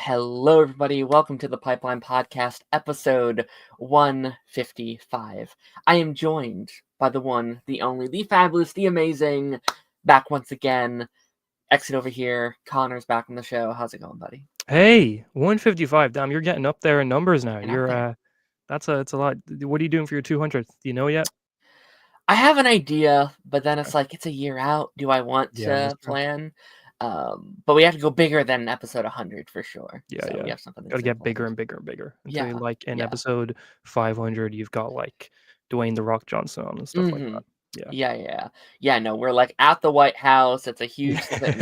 Hello, everybody. Welcome to the Pipeline Podcast, episode 155. I am joined by the one, the only, the fabulous, the amazing, back once again. Exit over here. Connor's back on the show. How's it going, buddy? Hey, 155. Damn, you're getting up there in numbers now. Getting up there. It's a lot. What are you doing for your 200th? Do you know yet? I have an idea, but then it's like, it's a year out. Do I want Yeah, to that's true. plan? But we have to go bigger than episode 100 for sure. Yeah, So yeah. we have something Gotta get bigger forward. and bigger and bigger until Yeah, you like in yeah. episode 500, you've got like Dwayne the Rock Johnson on and stuff like that. Yeah. No, we're like at the White House. It's a huge thing.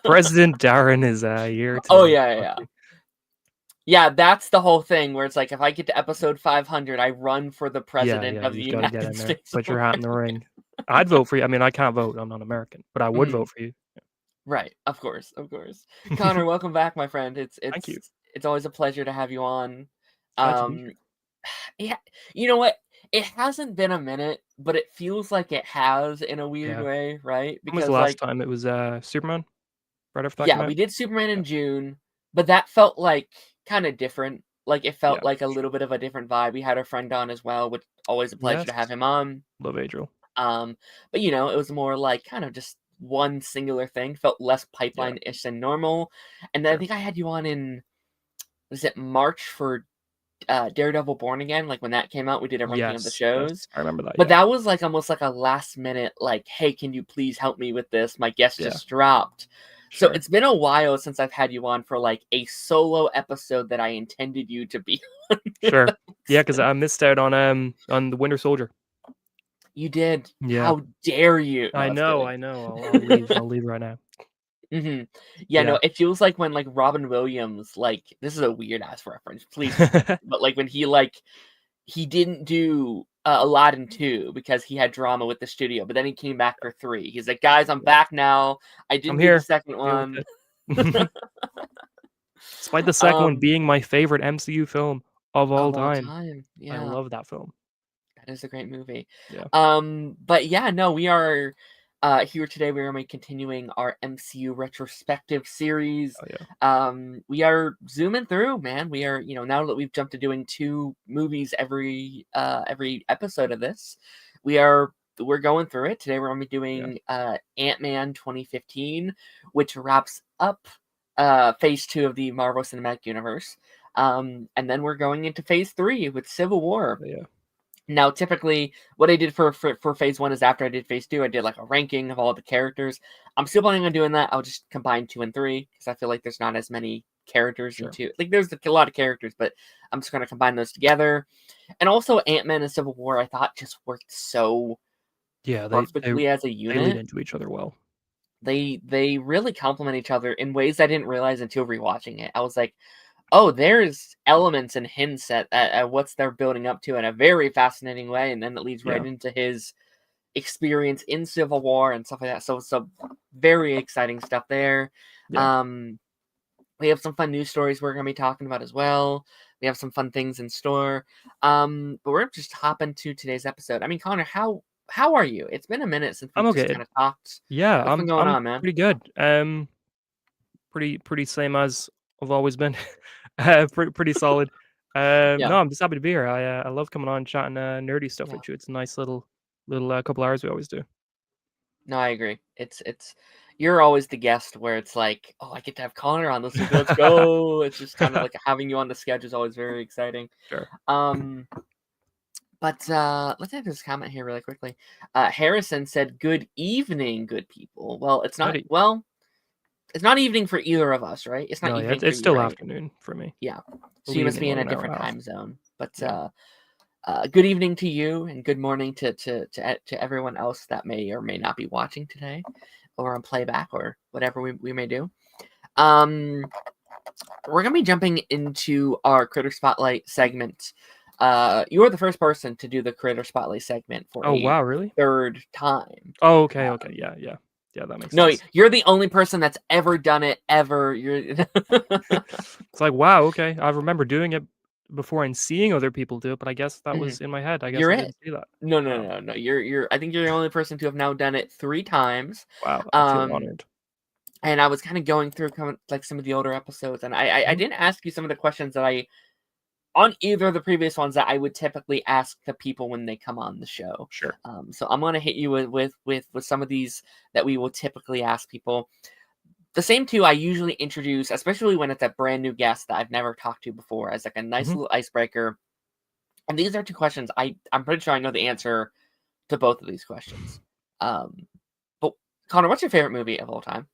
President Darren is here. Oh yeah. Yeah, that's the whole thing where it's like if I get to episode 500, I run for the president of the You've got to get United in there. States. Put your hat in the ring. I'd vote for you. I mean, I can't vote. I'm not American, but I would vote for you. Right, of course. Connor, welcome back, my friend. Thank you. It's always a pleasure to have you on. Glad to be here. Yeah, you know what? It hasn't been a minute, but it feels like it has in a weird way, right? When was the last time? It was Superman? Right after that came out? We did Superman in June, but that felt like kind of different. Like it felt like a little bit of a different vibe. We had our friend on as well, which always a pleasure to have him on. Love Adriel. But you know, it was more like kind of just one singular thing. Felt less pipeline-ish than normal. And then I think I had you on in, was it March for Daredevil Born Again? Like when that came out, we did a ranking of the shows. Yes, I remember that. But that was like almost like a last minute, like, hey, can you please help me with this? My guest just dropped. So it's been a while since I've had you on for like a solo episode that I intended you to be on. Sure. Yeah, because I missed out on the Winter Soldier. You did. Yeah. How dare you? No, I know. I'll leave. I'll leave right now. No, it feels like when like Robin Williams, like, this is a weird ass reference, please, but like when he didn't do Aladdin 2 because he had drama with the studio, but then he came back for 3. He's like, guys, I'm back now. I didn't do the second one. Despite the second one being my favorite MCU film of all time. Yeah. I love that film. That is a great movie. Yeah. But yeah, no, we are here today. We're going to be continuing our MCU retrospective series. We are zooming through, man. We are, now that we've jumped to doing 2 movies every episode of this, we're going through it. Today we're going to be doing Ant-Man 2015, which wraps up phase 2 of the Marvel Cinematic Universe. And then we're going into phase 3 with Civil War. Yeah. Now, typically, what I did for phase 1 is after I did phase 2, I did like a ranking of all the characters. I'm still planning on doing that. I'll just combine 2 and 3 because I feel like there's not as many characters in 2. Like, there's a lot of characters, but I'm just going to combine those together. And also, Ant-Man and Civil War, I thought just worked so perfectly as a unit. They lead into each other well. They really complement each other in ways I didn't realize until rewatching it. I was like, oh, there's elements and hints at what they're building up to in a very fascinating way, and then it leads right into his experience in Civil War and stuff like that. So some very exciting stuff there. Yeah. We have some fun news stories we're going to be talking about as well. We have some fun things in store. But we're going to just hop into today's episode. I mean, Connor, how are you? It's been a minute since we've just kind of talked. Yeah, What's been going on, man? Pretty good. Pretty same as I've always been. Pretty solid. No, I'm just happy to be here. I love coming on chatting nerdy stuff with you. It's a nice little couple hours we always do. No, I agree. It's you're always the guest where it's like, oh, I get to have Connor on. Let's go. It's just kind of like having you on the sketch is always very exciting. Sure. But let's take this comment here really quickly. Harrison said, "Good evening, good people." Well, it's not. Well, it's not evening for either of us, right? It's not evening. It's still afternoon for me. Yeah. So you must be in a different time zone. But good evening to you, and good morning to everyone else that may or may not be watching today. or on playback or whatever we may do. We're gonna be jumping into our Critter Spotlight segment. You are the first person to do the Critter Spotlight segment for wow, really? third time. Oh, okay, yeah, that makes sense. No, you're the only person that's ever done it ever. It's like, wow, okay. I remember doing it before and seeing other people do it, but I guess that was in my head. I guess I didn't see that. No. Wow. You're. I think you're the only person to have now done it 3 times. Wow, I feel honored. And I was kind of going through like some of the older episodes, and I didn't ask you some of the questions that I on either of the previous ones that I would typically ask the people when they come on the show. Sure. So I'm gonna hit you with some of these that we will typically ask people. The same 2 I usually introduce, especially when it's a brand new guest that I've never talked to before, as like a nice little icebreaker. And these are 2 questions I'm pretty sure I know the answer to both of these questions. But Connor, what's your favorite movie of all time?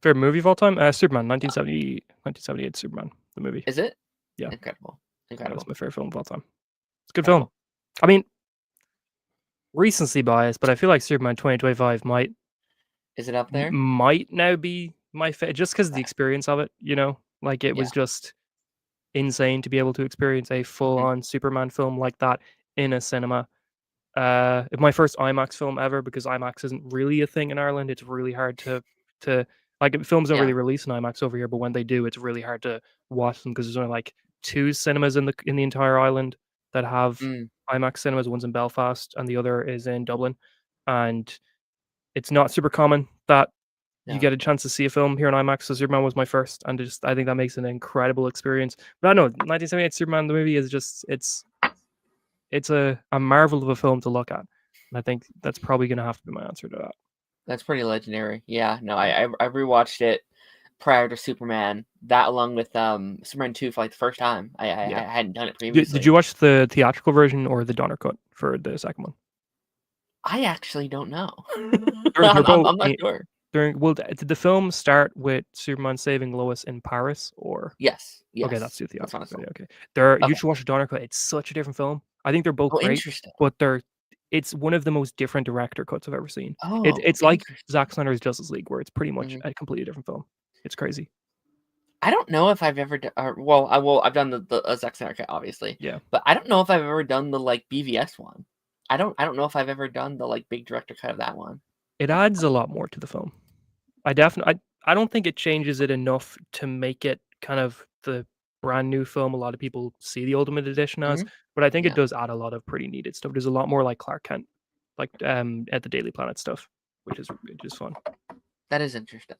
Favorite movie of all time? Superman, 1978 Superman, the movie. Is it? Yeah. Incredible. That was my favorite film of all time. It's a good film. I mean, recency bias, but I feel like Superman 2025 might... Is it up there? Might now be my favorite, just because of the experience of it, you know? Like, it was just insane to be able to experience a full-on Superman film like that in a cinema. My first IMAX film ever, because IMAX isn't really a thing in Ireland. It's really hard to like, films don't really release in IMAX over here, but when they do, it's really hard to watch them because there's only like 2 cinemas in the entire island that have IMAX cinemas. One's in Belfast and the other is in Dublin, and it's not super common that you get a chance to see a film here in IMAX. So Superman was my first, and I think that makes an incredible experience. But I know 1978 Superman, the movie, is just it's a marvel of a film to look at, and I think that's probably going to have to be my answer to that. That's pretty legendary. Yeah, no, I rewatched it prior to Superman. That along with Superman 2 for like the first time. I hadn't done it previously. Did you watch the theatrical version or the Donner cut for the second one? I actually don't know. I'm not sure. Did the film start with Superman saving Lois in Paris, or? Yes. Okay, that's the theatrical. Okay. You should watch the Donner cut. It's such a different film. I think they're both great, interesting. But it's one of the most different director cuts I've ever seen. Oh, it's like Zack Snyder's Justice League, where it's pretty much a completely different film. It's crazy. I don't know if I've ever done. I've done the Zack Snyder cut, obviously. Yeah. But I don't know if I've ever done the like BVS one. I don't know if I've ever done the like big director cut of that one. It adds a lot more to the film. I don't think it changes it enough to make it kind of the brand new film a lot of people see the Ultimate Edition as, but I think it does add a lot of pretty needed stuff. There's a lot more like Clark Kent, like at the Daily Planet stuff, which is fun. That is interesting.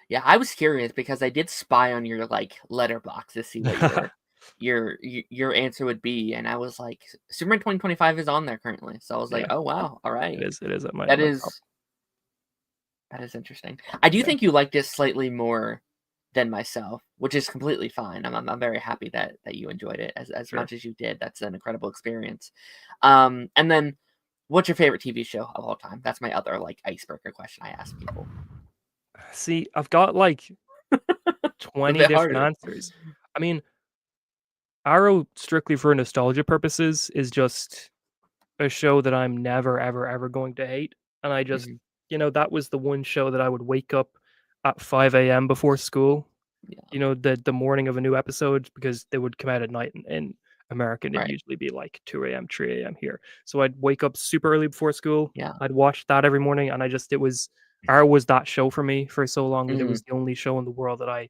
Yeah, I was curious because I did spy on your like letterbox to see what your answer would be, and I was like, Superman 2025 is on there currently, so I was like, oh wow, all right. It is at my that top. is interesting. I do think you liked it slightly more than myself, which is completely fine. I'm very happy that you enjoyed it as much as you did. That's an incredible experience. And then, what's your favorite TV show of all time? That's my other like icebreaker question I ask people. See, I've got like 20 different answers. I mean, Arrow, strictly for nostalgia purposes, is just a show that I'm never, ever, ever going to hate. And I just, that was the one show that I would wake up at 5 a.m. before school, the morning of a new episode, because they would come out at night in America, and it'd usually be like 2 a.m., 3 a.m. here. So I'd wake up super early before school. Yeah. I'd watch that every morning, and Arrow was that show for me for so long, that it was the only show in the world that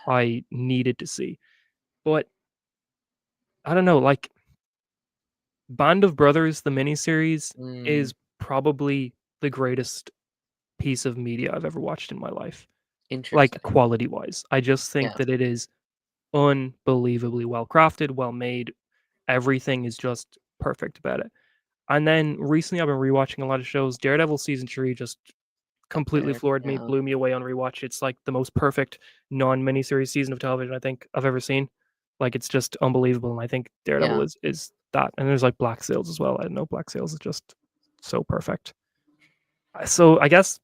I needed to see. But I don't know, like, Band of Brothers, the miniseries, is probably the greatest piece of media I've ever watched in my life. Like, quality-wise. I just think that it is unbelievably well crafted, well made. Everything is just perfect about it. And then recently I've been rewatching a lot of shows. Daredevil season 3 just completely floored me, blew me away on rewatch. It's like the most perfect non-miniseries season of television I think I've ever seen. Like, it's just unbelievable, and I think Daredevil is that. And there's like Black Sails as well. I know Black Sails is just so perfect. So I guess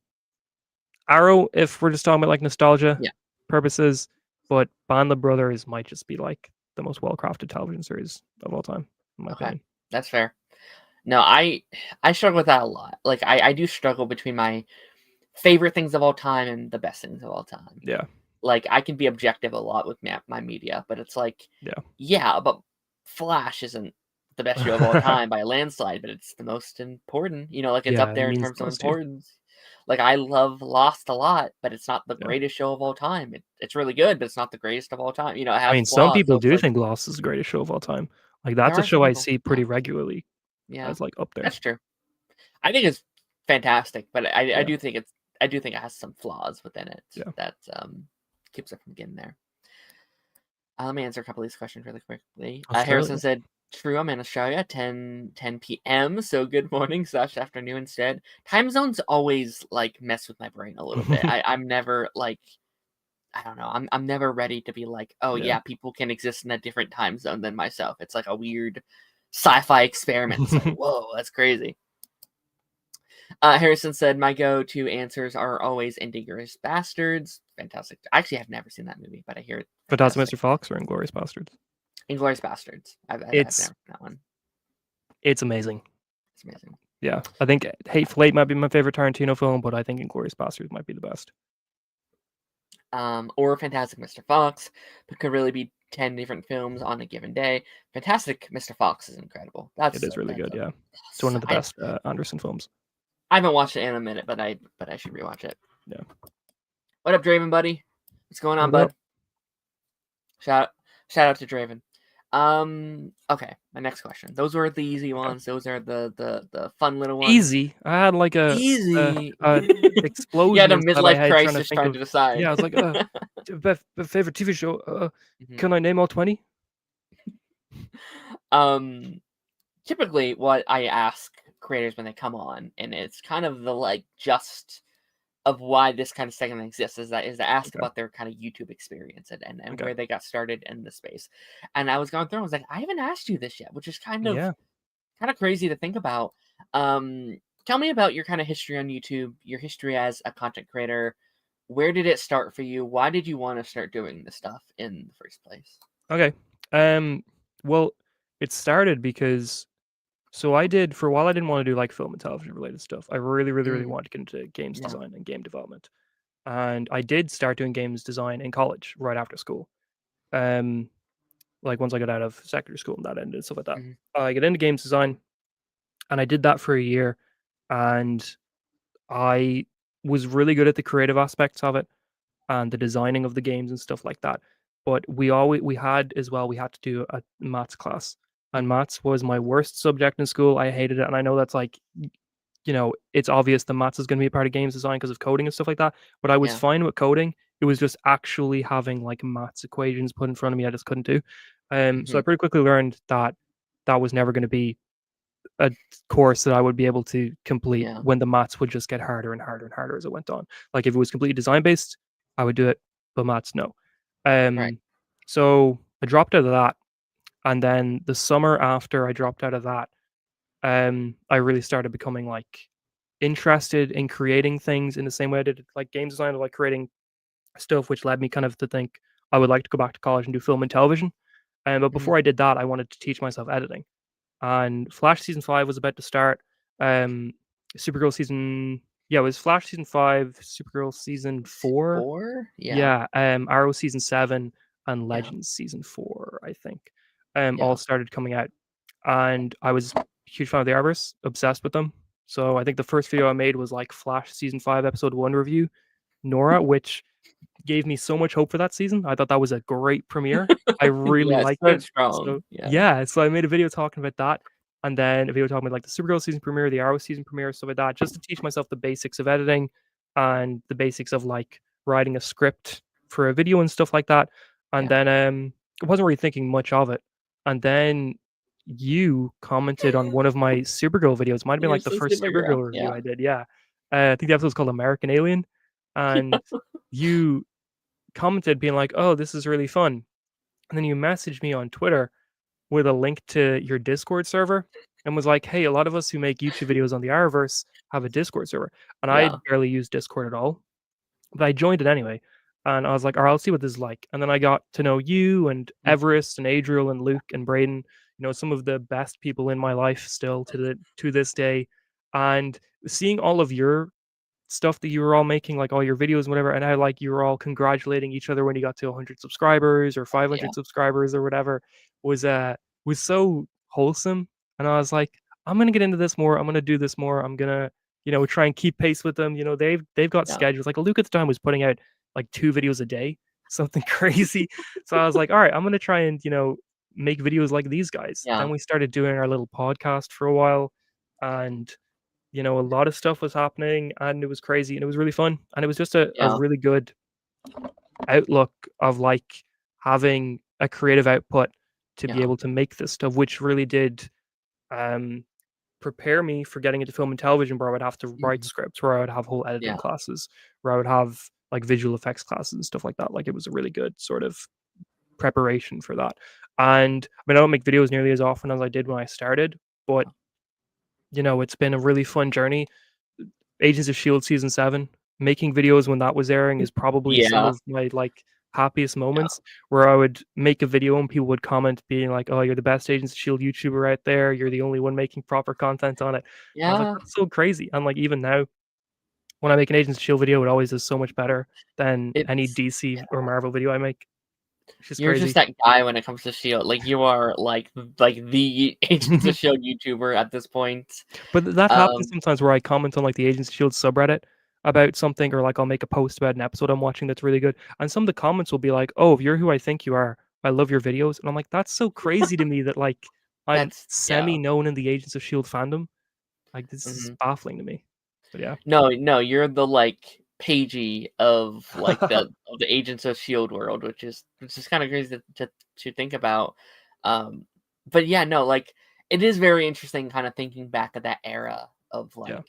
Arrow, if we're just talking about like nostalgia purposes, but Band of Brothers might just be like the most well-crafted television series of all time, in my opinion. That's fair. No, I struggle with that a lot. Like, I do struggle between my favorite things of all time and the best things of all time. Yeah. Like, I can be objective a lot with my media, but it's like, Yeah. yeah, but Flash isn't the best show of all time by a landslide, but it's the most important. Like, it's up Yeah, it there in means terms the of most to you. importance. Like, I love Lost a lot, but it's not the Yeah. greatest show of all time. It's really good, but it's not the greatest of all time. It I has mean, some flaws, so people it's do like think Lost is the greatest show of all time. Like, there that's a are some show I people. see Yeah, pretty regularly yeah, as, like, up there. that's true. I think it's fantastic, but I Yeah. do think it has some flaws within it Yeah. that keeps it from getting there. Let me answer a couple of these questions really quickly. Harrison Australia. said, "True, I'm in Australia, 10 p.m. So good morning slash afternoon instead." Time zones always like mess with my brain a little bit. I'm never like I don't know. I'm never ready to be like, oh Yeah. yeah, people can exist in a different time zone than myself. It's like a weird sci-fi experiment. It's like, whoa, that's crazy. Harrison said, "My go-to answers are always Inglourious Bastards." Fantastic. Actually, I've never seen that movie, but I hear it's Fantastic fantastic. Mr. Fox or Inglourious Basterds? Inglourious Bastards. I've never It's seen that one. it's amazing. It's amazing. Yeah. I think Hateful Eight might be my favorite Tarantino film, but I think Inglourious Basterds might be the best. Or Fantastic Mr. Fox, but could really be 10 different films on a given day. Fantastic Mr. Fox is incredible. It is really good, yeah. It's one That's of the best, Anderson films. I haven't watched it in a minute, but I should rewatch it. Yeah. What up, Draven buddy? What's going on, What up? bud? Shout out to Draven. Okay, my next question. Those were the easy Okay. ones. Those are the fun little ones. Easy. I had like a Easy. You had explosion a inside my midlife head trying to crisis think trying of to decide. yeah, I was like, favorite TV show, Mhm. can I name all 20? Typically what I ask creators when they come on, and it's kind of the like just of why this kind of segment exists is to ask Okay, about their kind of YouTube experience and okay. where they got started in the space. And I was going through, I was like, I haven't asked you this yet, which is Yeah. kind of crazy to think about. Tell me about your kind of history on YouTube, your history as a content creator. Where did it start for you? Why did you want to start doing this stuff in the first place? Okay. Well, it started because so I did for a while I didn't want to do like film and television related stuff. I really, really, really Mm, wanted to get into games yeah. design and game development. And I did start doing games design in college right after school. Um, like once I got out of secondary school and that ended and stuff like that. Mhm, I got into games design and I did that for a year and I was really good at the creative aspects of it and the designing of the games and stuff like that. But we had as well, we had to do a maths class. And mhm, maths was my worst subject in school. I hated it. And I know that's like, it's obvious the maths is going to be a part of games design because of coding and stuff like that. But I was yeah. fine with coding. It was just actually having like maths equations put in front of me. I just couldn't do. So I Mhm, pretty quickly learned that that was never going to be a course that I would be able to complete yeah. when the maths would just get harder and harder and harder as it went on. Like if it was completely design based, I would do it, but maths no. Right. Um, so I dropped out of that, and then the summer after I dropped out of that, I really started becoming like interested in creating things in the same way I did like game design, or like creating stuff, which led me kind of to think I would like to go back to college and do film and television. But Mhm, before I did that, I wanted to teach myself editing and Flash season 5 was about to start. Um, Supergirl season yeah, it was Flash season 5, Supergirl season 4. 4? Yeah. Yeah, Arrow season 7 and Yeah. Legends season 4, I think. All Yeah. started coming out, and I was a huge fan of the Arrowverse, obsessed with them. So I think the first video I made was like Flash season 5 episode 1 review, Nora, which gave me so much hope for that season. I thought that was a great premiere. I really Yeah, liked so it. strong. So Yeah. yeah, so I made a video talking about that, and then a video talking about like the Supergirl season premiere, the Arrow season premiere, stuff like that, just to teach myself the basics of editing and the basics of like writing a script for a video and stuff like that. And Yeah. then I wasn't really thinking much of it. And then you commented on one of my Supergirl videos. It might have been You're like the so first Supergirl. Supergirl review Yeah. I did. Yeah, I think the episode was called American Alien, and you commented being like, "Oh, this is really fun." And then you messaged me on Twitter with a link to your Discord server and was like, "Hey, a lot of us who make YouTube videos on the Arrowverse have a Discord server." And I Yeah. had barely used Discord at all, but I joined it anyway. And I was like, "All right, I'll see what this is like." And then I got to know you and Mhm. Everest and Adriel and Luke and Braden. some of the best people in my life still to this day, and seeing all of your stuff that you were all making, like all your videos and whatever, and how like you were all congratulating each other when you got to 100 subscribers or Yeah. 500 subscribers or whatever was so wholesome. And I was like, I'm gonna get into this more. I'm gonna do this more. I'm gonna try and keep pace with them. They've got Yeah. schedules. Like Luke at the time was putting out like 2 videos a day, something crazy. So I was like, all right, I'm gonna try and make videos like these guys. Then Yeah. we started doing our little podcast for a while, and a lot of stuff was happening and it was crazy and it was really fun. And it was just a Yeah. really good outlook of like having a creative output to be Yeah. able to make this stuff, which really did um, prepare me for getting into film and television, where I would have to write Mhm. scripts, where I would have whole editing Yeah. classes, where I would have like visual effects classes and stuff like that. Like it was a really good sort of preparation for that. And I mean, I don't make videos nearly as often as I did when I started, but it's been a really fun journey. Agents of Shield season 7, making videos when that was airing is probably some Yeah. of my like happiest Yeah. moments, where I would make a video and people would comment being like, "Oh, you're the best Agents of Shield YouTuber out there. You're the only one making proper content on it." I was like, Yeah. "That's so crazy." And like even now, when I make an Agents of Shield video, it always is so much better than any It's DC or Marvel video I make, which is You're just crazy. that guy when it comes to Shield. Like you are like the Agents of Shield YouTuber at this point. But that happens Um, sometimes where I comment on, like, the Agents of S.H.I.E.L.D. subreddit about something, or, like, I'll make a post about an episode I'm watching that's really good, and some of the comments will be like, "Oh, if you're who I think you are, I love your videos," and I'm like, "That's so crazy to me that, like, I'm that's yeah. semi-known in the Agents of S.H.I.E.L.D. fandom." Like, this is Mhm. baffling to me. But yeah. No, no, you're the like Pagey of like the Agents of Shield world, which is kind of crazy to think about. Um, but yeah, no, like it is very interesting, kind of thinking back at that era of Yeah, like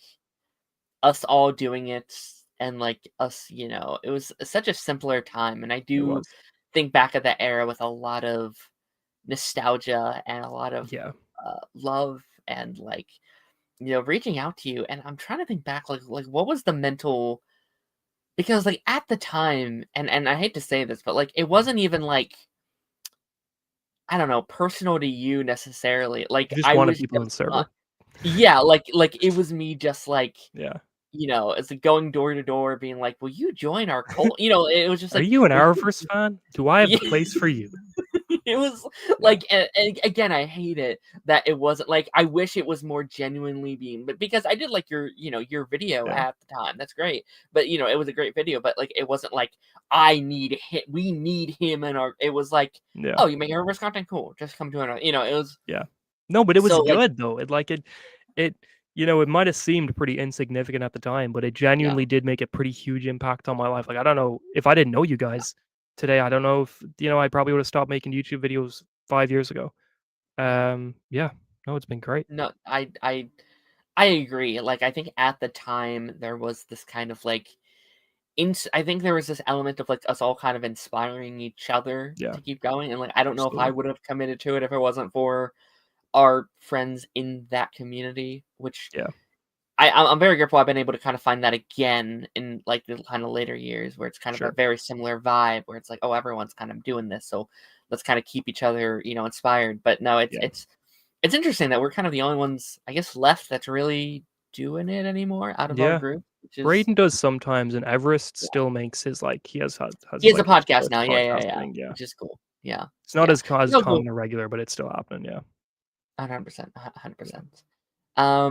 us all doing it and like us, it was such a simpler time, and I it do was. think back at that era with a lot of nostalgia and a lot of Yeah. love and like reaching out to you. And I'm trying to think back, like what was the mental, because like at the time, and I hate to say this, but like it wasn't even like, I don't know, personal to you necessarily. Like You just I wanted was people on just the server. yeah, like it was me just like, Yeah. it's like going door to door being like, will you join our cult? It was just "Are like, you an will you Arrowverse fan? Do I have the yeah. place for you?" It was Yeah. like, and again, I hate it that it wasn't like, I wish it was more genuinely being, but because I did like your video Yeah. at the time. That's great. But it was a great video, but like it wasn't like I need him, we need him in our, it was like, Yeah. oh, you make Arrowverse content, cool. Just come to it. It was Yeah. No, but it was so like, good though. It it might have seemed pretty insignificant at the time, but it yeah, genuinely did make a pretty huge impact on my life. Like I don't know if I didn't know you guys today, I don't know if I probably would have stopped making YouTube videos 5 years ago. yeah. Yeah. No, it's been great. No, I agree. Like I think at the time there was this kind of like, I think there was this element of like us all kind of inspiring each other Yeah, to keep going, and like I don't know if I absolutely. would have committed to it if it wasn't for our friends in that community. Which Yeah, I'm very grateful I've been able to kind of find that again in like the kind of later years, where it's kind of a sure. very similar vibe, where it's like, oh, everyone's kind of doing this, so let's kind of keep each other inspired. But no, it's Yeah. it's interesting that we're kind of the only ones, I guess, left that's really doing it anymore out of our Yeah. group, which is, Braden does sometimes, and Everest yeah. still makes his like he has He has a like a podcast short now. Yeah, yeah, podcast yeah, thing. Yeah. which is cool. Yeah, It's not yeah. as No, common cool. or regular, but it's still happening. Yeah. 100%, 100%. Yeah.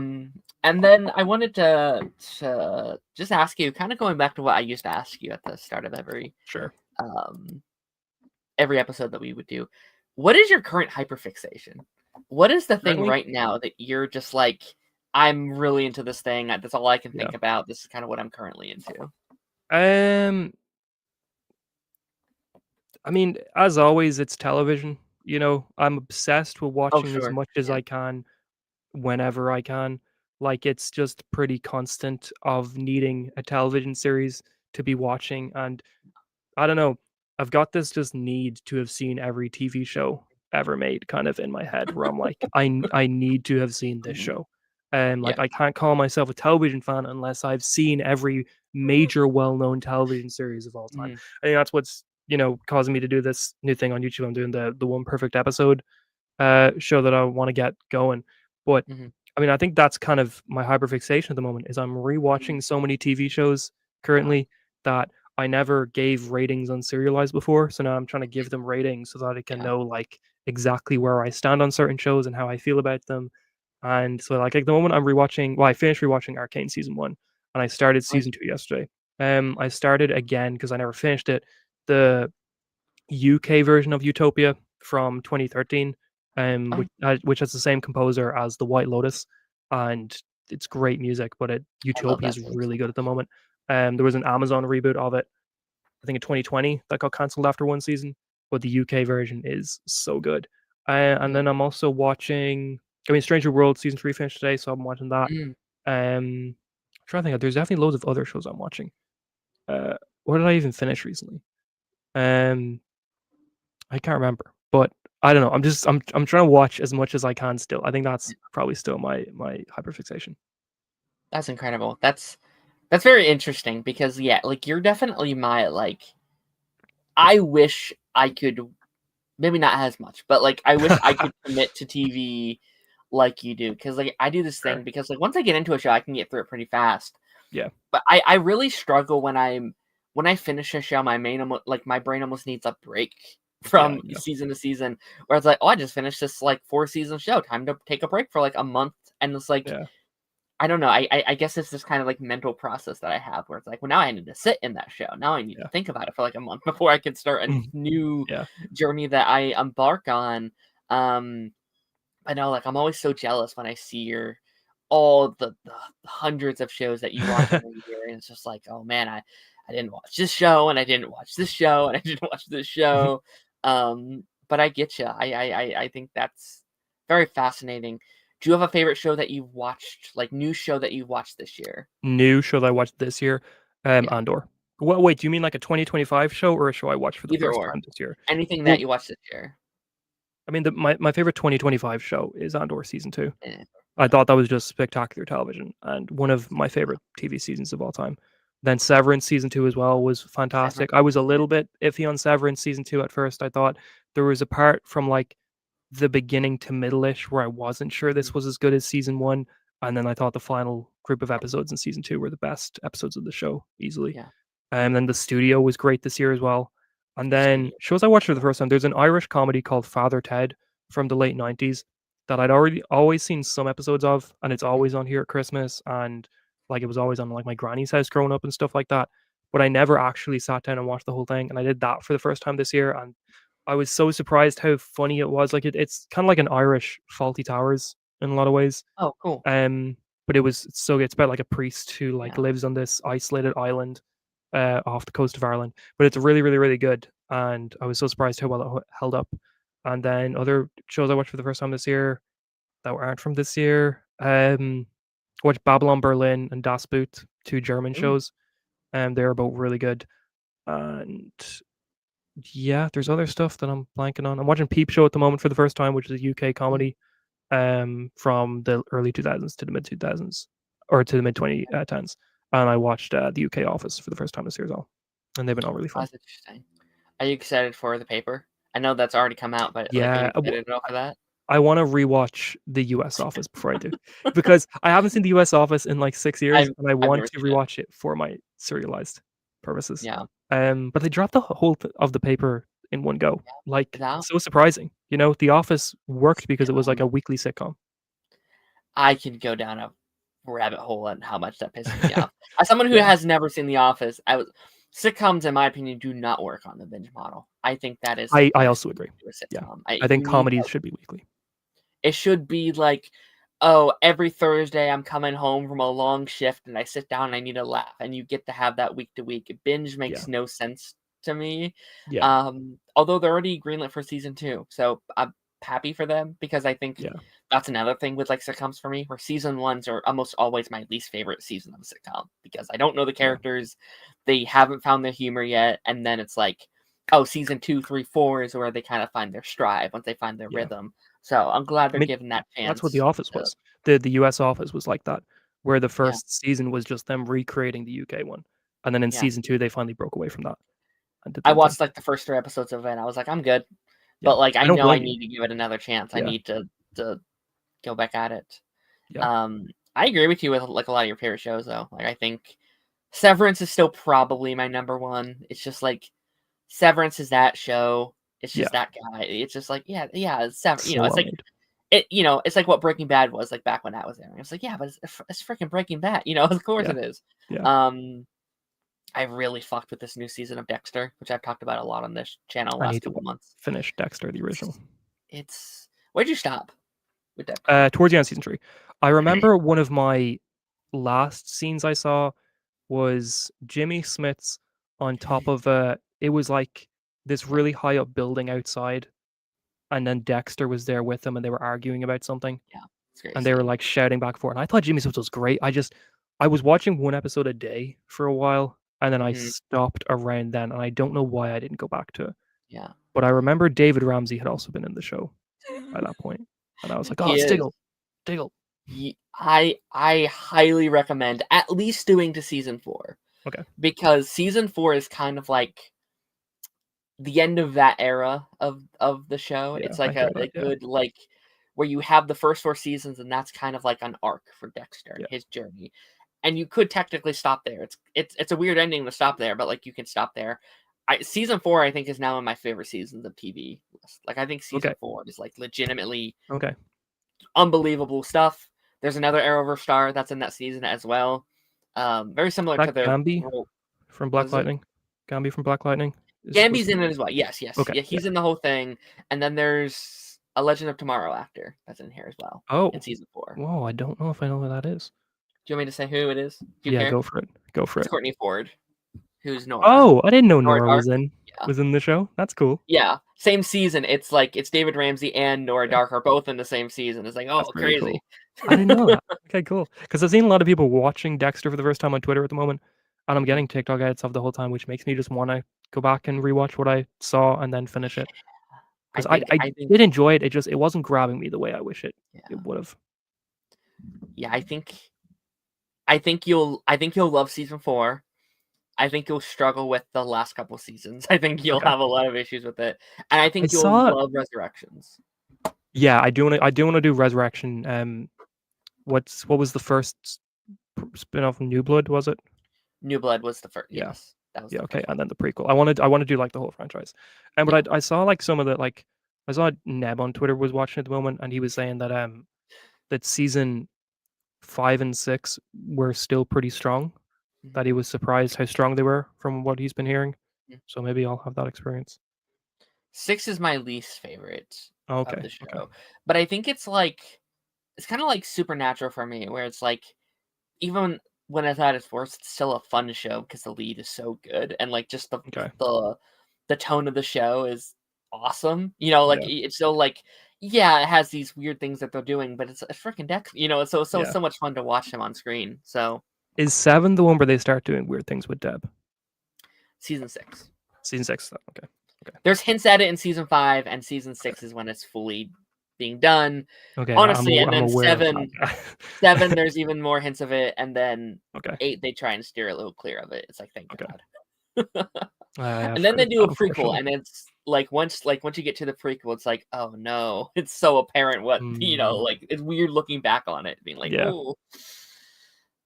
And then I wanted to just ask you, kind of going back to what I used to ask you at the start of Sure. um every episode that we would do. What is your current hyperfixation? What is the thing Currently? right now that you're just like, I'm really into this thing. That's all I can Yeah. think about. This is kind of what I'm currently into. Um, I mean, as always, it's television. I'm obsessed with Oh, watching as sure. much as Yeah. I can whenever I can. Like, it's just pretty constant of needing a television series to be watching. And I don't know, I've got this just need to have seen every TV show ever made kind of in my head, where I'm like, I need to have seen this Mhm. show. And Yeah. like, I can't call myself a television fan unless I've seen every major well-known television series of all time. Mhm. I think that's what's causing me to do this new thing on YouTube. I'm doing the one perfect episode. show that I want to get going. But Mhm. I mean, I think that's kind of my hyperfixation at the moment is I'm Mhm. rewatching so many TV shows Yeah. currently that I never gave ratings on serialized before. So now I'm trying to give them ratings so that I can Yeah. know like exactly where I stand on certain shows and how I feel about them. And so like at the moment I'm rewatching I finished rewatching Arcane season 1 and I started Nice. season 2 yesterday. I started again because I never finished it. The UK version of Utopia from 2013, Oh, which has the same composer as The White Lotus, and it's great music, but I love Utopia that is series so really good at the much. moment. There was an Amazon reboot of it, I think in 2020 that got canceled after one season, but the UK version is so good. And Mhm. then I'm also watching. I mean, Stranger World season 3 finished today, so I'm watching that. Mm. I'm trying to think. There's definitely loads of other shows I'm watching. What did I even finish recently? Um, I can't remember, but I don't know. I'm trying to watch as much as I can still. I think that's probably still my hyperfixation. That's incredible. That's very interesting because, yeah, like, you're definitely my, like I wish I could maybe not as much, but, like, I wish I could commit to TV like you do because, like, I do this thing Fair. because, like, once I get into a show, I can get through it pretty fast. Yeah. But I really struggle when I finish a show, my brain almost needs a break Yeah, from yeah. season to season, where it's like, "Oh, I just finished this, like, 4-season show, time to take a break for, like, a month," and it's like, Yeah. I don't know, I guess it's this kind of, like, mental process that I have where it's like, "Well, now I need to sit in that show, now I need to Yeah. think about it for, like, a month before I can start a Mhm. new Yeah. journey that I embark on." Um, I know, like, I'm always so jealous when I see all the hundreds of shows that you watch every year, and it's just like, "Oh, man, I didn't watch this show, and I didn't watch this show, and I didn't watch this show." But I get you. I think that's very fascinating. Do you have a favorite show that you've watched, like, new show that you've watched this year? New show that I watched this year, Yeah, Andor. Wait, do you mean like a 2025 show or a show I watched for the either first or. time this year? Anything that Well, you watched this year. I mean, my favorite 2025 show is Andor season 2. Eh, I thought that was just spectacular television and one of my favorite TV seasons of all time. Then Severance season 2 as well was fantastic. Severance, I was a yeah, little bit iffy on Severance season 2 at first. I thought there was a part from like the beginning to middle-ish where I wasn't sure mhm, this was as good as season 1, and then I thought the final group of episodes in season 2 were the best episodes of the show easily. yeah. And then The Studio was great this year as well. And then Studio, shows I watched for the first time, there's an Irish comedy called Father Ted from the late 90s that I'd already always seen some episodes of, and it's mhm, always on here at Christmas, and like it was always on like my granny's house growing up and stuff like that. But I never actually sat down and watched the whole thing, and I did that for the first time this year, and I was so surprised how funny it was. Like it's kind of like an Irish Faulty Towers in a lot of ways. oh, cool. Um, but it's about like a priest who like Yeah, lives on this isolated island off the coast of Ireland. But it's really, really, really good, and I was so surprised how well it held up. And then other shows I watched for the first time this year that aren't from this year, watched Babylon Berlin and Das Boot, 2 German ooh, shows, and they're both really good. And yeah, there's other stuff that I'm blanking on. I'm watching Peep Show at the moment for the first time, which is a UK mm, comedy from the early 2000s to the mid 2000s or to the mid 2010s. And I watched the UK Office for the first time this year as well, and they've been all really fun. that's interesting. Are you excited for The Paper? I know that's already come out, but, like, are you Yeah, excited at all for that? I want to rewatch the US Office before I do because I haven't seen the US Office in like 6 years, and I I've want never to seen it. rewatch it for my serialized purposes. Yeah. But they dropped the whole of the paper in one go, like Without so surprising. You know, The Office worked because it was like sitcom, a weekly sitcom. I could go down a rabbit hole on how much that pisses me off. As someone who Yeah, has never seen The Office, I was sitcoms, in my opinion, do not work on the binge model. I think that is the I worst also thing agree. to do a Yeah, sitcom. I think You need comedies that. should be weekly. It should be like, "Oh, every Thursday I'm coming home from a long shift and I sit down and I need a laugh," and you get to have that week to week. Binge Yeah, makes no sense to me. yeah, Although they're already greenlit for season 2, so I'm happy for them because I think yeah, that's another thing with, like, sitcoms for me, where season 1s are almost always my least favorite season of a sitcom because I don't know the yeah, characters, they haven't found their humor yet, and then it's like, oh, season 2, 3, 4 is where they kinda find their stride, once they find their yeah. rhythm. So, I'm glad I they're mean, given that that's what The chance Office to was. The US Office was like that, where the yeah, first season was just them recreating the UK one, and then in yeah. season 2, they finally broke away from that and did I their own thing. watched, like, the first 3 episodes of it, and I was like, "I'm good." but like I I don't know I blame you. need to give it another chance. I Yeah. need to go back at it. Yeah. I agree with you with like a lot of your favorite shows though. Like I think Severance is still probably my number one. It's just like Severance is that show. It's Yeah. just that guy. It's just like yeah, it's Severance. So It's well like made. it's like what Breaking Bad was like back when that was airing. It's like yeah, but it's freaking Breaking Bad. Of course Yeah. it is. Yeah. I really fucked with this new season of Dexter, which I've talked about a lot on this channel I last need to couple months. finish Dexter, the original. It's where'd you stop with Dexter? Towards the end of season 3. I remember one of my last scenes I saw was Jimmy Smits on top of it was like this really high up building outside, and then Dexter was there with them and they were arguing about something. Yeah, it's great And they were scene. like shouting back and forth. And I thought Jimmy Smits was great. I was watching one episode a day for a while, and then I Mhm. stopped around then, and I don't know why I didn't go back to it. Yeah, But I remember David Ramsey had also been in the show by that point, and I was like, "Oh, he it's is. Diggle." I highly recommend at least doing to season 4 Okay. because season 4 is kind of like the end of that era of the show. Yeah, It's I like hear a that. Yeah, good like where you have the first 4 seasons and that's kind of like an arc for Dexter and yeah. his journey. And you could technically stop there. It's a weird ending to stop there, but like you can stop there. Season 4 I think is now in my favorite seasons of TV list. Like I think season Okay. 4 is like legitimately Okay. unbelievable stuff. There's another Arrowverse star that's in that season as well. Very similar to That their Gambi role. from What Black is it? Lightning. Gambi from Black Lightning is supposed Gambi's to in be. it as well. Yes, yes. Okay. Yeah, Yeah. he's in the whole thing. And then there's a Legend of Tomorrow actor that's in here as well Oh. in season 4. Whoa, I don't know if I know who that is. Do you want me to say who it is? Do you Yeah, care? go for it. Go for It's it. Courtney Ford, who's Nora. Oh, I didn't know Nora Nora Dark. Yeah. was in the show. That's cool. Yeah. Same season. It's like it's David Ramsey and Nora Yeah, Dark are both in the same season. It's like, oh, that's very crazy. cool. I didn't know that. Okay, cool. Because I've seen a lot of people watching Dexter for the first time on Twitter at the moment, and I'm getting TikTok ads of the whole time, which makes me just want to go back and rewatch what I saw and then finish it. Because I I think did enjoy it. It wasn't grabbing me the way I wish it yeah. would have. Yeah, I think you'll love season 4. I think you'll struggle with the last couple seasons. I think you'll Okay. have a lot of issues with it. And I I think you'll saw. love Resurrections. Yeah, I do want to do Resurrection. What was the first spin-off? New Blood, was it? New Blood was the first. Yeah. Yes, that was Yeah, the okay, first and one. then the prequel. I want to do like the whole franchise. And Yeah. but I saw like some of the like I saw Neb on Twitter was watching at the moment, and he was saying that that season 5 and 6 were still pretty strong. That he was surprised how strong they were from what he's been hearing. Mhm. So maybe I'll have that experience. 6 is my least favorite of Okay. the show, Okay. but I think it's kind of like Supernatural for me, where it's like even when it's at its worst, it's still a fun show because the lead is so good and like just Okay. the tone of the show is awesome. Like Yeah. it's still like yeah, it has these weird things that they're doing, but it's a freaking Dex. It's so Yeah. so much fun to watch him on screen. So Is 7 the one where they start doing weird things with Deb? season 6. Season 6. Okay. There's hints at it in season 5, and season 6 is when it's fully being done. Okay. Honestly, and I'm then aware of 7, that. 7, there's even more hints of it, and then Okay. 8, they try and steer a little clear of it. It's like, thank God. I've And then heard they of do that, a prequel, unfortunately. and it's like once you get to the prequel, it's like, oh no, it's so apparent what like it's weird looking back on it, being like, Yeah. oh.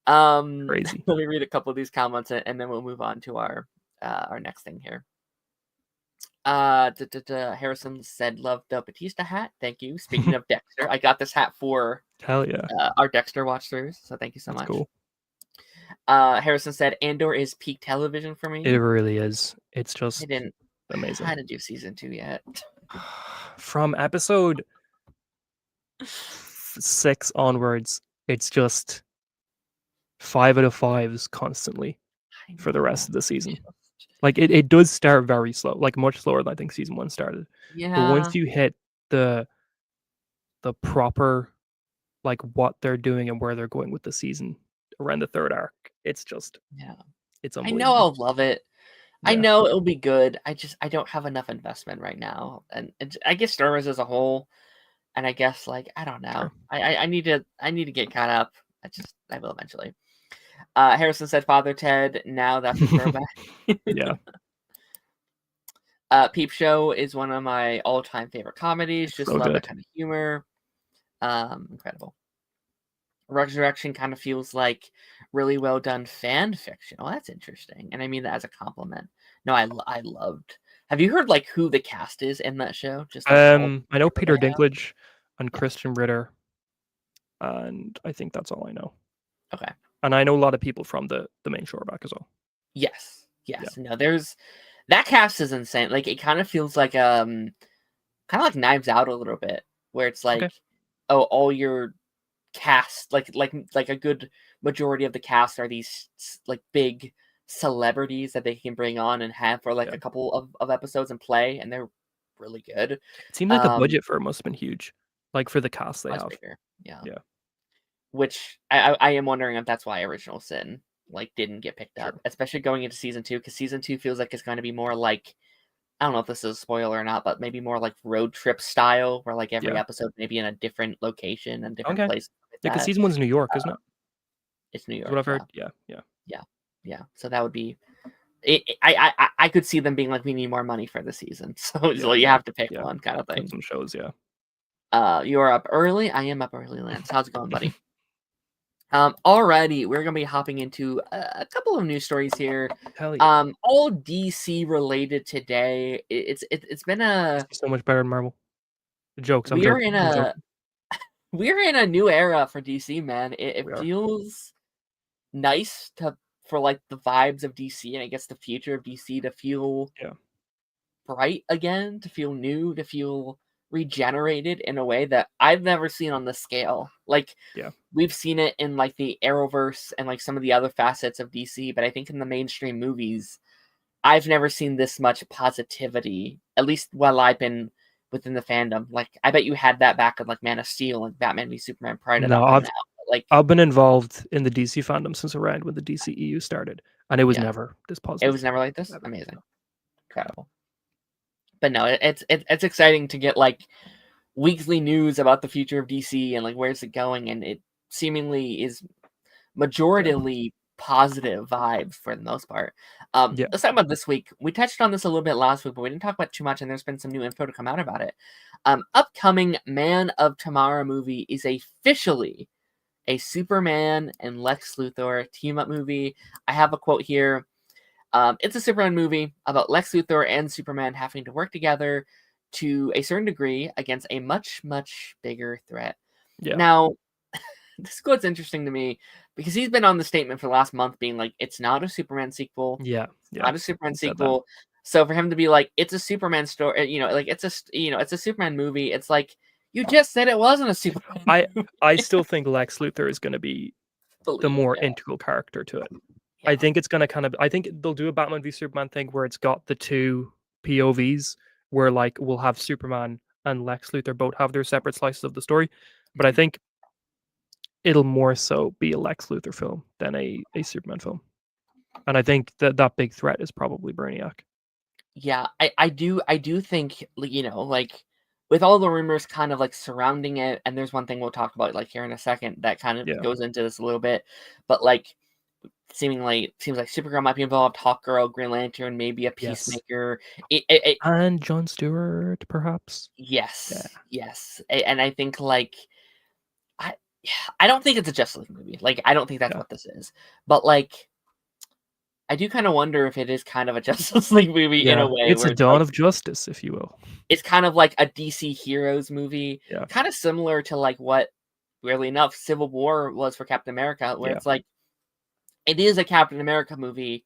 Crazy. Let me read a couple of these comments, and then we'll move on to our next thing here. Harrison said, "Love the Batista hat. Thank you." Speaking of Dexter, I got this hat for Hell yeah. our Dexter watch throughs, so thank you so That's much. cool. Harrison said, "Andor is peak television for me." It really is. It's just I amazing. didn't do season 2 yet. From episode 6 onwards, it's just 5 out of 5s constantly for the rest of the season. Like it does start very slow, like much slower than I think season 1 started. Yeah. But once you hit the proper like what they're doing and where they're going with the season around the 3rd arc, it's just it's I unbelievable. know I'll love it. Yeah. I know it'll be good. I don't have enough investment right now, and I guess Star Wars as a whole, and I guess like I don't know. Sure. I need to get caught up. I will eventually. Harrison said, "Father Ted." Now that's a throwback. Yeah. Peep Show is one of my all-time favorite comedies. It's Just so love that good. kind of humor. Incredible. Resurrection kind of feels like really well done fan fiction. Oh, that's interesting, and I mean that as a compliment. No, I loved. Have you heard like who the cast is in that show? Just like all the I know people they Peter have. Dinklage and Yeah. Christian Ritter, and I think that's all I know. Okay. And I know a lot of people from the main show back as well. Yes. Yeah. Yes. No, there's that cast is insane. Like it kind of feels like kind of like Knives Out a little bit, where it's Okay. like, oh, all your cast, like a good majority of the cast are these like big celebrities that they can bring on and have for like Yeah. a couple of episodes and play, and they're really good. It seemed like the budget for it must have been huge, like for the cast they Much have. bigger, yeah. Yeah. Which I am wondering if that's why Original Sin like didn't get picked up, Sure. especially going into season 2, because season 2 feels like it's going to be more like, I don't know if this is a spoiler or not, but maybe more like road trip style, where like every Yeah. episode maybe in a different location and different Okay. place. Yeah, Like 'cause that. season 1's New York, isn't it? It's New Is what York, I've yeah, heard. Yeah, yeah. yeah, yeah. So that would be. I could see them being like, we need more money for the season, so Yeah, you yeah, have to pick yeah. one kind of Cut thing. some shows, yeah. You're up early. I am up early, Lance. How's it going, buddy? Alrighty, we're gonna be hopping into a couple of news stories here. Hell yeah. All DC related today. It's been a So much better than Marvel. Jokes, I'm we're joking, in I'm a joking. we're in a new era for DC, man. It We are. feels nice for like the vibes of DC, and I guess the future of DC to feel Yeah. bright again, to feel new, to feel regenerated in a way that I've never seen on this scale. Like, Yeah. we've seen it in like the Arrowverse and like some of the other facets of DC, but I think in the mainstream movies, I've never seen this much positivity, at least while I've been within the fandom. Like, I bet you had that back in like Man of Steel and Batman v Superman prior to No, that coming out. Like, I've been involved in the DC fandom since around when the DCEU started, and it was yeah, never this it positive. was never like this. Never. Amazing, No. incredible. But no, it's exciting to get like weekly news about the future of DC and like where's it going, and it seemingly is Yeah. majoritarily positive vibes for the most part. Yeah. Let's talk about this week. We touched on this a little bit last week, but we didn't talk about too much, and there's been some new info to come out about it. Upcoming Man of Tomorrow movie is officially a Superman and Lex Luthor team up movie. I have a quote here. It's a Superman movie about Lex Luthor and Superman having to work together to a certain degree against a much, much bigger threat. Yeah. Now, this quote's interesting to me because he's been on the statement for the last month being like, it's not a Superman sequel. Yeah. It's Yeah. not a Superman He said that. sequel. So for him to be like, it's a Superman story, like it's a Superman movie. It's like, you just said it wasn't a Superman movie. I still think Lex Luthor is gonna be the Believe, more yeah. integral character to it. Yeah. I think it's gonna I think they'll do a Batman v Superman thing where it's got the two POVs where like we'll have Superman and Lex Luthor both have their separate slices of the story. But I think it'll more so be a Lex Luthor film than a Superman film. And I think that big threat is probably Brainiac. Yeah, I do think, like with all the rumors kind of like surrounding it, and there's one thing we'll talk about like here in a second that kind of Yeah. goes into this a little bit, but like seemingly seems like Supergirl might be involved, Hawkgirl, Green Lantern, maybe a Yes. Peacemaker. And Jon Stewart, perhaps. Yes, Yeah. yes, and I think like I I don't think it's a Justice League movie. Like I don't think that's Yeah. what this is, but like I do kind of wonder if it is kind of a Justice League movie in Yeah. a way It's where a it's dawn like of justice, if you will. it's kind of like a DC Heroes movie, Yeah. kind of similar to like what, weirdly enough, Civil War was for Captain America, where Yeah. it's like it is a Captain America movie,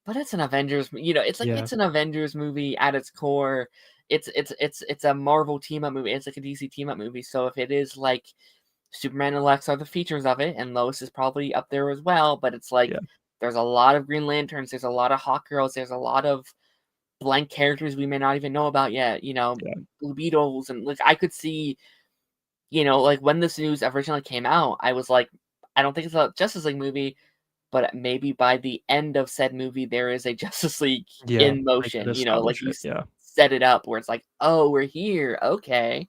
but it's an Avengers. It's like Yeah. it's an Avengers movie at its core. It's a Marvel team up movie. It's like a DC team up movie. So if it is like Superman and Lex are the features of it, and Lois is probably up there as well, but it's like Yeah. there's a lot of Green Lanterns, there's a lot of Hawkgirls, there's a lot of blank characters we may not even know about yet. Yeah. Blue Beetles, and like I could see, like when this news originally came out, I was like, I don't think it's a Justice League movie, but maybe by the end of said movie, there is a Justice League Yeah. in They could motion. Like establish you it. Yeah. set it up where it's like, oh, we're here, okay.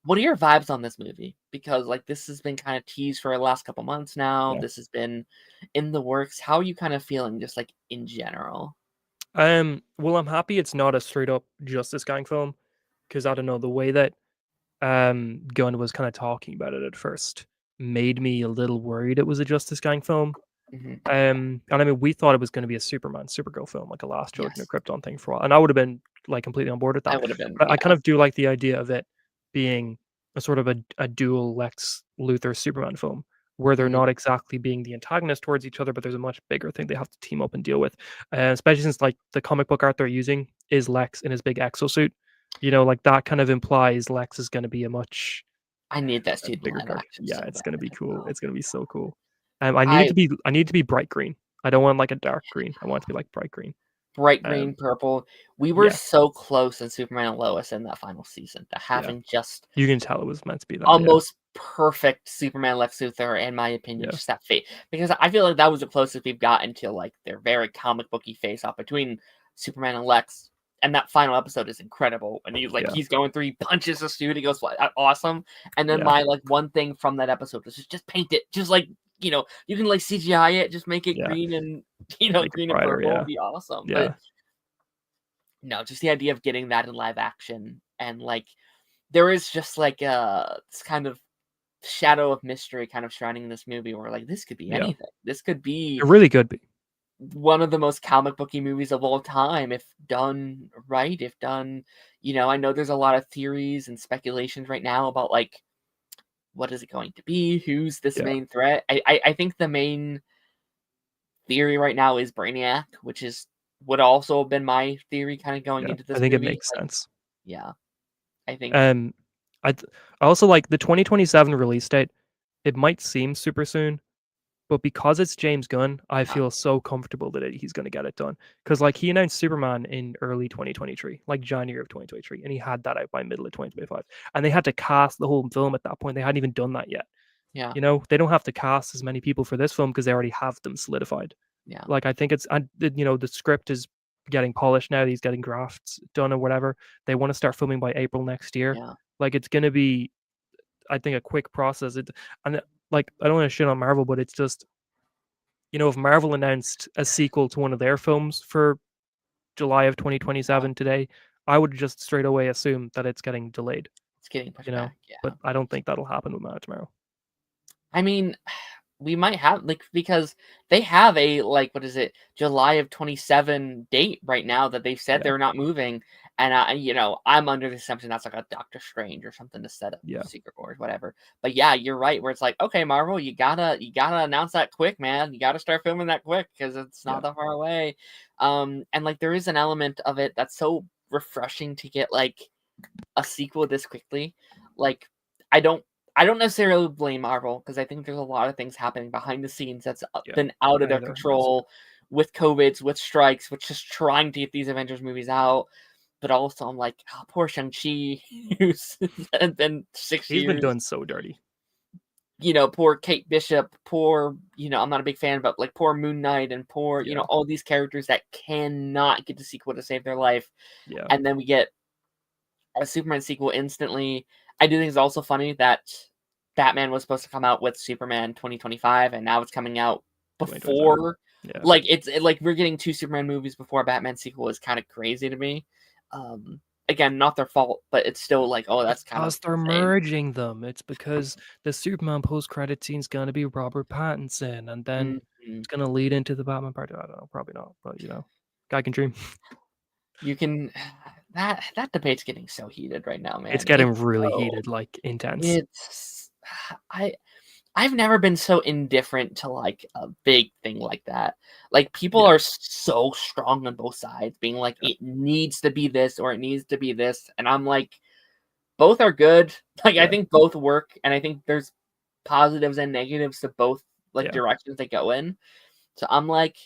What are your vibes on this movie? Because like this has been kind of teased for the last couple months now. Yeah. This has been in the works. How are you kind of feeling, just like in general? Well, I'm happy it's not a straight up Justice Gang film, because I don't know, the way that Gunn was kind of talking about it at first made me a little worried it was a Justice Gang film. Hmm. And I mean, we thought it was going to be a Superman, Supergirl film, like a Last Children of Yes, Krypton thing for a while, and I would have been like completely on board with I that. would have been. But I kind Yeah. of do like the idea of it being a sort of a dual Lex Luthor Superman film, where they're Mhm. not exactly being the antagonist towards each other, but there's a much bigger thing they have to team up and deal with. Especially since like the comic book art they're using is Lex in his big exosuit. Like that kind of implies Lex is going to be a much I need that a suit in bigger live character. action Yeah, so it's bad gonna be right cool. now. It's gonna be so cool. I I need it to be bright green. I don't want like a dark green. I want it to be like bright green. Bright Um, green, purple. We were yeah, so close in Superman and Lois in that final season to yeah. having just You can tell it was meant to be that. Yeah, almost perfect Superman Lex Luthor, in my opinion, yeah, just that fate. Because I feel like that was the closest we've gotten to like their very comic booky face off between Superman and Lex. And that final episode is incredible. And yeah, he's going through, he punches the suit, he goes, awesome. And then yeah, my like one thing from that episode was just paint it. Just like, you can like CGI it, just make it yeah. green and Make it green and brighter. purple Yeah, would be awesome. But yeah, no, just the idea of getting that in live action and like there is just like this kind of shadow of mystery kind of surrounding this movie where like this could be yeah. anything. This could be It really could be. one of the most comic booky movies of all time if done right, if done, I know there's a lot of theories and speculations right now about like what is it going to be? Who's this Yeah, main threat? I think the main theory right now is Brainiac, which is would also have been my theory kind of going yeah. into I this think it movie. makes Like, sense. yeah, I think Um, I also like the 2027 release date. It might seem super soon, but because it's James Gunn, I yeah, feel so comfortable that he's going to get it done. Because like he announced Superman in early 2023, like January of 2023, and he had that out by middle of 2025. And they had to cast the whole film at that point. They hadn't even done that yet. yeah, They don't have to cast as many people for this film because they already have them solidified. yeah, Like I think the script is getting polished now. He's getting drafts done or whatever. They want to start filming by April next year. yeah. Like it's going to be, I think, a quick process. And like I don't want to shit on Marvel, but it's just if Marvel announced a sequel to one of their films for July of Yeah, 2027 today, I would just straight away assume that it's getting delayed, it's getting you pushed know. back. Yeah. But I don't think that'll happen with Man of Tomorrow. I mean, we might have like because they have a like what is it, July of 27 date right now that they've said Yeah, they're not moving. And I'm under the assumption that's like a Doctor Strange or something to set up yeah, Secret Wars, whatever. But yeah, you're right, where it's like, okay, Marvel, you gotta announce that quick, man. You gotta start filming that quick because it's yeah, not that far away. And like there is an element of it that's so refreshing to get like a sequel this quickly. Like, I don't I don't necessarily blame Marvel because I think there's a lot of things happening behind the scenes that's yeah. been out of their There has, control with COVIDs, with strikes, with just trying to get these Avengers movies out. But also, I'm like, oh, poor Shang-Chi, who's been six he's been years. done so dirty. Poor Kate Bishop, poor, I'm not a big fan, but like poor Moon Knight and poor, Yeah, all these characters that cannot get the sequel to save their life. yeah. And then we get a Superman sequel instantly. I do think it's also funny that Batman was supposed to come out with Superman 2025, and now it's coming out 2027. before. Yeah. Like like we're getting two Superman movies before a Batman sequel is kind of crazy to me. Again, not their fault, but it's still like, oh, that's kind of Because they're insane. merging them. It's because the Superman post-credit scene's gonna be Robert Pattinson, and then Mhm. it's gonna lead into the Batman part. I don't know, probably not, but guy can dream. You can that debate's getting so heated right now, It's man. getting really heated, like intense. It's I I've never been so indifferent to like a big thing like that. Like people Yeah, are so strong on both sides, being like yeah, it needs to be this or it needs to be this, and I'm like both are good. Like I yeah, think both work, and I think there's positives and negatives to both like yeah, directions they go in. So I'm like,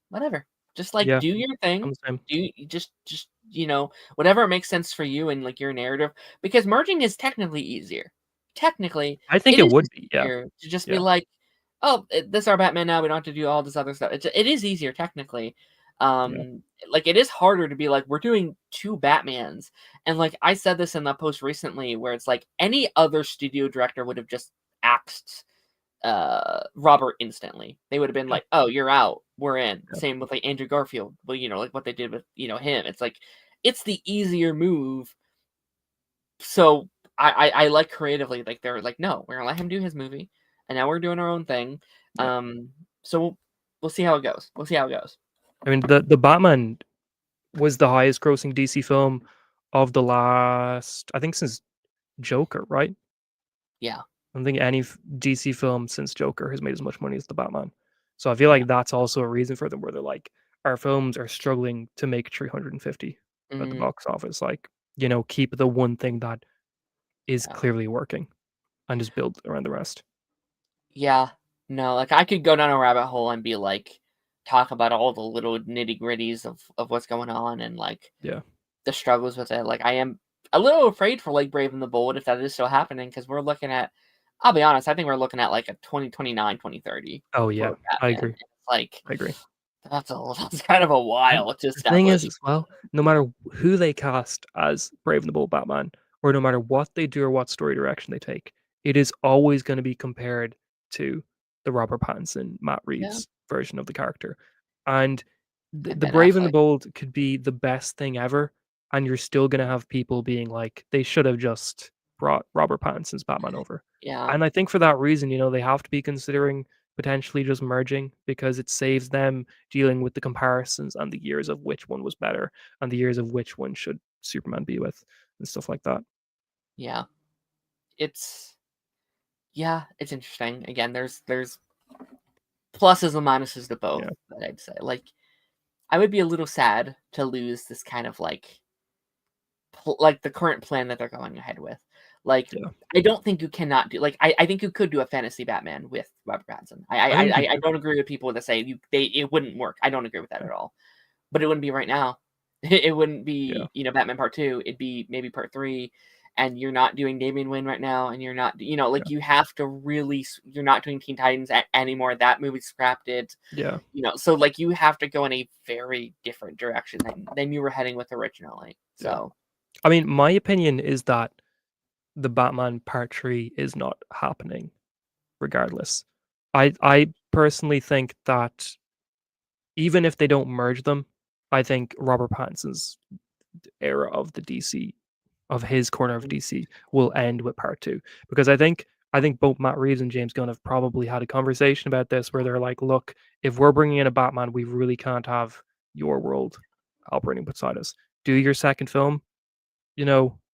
whatever. Just like yeah. do your thing. I'm the same. Do just whatever makes sense for you and like your narrative. Because merging is technically easier. Technically, I think it it is would just be. Yeah, easier to just be yeah, like, oh, this is our Batman now. We don't have to do all this other stuff. It is easier technically. yeah, Like it is harder to be like we're doing two Batmans, and like I said this in that post recently, where it's like any other studio director would have just axed Robert instantly. They would have been yeah, like, "Oh, you're out." we're in. Yeah. Same with like Andrew Garfield. Well, like what they did with him. It's like it's the easier move. So I like creatively, like they're like, no, we're gonna let him do his movie, and now we're doing our own thing. Yeah. So we'll see how it goes. We'll see how it goes. I mean, the Batman was the highest grossing DC film of the last, I think, since Joker, right? Yeah, I don't think any DC film since Joker has made as much money as the Batman. So I feel yeah. like that's also a reason for them where they're like, our films are struggling to make 350 at the Mhm. box office. Like, keep the one thing that is Yeah. clearly working and just build around the rest. Yeah. No, like I could go down a rabbit hole and be like talk about all the little nitty-gritties of what's going on and like Yeah. the struggles with it. Like I am a little afraid for like Brave and the Bold if that is still happening because we're looking at I'll be honest, I think we're looking at like a 2029, 2030 Oh yeah, for I Batman. agree. It's like I agree. that's kind of a And while to the thing is establish. as well, no matter who they cast as Brave and the Bold Batman, or no matter what they do or what story direction they take, it is always gonna be compared to the Robert Pattinson, Matt Yeah. Reeves version of the character. And And the Ben Brave and the Affleck. Bold could be the best thing ever, and you're still gonna have people being like, "They should have just brought Robert Pattinson's Batman over." Yeah. And I think for that reason, they have to be considering potentially just merging because it saves them dealing with the comparisons and the years of which one was better and the years of which one should Superman be with and stuff like that. Yeah. It's it's interesting. Again, there's pluses and minuses to both, Yeah, that I'd say. Like I would be a little sad to lose this kind of like the current plan that they're going ahead with. Like, yeah. I don't think you cannot do like I think you could do a fantasy Batman with Robert Pattinson. I think you I could. don't agree with people that say it wouldn't work. I don't agree with that Yeah, at all. But it wouldn't be right now. It wouldn't yeah, be Batman Part Two. It'd be maybe Part Three, and you're not doing Damian Wayne right now, and you're not like yeah, you have to really you're not doing Teen Titans anymore. That movie scrapped it. yeah, So like you have to go in a very different direction than you were heading with originally. yeah. So I mean, my opinion is that the Batman Part 3 is not happening regardless. I personally think that even if they don't merge them, I think Robert Pattinson's era of the DC of his corner of DC will end with part 2 because I think both Matt Reeves and James Gunn have probably had a conversation about this where they're like, "Look, if we're bringing in a Batman, we really can't have your world operating beside us. Do your second film,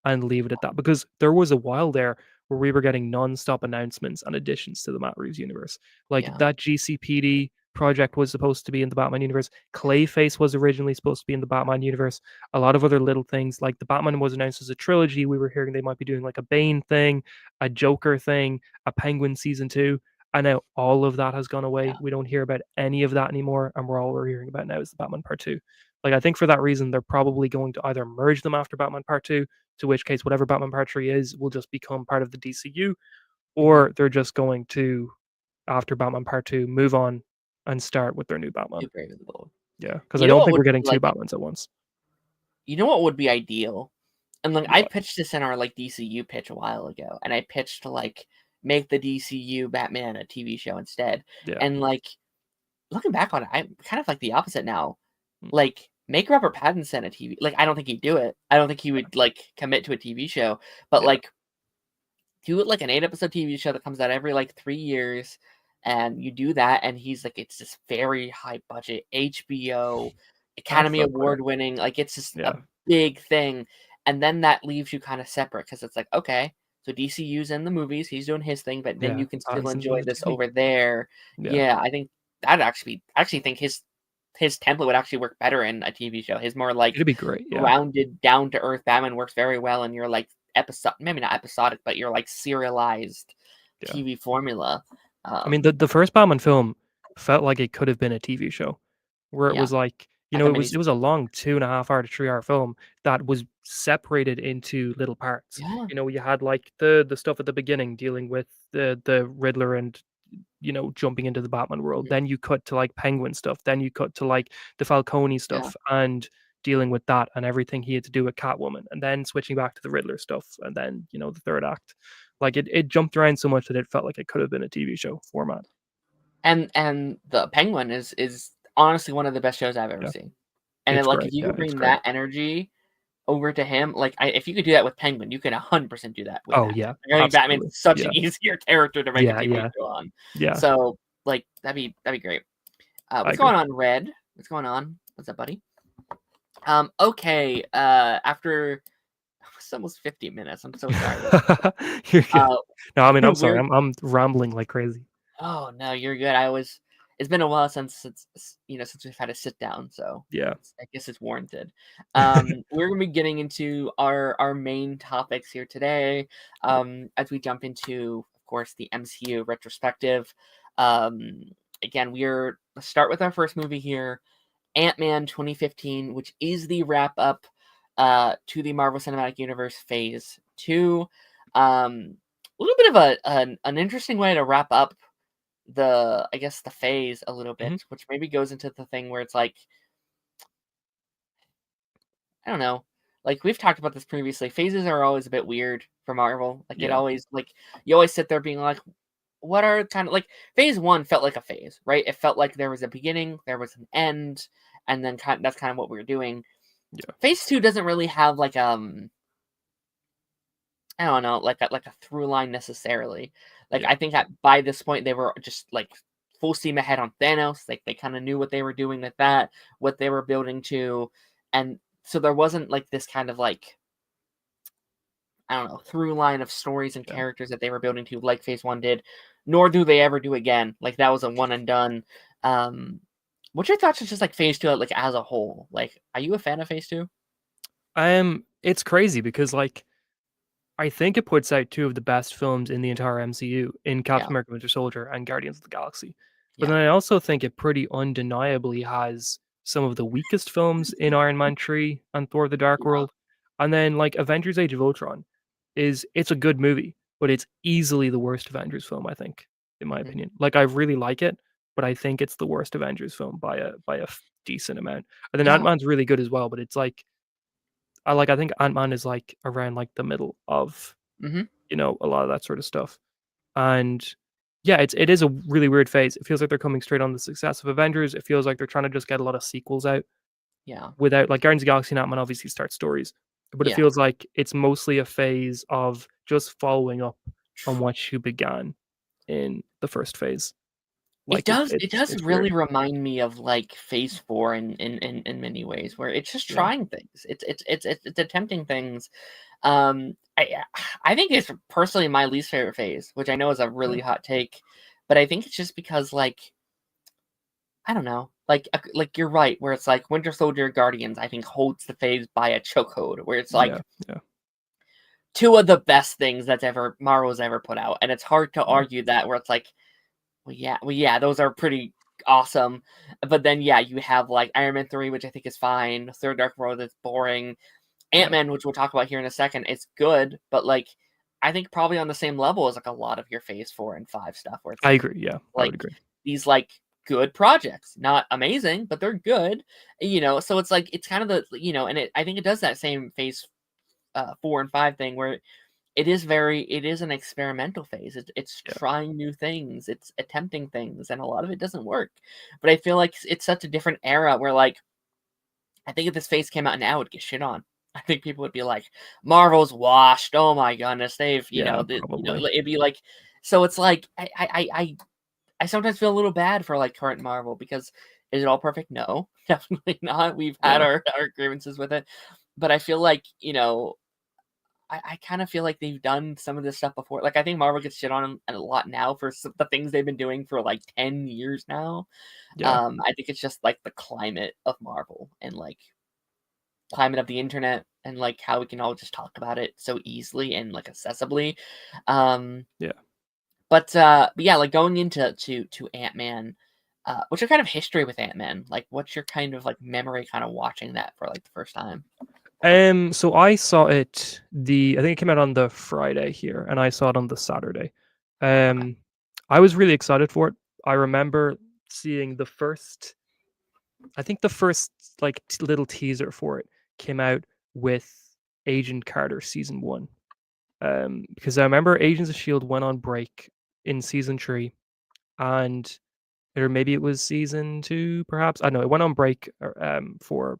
and leave it at that." Because there was a while there where we were getting nonstop announcements and additions to the Matt Reeves universe. Like yeah, that GCPD project was supposed to be in the Batman universe. Clayface was originally supposed to be in the Batman universe. A lot of other little things like the Batman was announced as a trilogy. We were hearing they might be doing like a Bane thing, a Joker thing, a Penguin season 2. And now all of that has gone away. yeah, We don't hear about any of that anymore. And we're hearing about now is the Batman Part 2. Like I think for that reason, they're probably going to either merge them after Batman Part 2, to which case whatever Batman Part 3 is will just become part of the DCU, mhm, or they're just going to, after Batman Part 2, move on and start with their new Batman. do Brave and the Bold. Yeah, because I You know don't what think we're would getting be 2 like? Batmans at once. You know what would be ideal? And like I What? pitched this in our like DCU pitch a while ago, and I pitched to like make the DCU Batman a TV show instead. Yeah. And like looking back on it, I'm kind of like the opposite now. Mm, Like make Robert Pattinson a TV. Like I don't think he'd do it. I don't think he would like commit to a TV show. But yeah. like do it like an 8-episode TV show that comes out every like 3 years, and you do that, and he's like it's this very high budget HBO I'd Academy fuck with it. Award winning, like it's just a Yeah. big thing, and then that leaves you kind of separate because it's like okay, so DCU's in the movies, he's doing his thing, but then Yeah. you can still Pattinson's in enjoy the this TV. over there. Yeah. Yeah, I think that'd actually I actually think his template would actually work better in a TV show. His more like It'd be great. Yeah. grounded, down to earth Batman works very well in your like episode, maybe not episodic, but your like serialized Yeah. TV formula. I mean, the Um, first Batman film felt like it could have been a TV show, where it yeah, was like, like a it mini. was a long 2.5 hour to 3 hour film that was separated into little parts. Yeah, You had like the stuff at the beginning dealing with the Riddler and jumping into the Batman world. mhm, Then you cut to like Penguin stuff. Then you cut to like the Falcone yeah, stuff and dealing with that and everything he had to do with Catwoman, and then switching back to the Riddler stuff, and then the third act. Like it jumped around so much that it felt like it could have been a TV show format. and the Penguin is honestly one of the best shows I've ever Yeah. seen. And then, It's like, great. if you Yeah, could it's bring great. that energy over to him, like, if you could do that with Penguin, you can 100% do that with Oh, Batman. yeah. I think Batman's Absolutely. such an Yeah. easier character to make a Yeah, TV yeah. show on. Yeah. So, like, that'd be great. I What's agree. going on, Red? What's going on? What's up, buddy? Okay, after it's almost 50 minutes. I'm so sorry. You're good. Uh, No, I mean, I'm sorry. we're I'm rambling like crazy. Oh, no, you're good. It's been a while since we've had a sit down, so Yeah. I guess it's warranted. We're gonna be getting into our main topics here today, Yep. as we jump into, of course, the MCU retrospective. Um, Again, let's start with our first movie here, Ant-Man 2015, which is the wrap up to the Marvel Cinematic Universe Phase 2. A little bit of an interesting way to wrap up I guess the phase a little Mhm. bit, which maybe goes into the thing where it's like, I don't know. Like we've talked about this previously. Phases are always a bit weird for Marvel. Like it Yeah. always like you always sit there being like, what are kind of like phase one felt like a phase, right? It felt like there was a beginning, there was an end, and then that's kind of what we were doing. Yeah. Phase two doesn't really have like I don't know, like a through line necessarily. Like Yeah. I think by this point they were just like full steam ahead on Thanos. Like they kind of knew what they were doing with that, what they were building to, and so there wasn't like this kind of like I don't know through line of stories and Yeah. characters that they were building to like Phase One did. Nor do they ever do again. Like that was a one and done. Um, what's your thoughts on just like Phase Two, like as a whole? Like, are you a fan of Phase Two? It's crazy because, like, I think it puts out 2 of the best films in the entire MCU in Yeah, Captain America: Winter Soldier and Guardians of the Galaxy. But yeah, then I also think it pretty undeniably has some of the weakest films in Iron Man 3 and Thor: The Dark yeah. World. And then, like, Avengers: Age of Ultron it's a good movie, but it's easily the worst Avengers film, I think, in my Mhm. opinion. Like, I really like it, but I think it's the worst Avengers film by a decent amount. And then Yeah. Ant-Man's really good as well, but it's like I think Ant-Man is, like, around, like, the middle of, Hmm. a lot of that sort of stuff. And yeah, it is a really weird phase. It feels like they're coming straight on the success of Avengers. It feels like they're trying to just get a lot of sequels out Yeah. without like Guardians of the Galaxy and Ant-Man obviously start stories, but it Yeah. feels like it's mostly a phase of just following up on what you began in the first phase. It Like does it does it's really weird. remind me of, like, Phase 4 in many ways, where it's just Yeah. trying things. It's attempting things. I think it's personally my least favorite phase, which I know is a Yeah. really hot take, but I think it's just because, like, I don't know, like, you're right, where it's like Winter Soldier, Guardians, I think holds the phase by a chokehold, where it's Yeah. like Yeah. 2 of the best things that's ever Marvel's ever put out, and it's hard to Yeah. argue that where it's like, well, yeah, those are pretty awesome. But then, yeah, you have like Iron Man 3, which I think is fine. Third Dark World is boring. Ant Yeah. Man, which we'll talk about here in a second, is good, but like I think probably on the same level as like a lot of your Phase 4 and 5 stuff, where it's I agree. Yeah. I would like agree. these like good projects, not amazing, but they're good. So it's like it's kind of and I think it does that same Phase 4 and 5 thing where it is an experimental phase. It's Yeah. trying new things. It's attempting things, and a lot of it doesn't work. But I feel like it's such a different era where, like, I think if this phase came out now, it would get shit on. I think people would be like, "Marvel's washed. Oh my goodness, they've Yeah, probably. it'd be like." So it's like I sometimes feel a little bad for like current Marvel because is it all perfect? No, definitely not. We've had Yeah. our grievances with it, but I feel like I kind of feel like they've done some of this stuff before. Like I think Marvel gets shit on a lot now for the things they've been doing for like 10 years now. Yeah. I think it's just like the climate of Marvel and like climate of the internet and like how we can all just talk about it so easily and like accessibly. Um, Yeah. but yeah, like going into to Ant Man. What's your kind of history with Ant Man? Like, what's your kind of like memory, kind of watching that for like the first time? So I saw it I think it came out on the Friday here, and I saw it on the Saturday. Okay. Um, I was really excited for it. I remember seeing I think the first like little teaser for it came out with Agent Carter season 1. Because I remember Agents of Shield went on break in season 3, and or maybe it was season 2, perhaps. I know it went on break for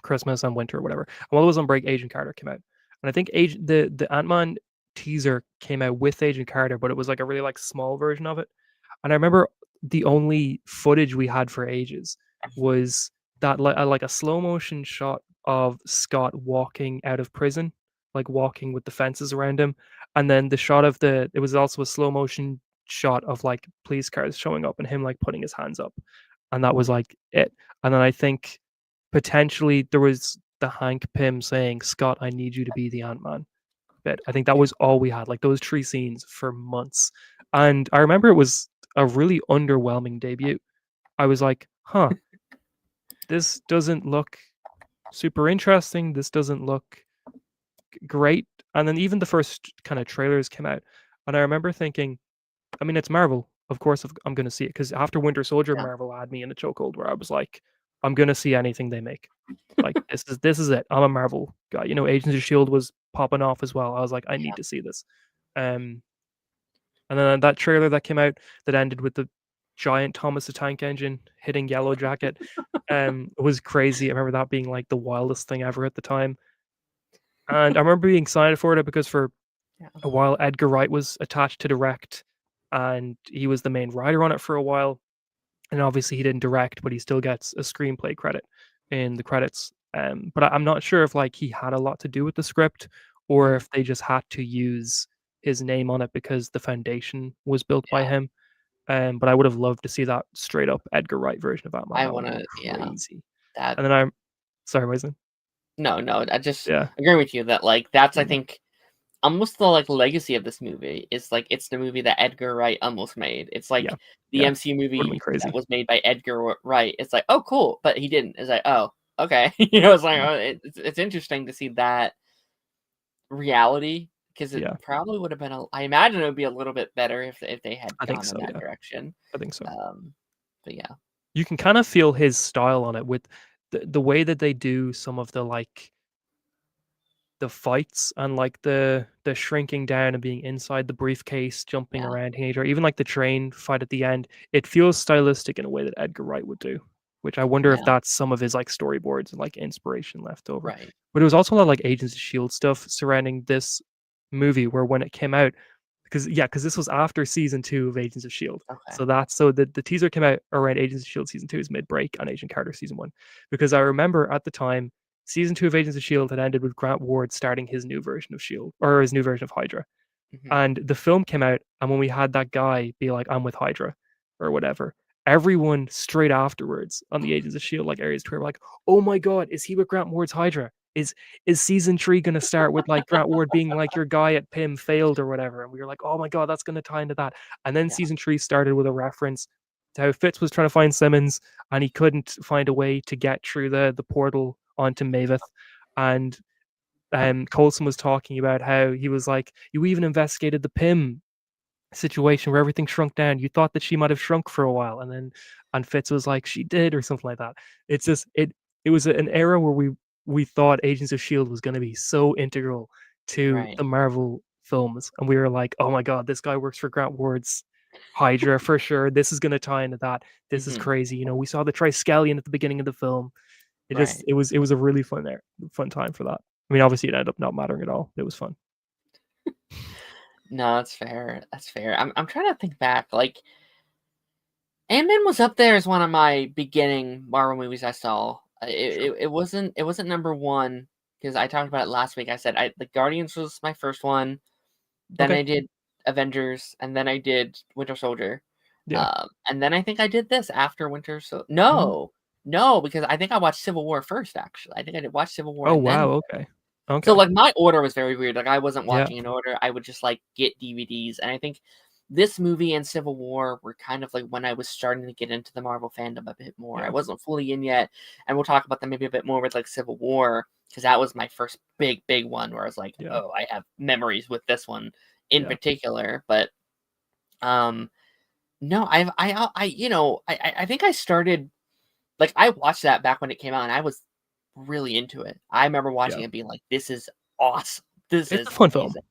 Christmas and winter or whatever. And while it was on break, Agent Carter came out, and I think the Ant Man teaser came out with Agent Carter, but it was like a really like small version of it. And I remember the only footage we had for ages was that like a slow motion shot of Scott walking out of prison, like walking with the fences around him, and then the shot of the it was also a slow motion shot of like police cars showing up and him like putting his hands up, and that was like it. And then I think potentially there was the Hank Pym saying, "Scott, I need you to be the Ant-Man." Bit. I think that was all we had, like those 3 scenes for months. And I remember it was a really underwhelming debut. I was like, huh, this doesn't look super interesting. This doesn't look great. And then even the first kind of trailers came out. And I remember thinking, I mean, it's Marvel. Of course, I'm going to see it because after Winter Soldier, Yeah. Marvel had me in a chokehold where I was like, I'm going to see anything they make. Like this is it. I'm a Marvel guy. You know, Agents of Shield was popping off as well. I was like, I need to see this. Um, and then that trailer that came out that ended with the giant Thomas the Tank Engine hitting Yellow Jacket, was crazy. I remember that being like the wildest thing ever at the time. And I remember being excited for it because for Yeah. a while Edgar Wright was attached to direct, and he was the main writer on it for a while. And obviously he didn't direct, but he still gets a screenplay credit in the credits. But I'm not sure if like he had a lot to do with the script or Mm. if they just had to use his name on it because the foundation was built by Yeah. him. But I would have loved to see that straight up Edgar Wright version of Batman. I That would want have been to, yeah, crazy. that. And then I'm sorry, Mason. No, I just Yeah. agree with you that like that's I Yeah. think almost the like legacy of this movie is like it's the movie that Edgar Wright almost made. It's Yeah. like the Yeah. MCU Would have been movie that crazy. was made by Edgar Wright. It's like, oh cool, but he didn't. It's like, oh, okay. It's like Yeah. it's interesting to see that reality because it Yeah. probably would have been I imagine it would be a little bit better if they had I think gone in so, that yeah. direction. I think so. Um, but yeah, You can kind of feel his style on it with the way that they do some of the like the fights and like the shrinking down and being inside the briefcase, jumping yeah, around teenager, even like the train fight at the end, it feels stylistic in a way that Edgar Wright would do. Which I wonder if yeah, that's some of his like storyboards and like inspiration left over. right. But it was also a lot of like Agents of Shield stuff surrounding this movie where when it came out, because this was after season 2 of Agents of Shield. Okay. So the teaser came out around Agents of Shield season 2's mid break and Agent Carter season 1. Because I remember at the time season 2 of Agents of Shield had ended with Grant Ward starting his new version of Shield or his new version of Hydra. Hmm. And the film came out, and when we had that guy be like, I'm with Hydra or whatever, everyone straight afterwards on the Agents of Shield like areas Twitter were like, oh my god, is he with Grant Ward's Hydra? Is season 3 gonna start with like Grant Ward being like your guy at Pym failed or whatever? And we were like, oh my god, that's gonna tie into that. And then Yeah, season 3 started with a reference to how Fitz was trying to find Simmons and he couldn't find a way to get through the portal onto Maveth. And Coulson was talking about how he was like, you even investigated the Pym situation where everything shrunk down. You thought that she might have shrunk for a while, and Fitz was like, she did, or something like that. It's just it was an era where we thought Agents of Shield was going to be so integral to right. the Marvel films, and we were like, oh my god, this guy works for Grant Ward's Hydra for sure. This is going to tie into that. This is Hmm. crazy. You know, we saw the Triskelion at the beginning of the film. Right. It was a really fun time for that. I mean, obviously it ended up not mattering at all. It was fun. No, that's fair. That's fair. I'm trying to think back. Like Ant-Man was up there as one of my beginning Marvel movies I saw. Sure. It wasn't number one because I talked about it last week. I said the Guardians was my first one. Then Okay. I did Avengers, and then I did Winter Soldier. Yeah. And then I think I did this after Winter Soldier. Mhm. No, because I think I watched Civil War first. Actually, I think I did watch Civil War Oh, and then wow, okay. so, Okay. like, my order was very weird, like, I wasn't Yeah. watching in order, I would just, like, get DVDs, and I think this movie and Civil War were kind of, like, when I was starting to get into the Marvel fandom a bit more, I Yeah. wasn't fully in yet, and we'll talk about them maybe a bit more with, like, Civil War, because that was my first big one where I was like, Yeah. "Oh, I have memories with this one in Yeah. particular," but, um, no, I think I started like, I watched that back when it came out, and I was really into it. I remember Yeah. watching it being like, "This is awesome. This It's a is fun film. amazing."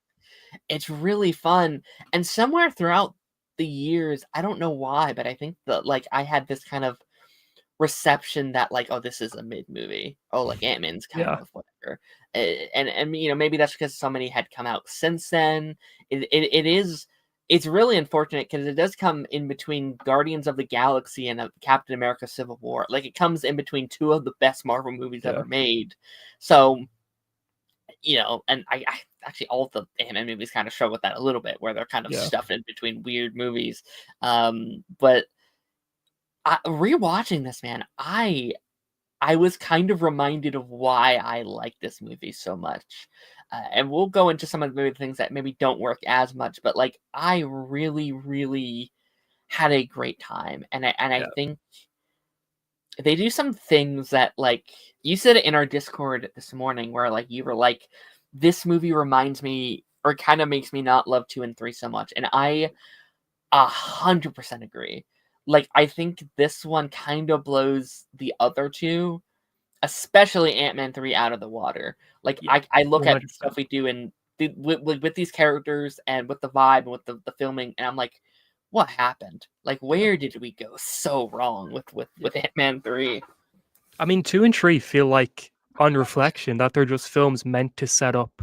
It's really fun, and somewhere throughout the years, I don't know why, but I think that, like, I had this kind of reception that, like, "Oh, this is a mid movie. Oh, like, Ant-Man's kind Yeah, of whatever." And, maybe that's because so many had come out since then. It is it's really unfortunate because it does come in between Guardians of the Galaxy and, Captain America: Civil War. Like, it comes in between 2 of the best Marvel movies yeah, ever made. So, and I actually all of the Ant-Man movies kinda struggle with that a little bit, where they're kind of yeah, stuffed in between weird movies. But rewatching this, man, I was kind of reminded of why I like this movie so much. And we'll go into some of the maybe things that maybe don't work as much, but, like, I really, really had a great time, and I yeah, think they do some things that, like, you said it in our Discord this morning where, like, you were like, "This movie reminds me or kinda makes me not love 2 and 3 so much," and I 100% agree. Like, I think this one kinda blows the other 2, especially Ant-Man 3, out of the water. Like, yeah, I look at the 100%. stuff we do and with these characters and with the vibe and with the filming, and I'm like, "What happened? Like, Yeah, where did we go so wrong yeah. with Ant-Man 3?" I mean, 2 and 3 feel like, on reflection, that they're just films meant to set up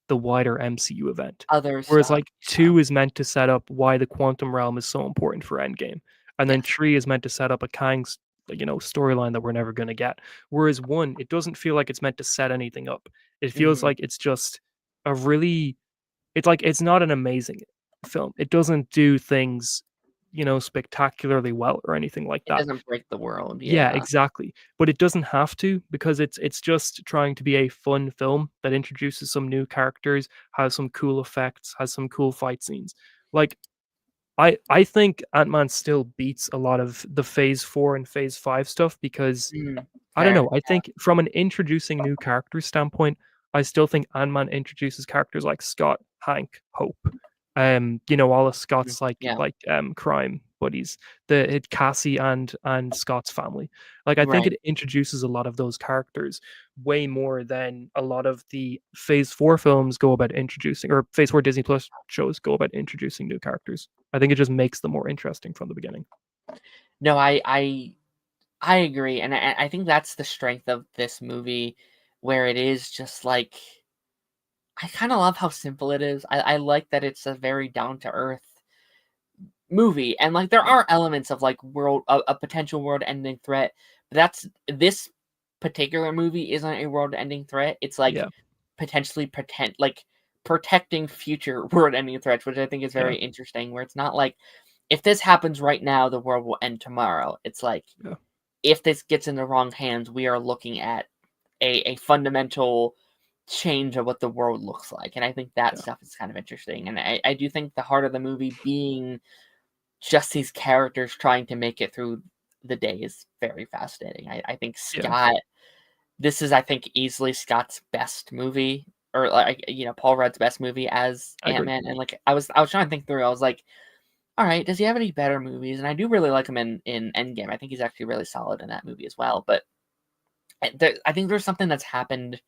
the wider MCU event. Other Whereas, stuff, like, yeah. 2 is meant to set up why the quantum realm is so important for Endgame, and then Yes. 3 is meant to set up a Kang's, storyline that we're never gonna get. Whereas 1, it doesn't feel like it's meant to set anything up. It feels Mhm. like it's just a really it's like it's not an amazing film. It doesn't do things, spectacularly well or anything like It that. doesn't break the world, Yeah, yeah. exactly, but it doesn't have to because it's just trying to be a fun film that introduces some new characters, has some cool effects, has some cool fight scenes. Like, I think Ant-Man still beats a lot of the Phase 4 and Phase 5 stuff because I don't Fair. know, I think from an introducing new characters standpoint, I still think Ant-Man introduces characters like Scott, Hank, Hope, all of Mhm. Scott's, Yeah. crime buddies, Cassie and Scott's family. Like, I think Right. it introduces a lot of those characters way more than a lot of the Phase 4 films go about introducing or Phase 4 Disney Plus shows go about introducing new characters. I think it just makes them more interesting from the beginning. No, I agree, and I think that's the strength of this movie, where it is just, like, I kinda love how simple it is. I like that it's a very down to earth movie, and, like, there Yeah, are elements of, like, a potential world-ending threat, but that's this particular movie isn't a world-ending threat, it's, like, yeah, potentially protecting future world-ending threats, which I think is yeah, very interesting, where it's not like, if this happens right now, the world will end tomorrow. It's like, yeah, if this gets in the wrong hands, we are looking at a fundamental change of what the world looks like, and I think that yeah, stuff is kind of interesting, and I do think the heart of the movie being just these characters trying to make it through the day is very fascinating. I think yeah. Scott this is, I think, easily Scott's best movie, or, like, Paul Rudd's best movie as I agree. Ant-Man, and, like, I was trying to think through, I was like, "Alright, does he have any better movies?" And I do really like him in Endgame, I think he's actually really solid in that movie as well, but I think there's something that's happened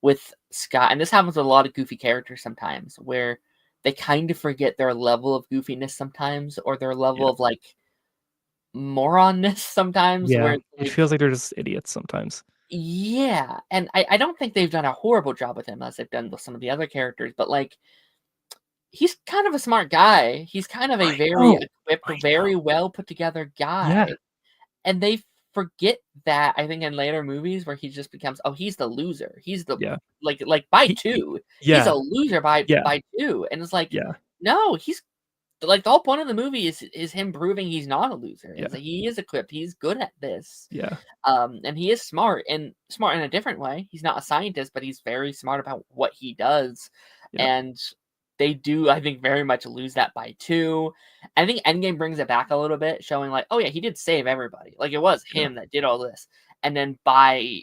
with Scott, and this happens with a lot of goofy characters sometimes, where they kind of forget their level of goofiness sometimes, or their level Yeah. of, like, moronness sometimes, where Yeah, it's it like, feels like they're just idiots sometimes. yeah, and I don't think they've done a horrible job with him as they've done with some of the other characters, but, like, he's kind of a smart guy. He's kind of a I very know, equipped, I know. very well put together Yeah, guy. And they forget that, I think, in later movies where he just becomes, "Oh, he's the loser. He's the" yeah. like, by He 2, he's a yeah, loser by yeah, 2, and it's like, yeah, no, he's like, the whole point of the movie is him proving he's not a loser, is yeah, that he is equipped, he's good at this, yeah, and he is smart in a different way. He's not a scientist, but he's very smart about what he does, yeah, and they do, I think, very much lose that by 2. I think Endgame brings it back a little bit, showing like, "Oh, yeah, he did save everybody. Like, it was yeah, him that did all this." And then by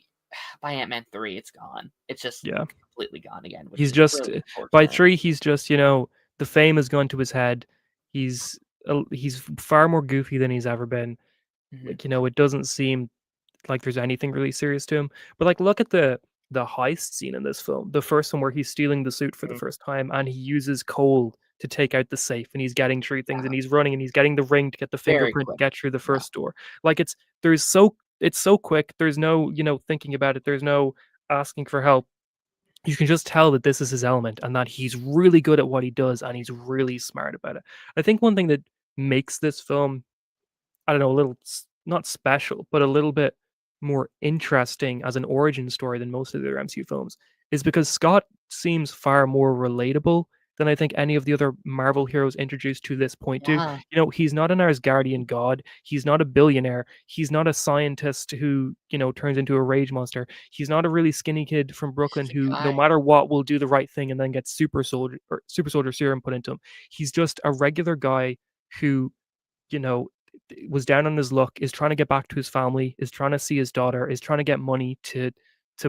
Ant-Man 3, it's gone. It's just yeah. completely gone again, which He's is just really by unfortunate. 3, he's just, the fame has gone to his head. He's far more goofy than he's ever been. Mhm, Like, it doesn't seem like there's anything really serious to him. But, like, look at the heist scene in this film. The first one where he's stealing the suit for the mhm. first time, and he uses coal to take out the safe, and he's getting through things, and he's running, and he's getting the ring to get the Very fingerprint to quick. get through the Yeah. first door. Like, it's so quick, there's no, thinking about it, there's no asking for help. You can just tell that this is his element and that he's really good at what he does and he's really smart about it. I think one thing that makes this film, I don't know, a little not special, but a little bit more interesting as an origin story than most of their MCU films is because Scott seems far more relatable than I think any of the other Marvel heroes introduced to this point do. Yeah. He's not an Asgardian god. He's not a billionaire. He's not a scientist who, turns into a rage monster. He's not a really skinny kid from Brooklyn He's a who, no guy. matter what, will do the right thing and then gets super soldier serum put into him. He's just a regular guy who, you know, was down on his luck, is trying to get back to his family, is trying to see his daughter, is trying to get money to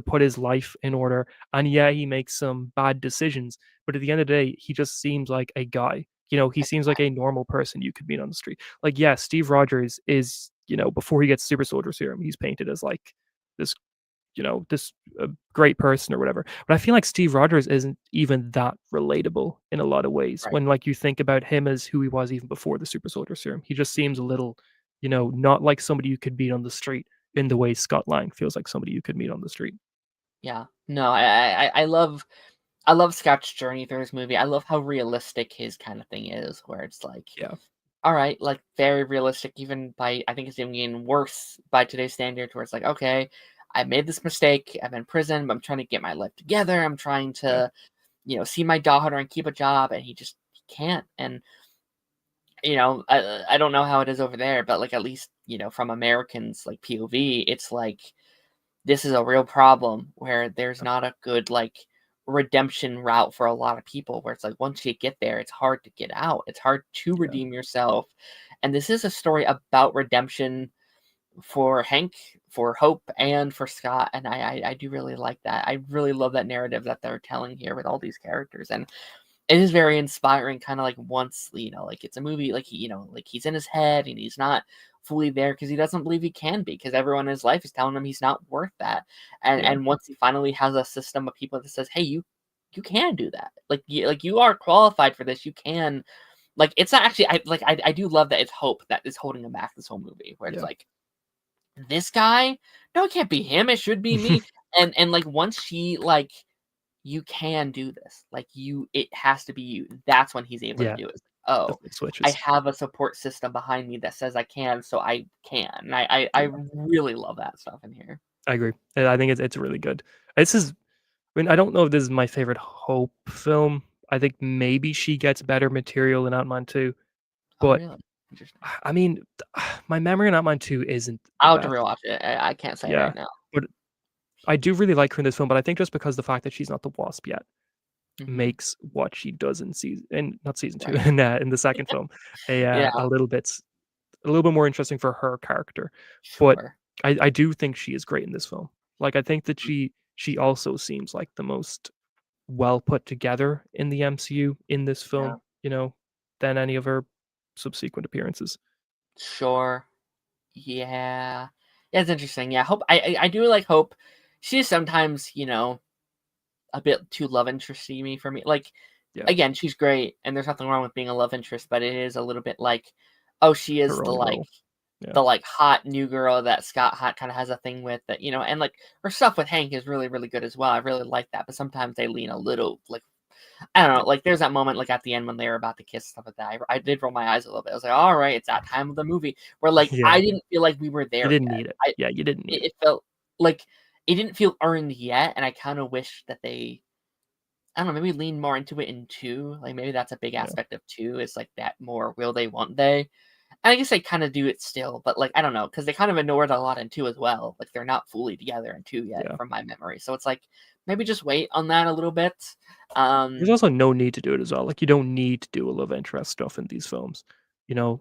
put his life in order. And yeah, he makes some bad decisions, but at the end of the day, he just seems like a guy. He seems like a normal person you could meet on the street. Like, yeah, Steve Rogers is, before he gets super soldier serum, he's painted as like this this great person or whatever. But I feel like Steve Rogers isn't even that relatable in a lot of ways. Right. When like you think about him as who he was even before the super soldier serum, he just seems a little, not like somebody you could meet on the street in the way Scott Lang feels like somebody you could meet on the street. Yeah. No, I love Scott's journey through this movie. I love how realistic his kind of thing is, where it's like, Yeah, all right, like very realistic, even by I think it's even getting worse by today's standards, where it's like, okay, I made this mistake, I'm in prison, but I'm trying to get my life together. I'm trying yeah, to, see my daughter and keep a job, and he can't. And I don't know how it is over there, but like at least from Americans like POV, it's like this is a real problem where there's yeah, not a good like redemption route for a lot of people, where it's like once you get there it's hard to get out, it's hard to yeah, redeem yourself. And this is a story about redemption for Hank, for Hope, and for Scott. And I do really like that. I really love that narrative that they're telling here with all these characters. And it is very inspiring, kind of like once, like it's a movie, like like he's in his head and he's not fully there because he doesn't believe he can be, because everyone in his life is telling him he's not worth that. And yeah, once he finally has a system of people that says, hey, you can do that. Like you are qualified for this. You can, like, it's not actually, I do love that it's Hope that is holding him back this whole movie, where it's yeah. like, this guy, no, it can't be him. It should be me. And like once she like, you can do this. Like it has to be you. That's when he's able to Yeah, do it. Oh, definitely I switches. have a support system behind me that says I can, so I can. And I Yeah, really love that stuff in here. I agree. And I think it's really good. This is, I mean, I don't know if this is my favorite Hope film. I think maybe she gets better material in Ant-Man 2, Oh, but really? Interesting. I mean, my memory on Ant-Man 2 isn't the I'll have to best. rewatch it. I can't say Yeah, right now. but I do really like her in this film, but I think just because the fact that she's not the Wasp yet Hmm. makes what she does in not season 2, Right. in the second film, Yeah. a little bit more interesting for her character. But Sure. I do think she is great in this film. Like, I think that she also seems like the most well put together in the MCU in this Yeah. film, than any of her subsequent appearances. Sure. Yeah. Yeah, it's interesting. Yeah, Hope. I do like Hope. She's sometimes, a bit too love interesty me for me. Like, Yeah, again, she's great, and there's nothing wrong with being a love interest, but it is a little bit like, oh, she is her the only like role. Yeah, the like hot new girl that Scott Hot kind of has a thing with, that and like her stuff with Hank is really really good as well. I really like that, but sometimes they lean a little like, I don't yeah, know, like there's that moment like at the end when they were about to kiss, stuff like that. I did roll my eyes a little bit. I was like, all right, it's that time of the movie where like yeah. I didn't feel like we were You there didn't yet. need it. I Yeah, you didn't need it. it felt like it didn't feel earned yet, and I kind of wish that they, I don't know, maybe lean more into it in 2. Like, maybe that's a big Yeah, aspect of 2, is, like, that more will they, won't they? And I guess they kinda do it still, but, like, I don't know, because they kind of ignored a lot in 2 as well. Like, they're not fully together in 2 yet yeah. from my memory. So it's like, maybe just wait on that a little bit. There's Um, also no need to do it as well. Like, you don't need to do a love interest stuff in these films.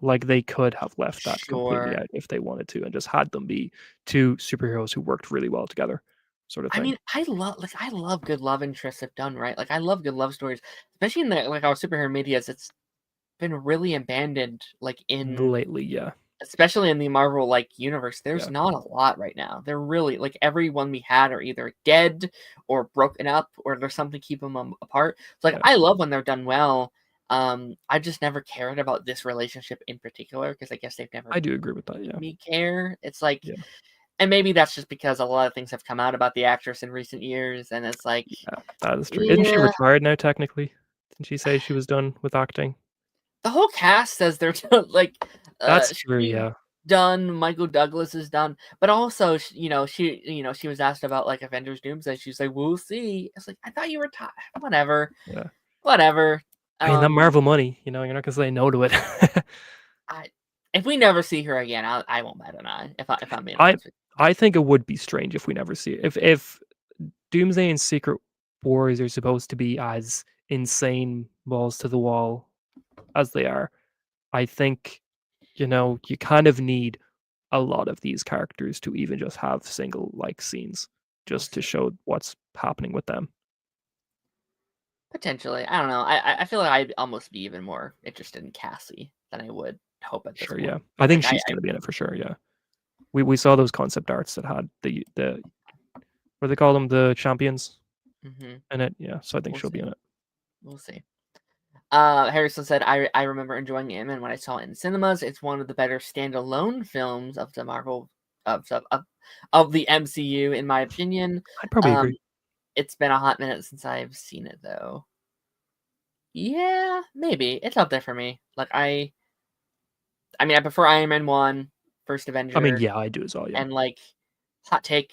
Like, they could have left that completely sure. out if they wanted to and just had them be 2 superheroes who worked really well together, sort of I thing. mean, I love good love interests if done right. Like, I love good love stories, especially in the like, our superhero medias. It's been really abandoned, like, in Lately, yeah, especially in the Marvel, like, universe, there's yeah, not a lot right now. They're really like, everyone we had are either dead or broken up, or there's something keeping them apart. So, like, yeah, I love when they're done well, I just never cared about this relationship in particular because I guess they've never I do agree with that, made yeah. me care. It's like, Yeah. and maybe that's just because a lot of things have come out about the actress in recent years, and it's like, Yeah, that is true. Isn't she yeah, retired now technically? Didn't she say she was done with acting? the whole cast says they're done, like, That's true, she's yeah. done, Michael Douglas is done, but also, she was asked about like Avengers Doomsday. She's like, "We'll see." It's like, I thought you were tired. Whatever, Yeah. whatever. I mean, that Um, Marvel money, you're not gonna say no to it. I if we never see her again, I won't bat an eye. If I'm being I honest with I think it would be strange if we never see it. If Doomsday and Secret Wars are supposed to be as insane balls to the wall as they are, I think, you kind of need a lot of these characters to even just have single, like, scenes you. We'll just to see. show what's happening with them. Potentially, I don't know. I feel like I'd almost be even more interested in Cassie than I would Hope at this Sure, yeah. point. I think Like she's gonna be in it for sure, yeah. We saw those concept arts that had the what do they call them? The champions mhm, in it, yeah, so I think we'll she'll be see. in it. We'll see. Harrison said, I remember enjoying Ant-Man when I saw it in cinemas. It's one of the better standalone films of the Marvel of the MCU, in my opinion. I'd probably Um, agree. it's been a hot minute since I've seen it though. Yeah, maybe. It's up there for me. Like I mean, I prefer Iron Man 1, First I mean, Avenger, yeah, I do as well, yeah. and like hot take,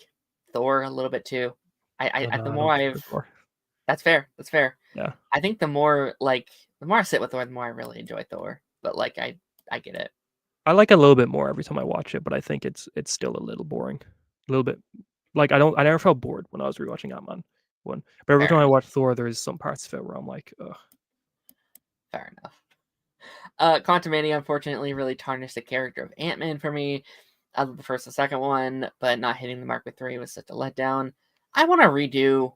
Thor a little bit too. The I more don't care I've for. That's fair. That's fair. Yeah. I think the more I sit with Thor, the more I really enjoy Thor. But like I get it. I like it a little bit more every time I watch it, but I think it's still a little boring. A little bit like, I never felt bored when I was rewatching Ant-Man 1, but every Fair time I enough. watch Thor, there's some parts of it where I'm like, "Ugh." Fair enough. Quantumania unfortunately really tarnished the character of Ant-Man for me. I love the first and second one, but not hitting the mark with 3 was such a letdown. I want to redo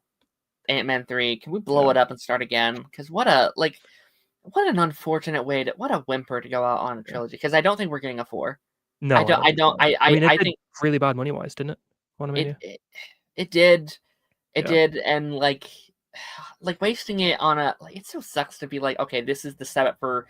Ant-Man 3. Can we blow Yeah. it up and start again? Because what an unfortunate way to what a whimper to go out on a Yeah. trilogy. Because I don't think we're getting a 4. No, I don't I think don't so. I mean, it I did think really bad money-wise, didn't it? it Quantumania? it, it did. It Yeah. did, and like wasting it on a like it so sucks to be like, okay, this is the setup for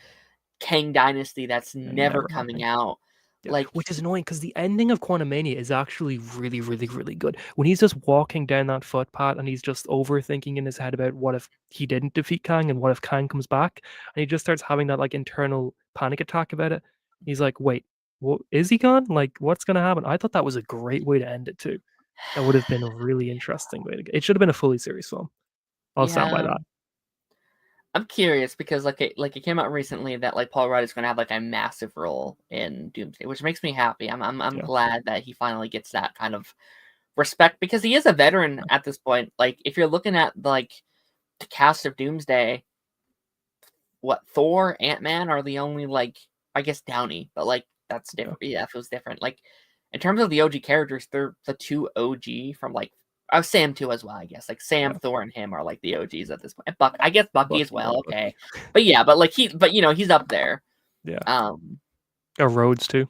Kang Dynasty that's And never never coming happening. out. Yeah, Like, which is annoying because the ending of Quantumania is actually really, really, really good. When he's just walking down that footpath and he's just overthinking in his head about what if he didn't defeat Kang and what if Kang comes back, and he just starts having that, like, internal panic attack about it. He's like, "Wait, what is he gone? Like, what's gonna happen?" I thought that was a great way to end it too. That would have been a really interesting way to go. It should have been a fully series film. I'll stand by yeah, that. I'm curious because it came out recently that like Paul Rudd is gonna have like a massive role in Doomsday, which makes me happy. I'm Yeah, glad that he finally gets that kind of respect because he is a veteran yeah, at this point. Like, if you're looking at like the cast of Doomsday, what Thor, Ant-Man are the only like I guess Downey, but like that's yeah, different. Yeah, it feels different. Like in terms of the OG characters, they're the two OG from like Sam too as well, I guess. Like Sam, yeah. Thor, and him are like the OGs at this point. And I guess Bucky as Bucky, yeah, well. Bucky. Okay, but yeah, but like he's up there. Yeah. Um, Rhodes too.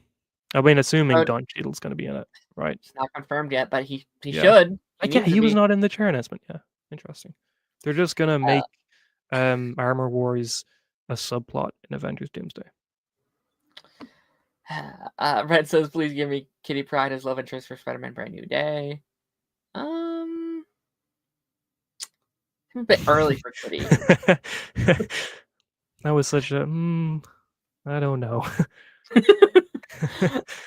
I mean, assuming but Don Cheadle's gonna be in it, right? it's not confirmed yet, but he Yeah. should. He Yeah, needs to he was be. not in the chair announcement, yeah. Interesting. They're just gonna make, Armor Wars a subplot in Avengers Doomsday. Red says, "Please give me Kitty Pryde as love interest for Spider-Man: Brand New Day." Um, a bit early for Kitty. That was such a, I don't know.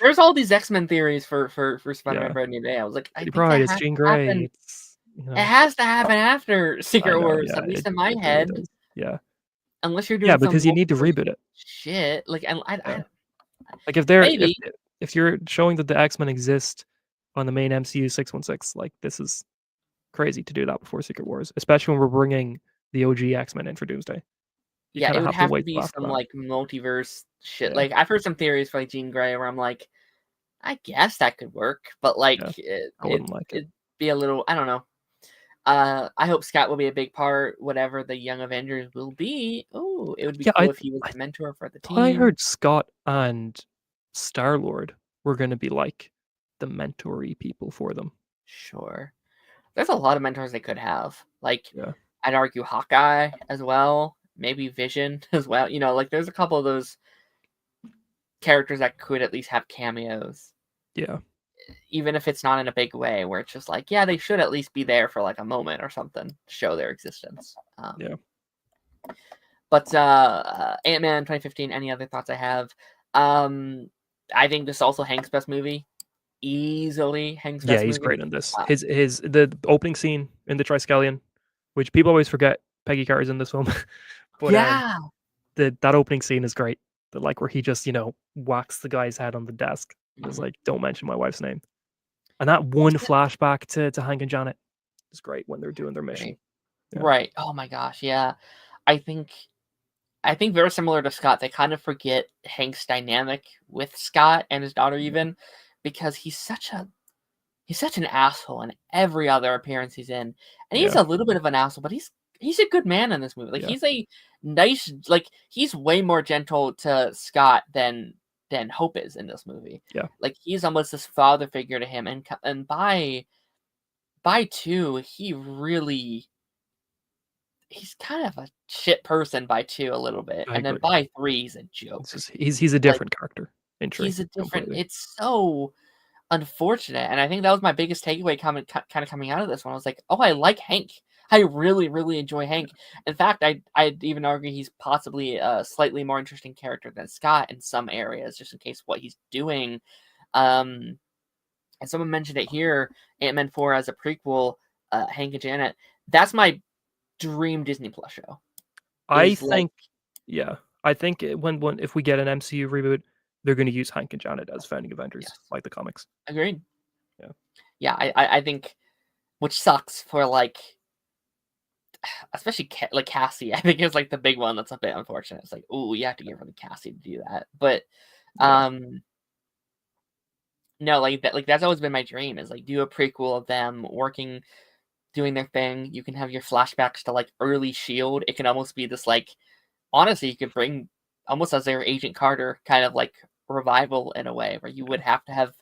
There's all these X-Men theories for Spider-Man: Yeah. Brand New Day. I was like, I Kitty think that Pryde, it's has Jean to Grey, happen. it's, It has to happen after I Secret know, Wars, yeah, at least it in my it really head. does. Yeah. Unless you're Yeah, doing some because you need to multiverse reboot it. shit. Like, and Yeah. I Like, if they're maybe. if you're showing that the X-Men exist on the main MCU 616, like, this is crazy to do that before Secret Wars, especially when we're bringing the OG X-Men in for Doomsday. You Yeah, kinda it would have to have to wait be till after some that. like multiverse shit. Yeah, Like, I've heard some theories for like Jean Grey where I'm like, I guess that could work, but like yeah, it I wouldn't like it. it'd be a little. I don't know. I hope Scott will be a big part, whatever the Young Avengers will be. Oh, it would be Yeah, cool if he was I the mentor for the thought I team. heard Scott and Star-Lord were gonna be, like, the mentor-y people for them. Sure. There's a lot of mentors they could have. Like, Yeah, I'd argue Hawkeye as well. maybe Vision as well. You know, like there's a couple of those characters that could at least have cameos, Yeah. even if it's not in a big way, where it's just like, yeah, they should at least be there for like a moment or something to show their existence. Yeah. But Ant-Man 2015. Any other thoughts I have? I think this is also Hank's best movie. Easily Hank's Yeah, best he's movie. great in this. The opening scene in the Triskelion, which people always forget Peggy Carter's in this film. But Yeah. that opening scene is great. The like where he just, whacks the guy's head on the desk. It's like, don't mention my wife's name. And that one flashback to Hank and Janet is great when they're doing their mission. Yeah. Right. Oh my gosh, yeah. I think very similar to Scott, they kind of forget Hank's dynamic with Scott and his daughter even, because he's such an asshole in every other appearance he's in. And he's Yeah. a little bit of an asshole, but he's a good man in this movie. Like Yeah. he's a nice, like he's way more gentle to Scott than Hope is in this movie. Yeah. Like he's almost this father figure to him, and by 2, he's kind of a shit person by 2 a little bit, I and then agree. by 3 he's a joke. It's just he's a different character in Tree. He's a different. Completely. It's so unfortunate, and I think that was my biggest takeaway kind of coming out of this one. I was like, oh, I like Hank. I really, really enjoy Hank. In fact, I'd even argue he's possibly a slightly more interesting character than Scott in some areas, just in case what he's doing. And someone mentioned it here, Ant-Man 4 as a prequel, Hank and Janet. That's my dream Disney Plus show. I think when if we get an MCU reboot, they're going to use Hank and Janet as founding Avengers, like the comics. Agreed. Yeah. Yeah, I think, which sucks for like, especially like Cassie. I think it's like the big one that's a bit unfortunate. It's like, oh, you have to get rid of Cassie to do that. But no, like that's always been my dream, is like do a prequel of them working, doing their thing. You can have your flashbacks to like early Shield. It can almost be this like, honestly, you could bring almost as their Agent Carter kind of like revival in a way, where you would have to have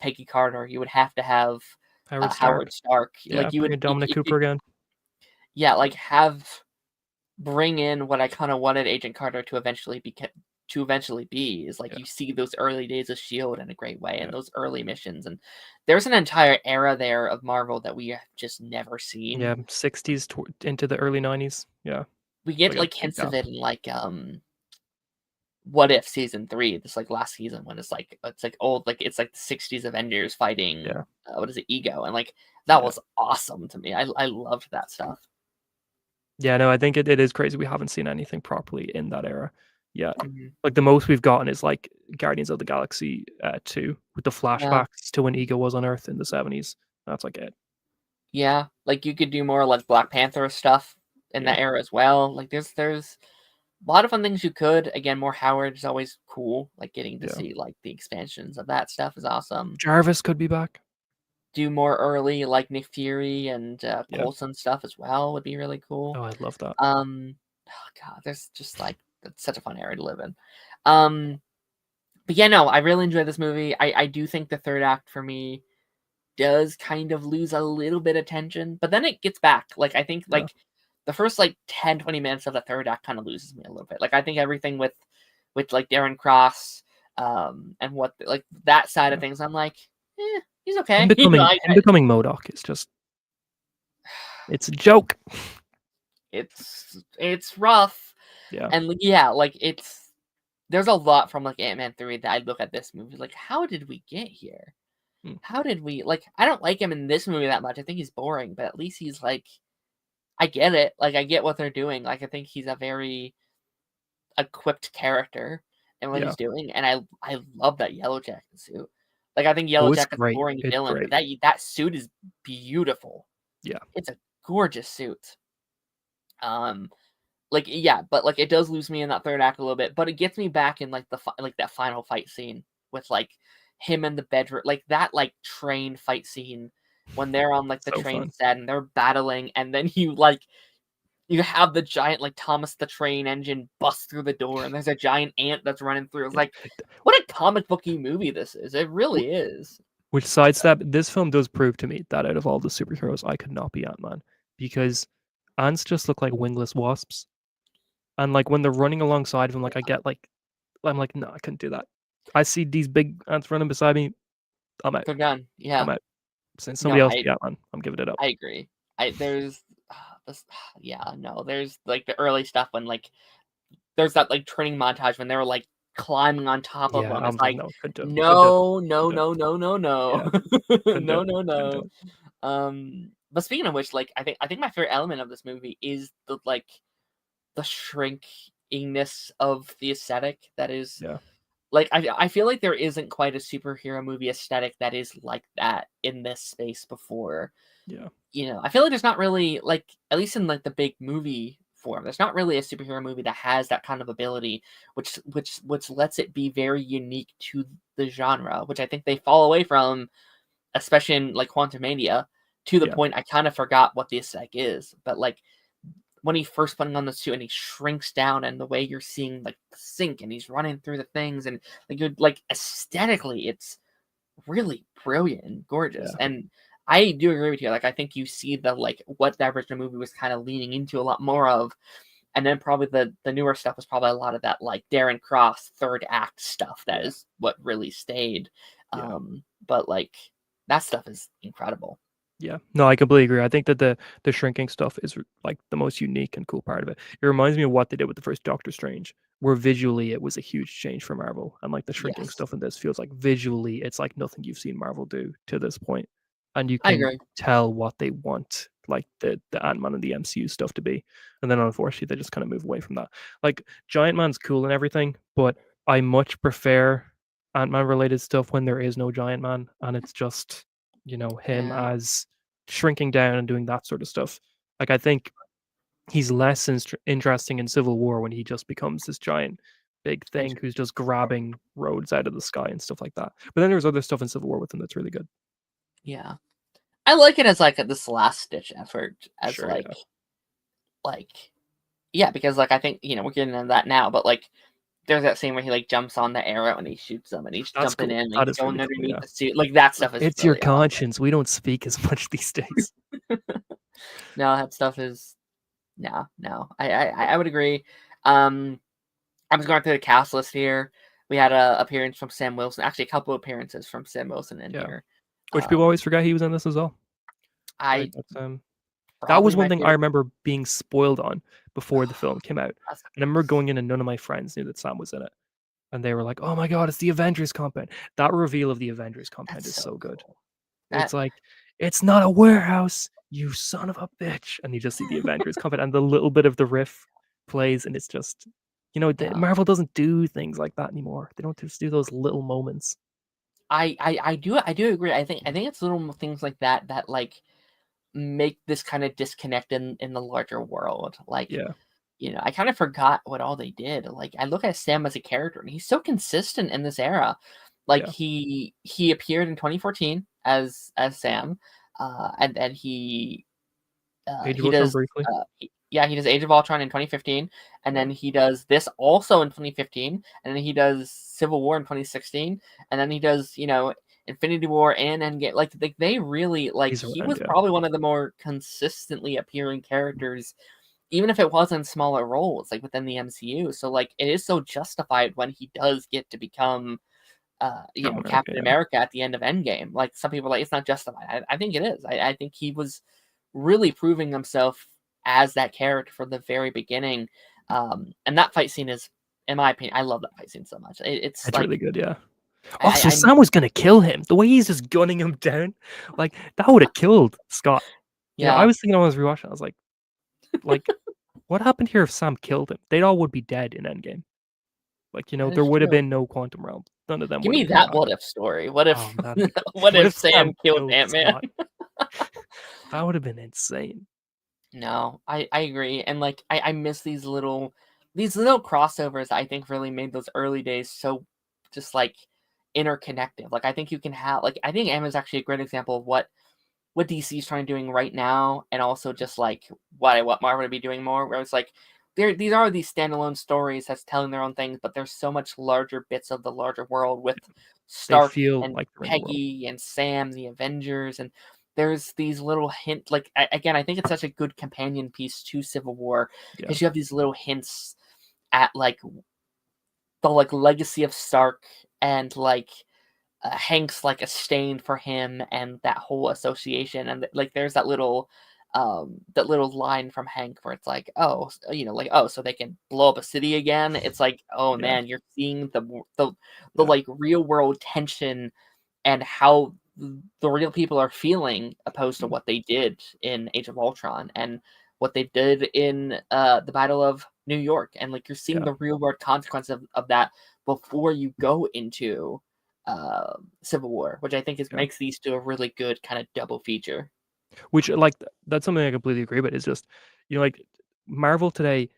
Peggy Carter, you would have to have Howard Stark. Yeah, like you would Dominic Cooper again. Yeah, like bring in what I kind of wanted Agent Carter to eventually be, is like you see those early days of Shield in a great way, and those early missions, and there's an entire era there of Marvel that we have just never seen. Yeah, 60s into the early 90s. Yeah, we get like hints of it in like What If season 3, this like last season, when it's like old, like it's like the 60s Avengers fighting what is it, Ego, and like that was awesome to me. I loved that stuff. Yeah, no, I think it is crazy we haven't seen anything properly in that era. Yeah, Mm-hmm. like the most we've gotten is like Guardians of the Galaxy 2 with the flashbacks to when Ego was on Earth in the 70s. That's like it. Yeah, like you could do more like Black Panther stuff in that era as well. Like there's a lot of fun things you could. Again, more Howard is always cool. Like getting to see like the expansions of that stuff is awesome. Jarvis could be back. Do more early like Nick Fury and Coulson stuff as well would be really cool. Oh, I'd love that. Oh god, there's just like, it's such a fun era to live in. But yeah, no, I really enjoyed this movie. I do think the third act for me does kind of lose a little bit of tension, but then it gets back. Like I think like the first like 10-20 minutes of the third act kind of loses me a little bit. Like I think everything with like Darren Cross and what like that side of things, I'm like, he's okay. Him becoming MODOK is just, it's a joke. It's rough. Yeah. And like there's a lot from like Ant-Man 3 that I look at this movie like, how did we get here? How did we, like, I don't like him in this movie that much. I think he's boring, but at least he's like, I get it. Like I get what they're doing. Like I think he's a very equipped character in what he's doing, and I love that Yellow Jacket suit. Like I think Yellow Jacket's a boring villain, but that suit is beautiful. Yeah, it's a gorgeous suit. Like but like it does lose me in that third act a little bit, but it gets me back in like that final fight scene with like him in the bedroom, like that like train fight scene when they're on like the train set and they're battling, and then you have the giant like Thomas the Train engine bust through the door, and there's a giant ant that's running through. It's like, what a comic booky movie this is. It really is. Which sidestep, this film does prove to me that out of all the superheroes, I could not be Ant-Man, because ants just look like wingless wasps. And like when they're running alongside of him, like I get like I'm like, no, I couldn't do that. I see these big ants running beside me. I'm out. They're done. I'm Yeah. out. Since somebody No, else be Ant-Man, I'm giving it up. I agree. There's this, yeah, no, there's like the early stuff when like there's that like training montage when they were like climbing on top of Yeah, them. I It's was like, like no, couldn't do it. Couldn't do it. no, no, Couldn't do it. no, no, no, no, Yeah, couldn't do no, it. no, Couldn't do no. it. But speaking of which, like I think my favorite element of this movie is the shrinkiness of the aesthetic that is Yeah, like I feel like there isn't quite a superhero movie aesthetic that is like that in this space before. yeah, I feel like there's not really like at least in like the big movie form, there's not really a superhero movie that has that kind of ability, which lets it be very unique to the genre, which I think they fall away from, especially in like Quantumania, to the yeah, point I kind of forgot what the aesthetic is. But like when he first putting on the suit and he shrinks down and the way you're seeing like the sink and he's running through the things and like you're like aesthetically it's really brilliant and gorgeous. yeah, And I do agree with you. Like I think you see the like what the original movie was kind of leaning into a lot more of. And then probably the newer stuff was probably a lot of that like Darren Cross third act stuff that yeah, is what really stayed. yeah. But like that stuff is incredible. Yeah. No, I completely agree. I think that the shrinking stuff is like the most unique and cool part of it. It reminds me of what they did with the first Doctor Strange, where visually it was a huge change for Marvel. And like the shrinking Yes, stuff in this feels like visually it's like nothing you've seen Marvel do to this point. And you I can agree. tell what they want like the Ant-Man and the MCU stuff to be. And then unfortunately they just kind of move away from that. Like Giant Man's cool and everything, but I much prefer Ant-Man related stuff when there is no Giant Man and it's just him Yeah, as shrinking down and doing that sort of stuff. Like I think he's less interesting in Civil War when he just becomes this giant big thing inter- who's just grabbing roads out of the sky and stuff like that. But then there's other stuff in Civil War with him that's really good. yeah. I like it as like this last stitch effort as Sure, yeah. like yeah, because like I think we're getting into that now, but like there's that scene where he like jumps on the arrow and he shoots them and he's That's jumping cool. in and That he's is really going cool, underneath yeah. the suit. Like that Like, stuff is it's your really awesome. conscience. We don't speak as much these days. No, that stuff is no. I would agree. Um, I was going through the cast list here. We had a appearance from Sam Wilson. Actually, a couple appearances from Sam Wilson in Yeah. here. Which people Um, always forget he was in this as well. Like I that probably was one my thing I favorite. remember being spoiled on before the film came out. That's, And I remember going in and none of my friends knew that Sam was in it. And they were like, "Oh my god, it's the Avengers compound." That reveal of the Avengers compound that's is so so good. cool. It's That like, "It's not a warehouse, you son of a bitch," and you just see the Avengers compound, and the little bit of the riff plays, and it's just, yeah. Marvel doesn't do things like that anymore. They don't just do those little moments. I do agree. I think it's little things like that that like make this kind of disconnect in the larger world. Like Yeah, I kind of forgot what all they did. Like I look at Sam as a character, and he's so consistent in this era. Like yeah. he appeared in 2014 as Sam, and Age of he Ultron does briefly. yeah, he does Age of Ultron in 2015, and Yeah, then he does this also in 2015, and then he does Civil War in 2016, and then he does Infinity War and Endgame. Like they really like he's he around, was yeah. probably one of the more consistently appearing characters even if it was in smaller roles, like within the MCU. So like it is so justified when he does get to become Captain America, Captain yeah. America at the end of Endgame. Like some people are like it's not justified. I think it is. I think he was really proving himself as that character from the very beginning. And that fight scene is, in my opinion, I love that fight scene so much. It's It's really like good, yeah. Oh, I, so I'm Sam was gonna kill him. The way he's just gunning him down, like, that would've killed Scott. I yeah. was thinking when I was rewatching, I was like, what happened here if Sam killed him? They all would be dead in Endgame. Like, That there is would have true. been no quantum realm. None of them Give would me have come that back. what if story. What if Oh, that'd be cool. what What if if Sam Sam killed killed Ant Man? Scott? That would have been insane. No, I agree, and like I miss these little crossovers. I think really made those early days so just like interconnected. Like I think you can have like I think Emma's actually a great example of what DC is trying to doing right now, and also just like what Marvel would be doing more. Where it's like these are these standalone stories that's telling their own things, but there's so much larger bits of the larger world with They Stark feel and like they're in the world. Peggy and Sam, the Avengers, and there's these little hint. Like again, I think it's such a good companion piece to Civil War Yeah. because you have these little hints. at like the like legacy of Stark and like Hank's like a stain for him and that whole association and like there's that little line from Hank where it's like, oh, like, oh, so they can blow up a city again. It's like, oh Yeah. man, you're seeing the Yeah. like real world tension and how the real people are feeling opposed to Mm. what they did in Age of Ultron and what they did in the Battle of New York. And like you're seeing Yeah. the real world consequence of that before you go into Civil War, which I think Yeah. makes these two a really good kind of double feature. Which, like, that's something I completely agree with. It's just, like, Marvel today,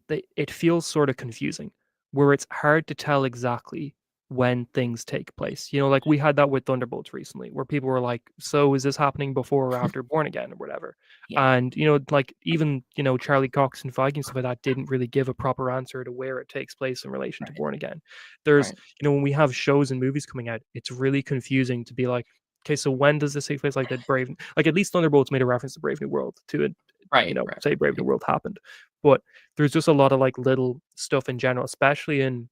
it feels sort of confusing, where it's hard to tell exactly when things take place. Like we had that with Thunderbolts recently, where people were like, "So is this happening before or after Born Again or whatever?" Yeah, And like even Charlie Cox and Feige and stuff like that didn't really give a proper answer to where it takes place in relation to right, Born Again. There's right, when we have shows and movies coming out, it's really confusing to be like, okay, so when does this take place? Like that Brave, like at least Thunderbolts made a reference to Brave New World to it, right, right, say Brave New right. World happened, but there's just a lot of like little stuff in general, especially in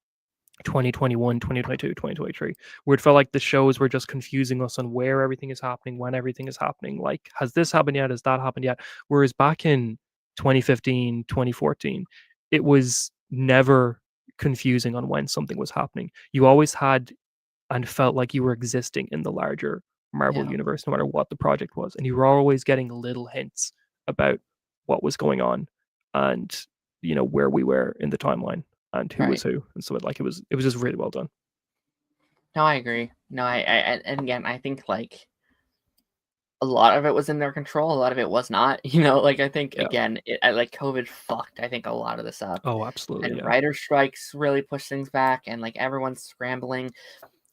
2021, 2022, 2023, where it felt like the shows were just confusing us on where everything is happening, when everything is happening. Like, has this happened yet? Has that happened yet? Whereas back in 2015, 2014, it was never confusing on when something was happening. You always had and felt like you were existing in the larger Marvel Yeah, universe, no matter what the project was. And you were always getting little hints about what was going on and where we were in the timeline and who was right. who. And so it was just really well done. No, I agree. No, and again, I think like a lot of it was in their control, a lot of it was not. Like I think Yeah. again, like COVID fucked, I think a lot of this up, Oh, absolutely. and Yeah. writer strikes really pushed things back, and like everyone's scrambling.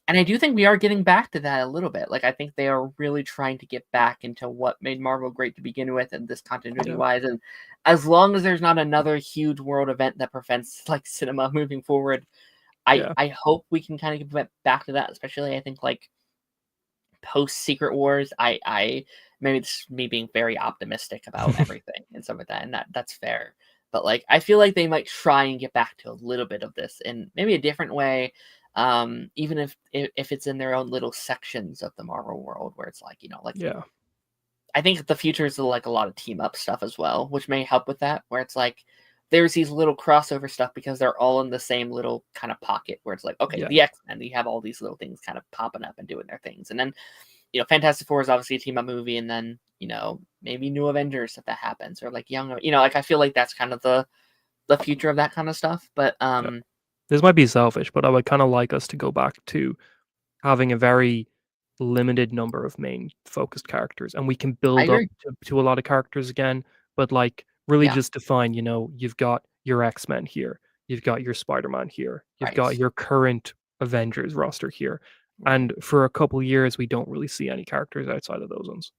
And I do think we are getting back to that a little bit. Like I think they are really trying to get back into what made Marvel great to begin with, and this continuity Yeah. wise. And as long as there's not another huge world event that prevents like cinema moving forward, I Yeah. I hope we can kind of get back to that. Especially I think like post Secret Wars. I maybe it's me being very optimistic about everything and stuff like that, and that's fair. But like I feel like they might try and get back to a little bit of this in maybe a different way. Even if it's in their own little sections of the Marvel world where it's like, like Yeah. I think the future is like a lot of team up stuff as well, which may help with that. Where it's like there's these little crossover stuff because they're all in the same little kind of pocket where it's like, okay, Yeah. the X-Men, you have all these little things kind of popping up and doing their things. And then, Fantastic Four is obviously a team up movie, and then, maybe New Avengers if that happens, or like young, like I feel like that's kind of the future of that kind of stuff. But Yeah. This might be selfish, but I would kind of like us to go back to having a very limited number of main focused characters, and we can I build up agree. to a lot of characters again, but like really Yeah. just define, you've got your X-Men here, you've got your Spider-Man here, you've got Right. your current Avengers roster here. Right. And for a couple years we don't really see any characters outside of those ones.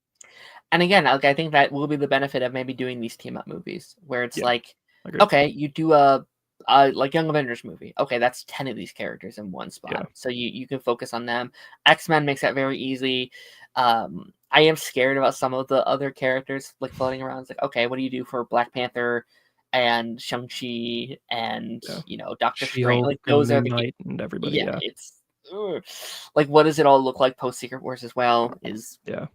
And again, like, I think that will be the benefit of maybe doing these team up movies where it's Yeah, like, agreed. okay, you do a like Young Avengers movie. Okay, that's 10 of these characters in one Yeah, spot. So you can focus on them. X-Men makes that very easy. I am scared about some of the other characters like floating around. It's like, okay, what do you do for Black Panther and Shang-Chi and, yeah. Doctor Strange? She-Hulk Like and those are Moon the Knight and everybody, yeah, yeah. it's ugh. Like what does it all look like post Secret Wars as well is Yeah.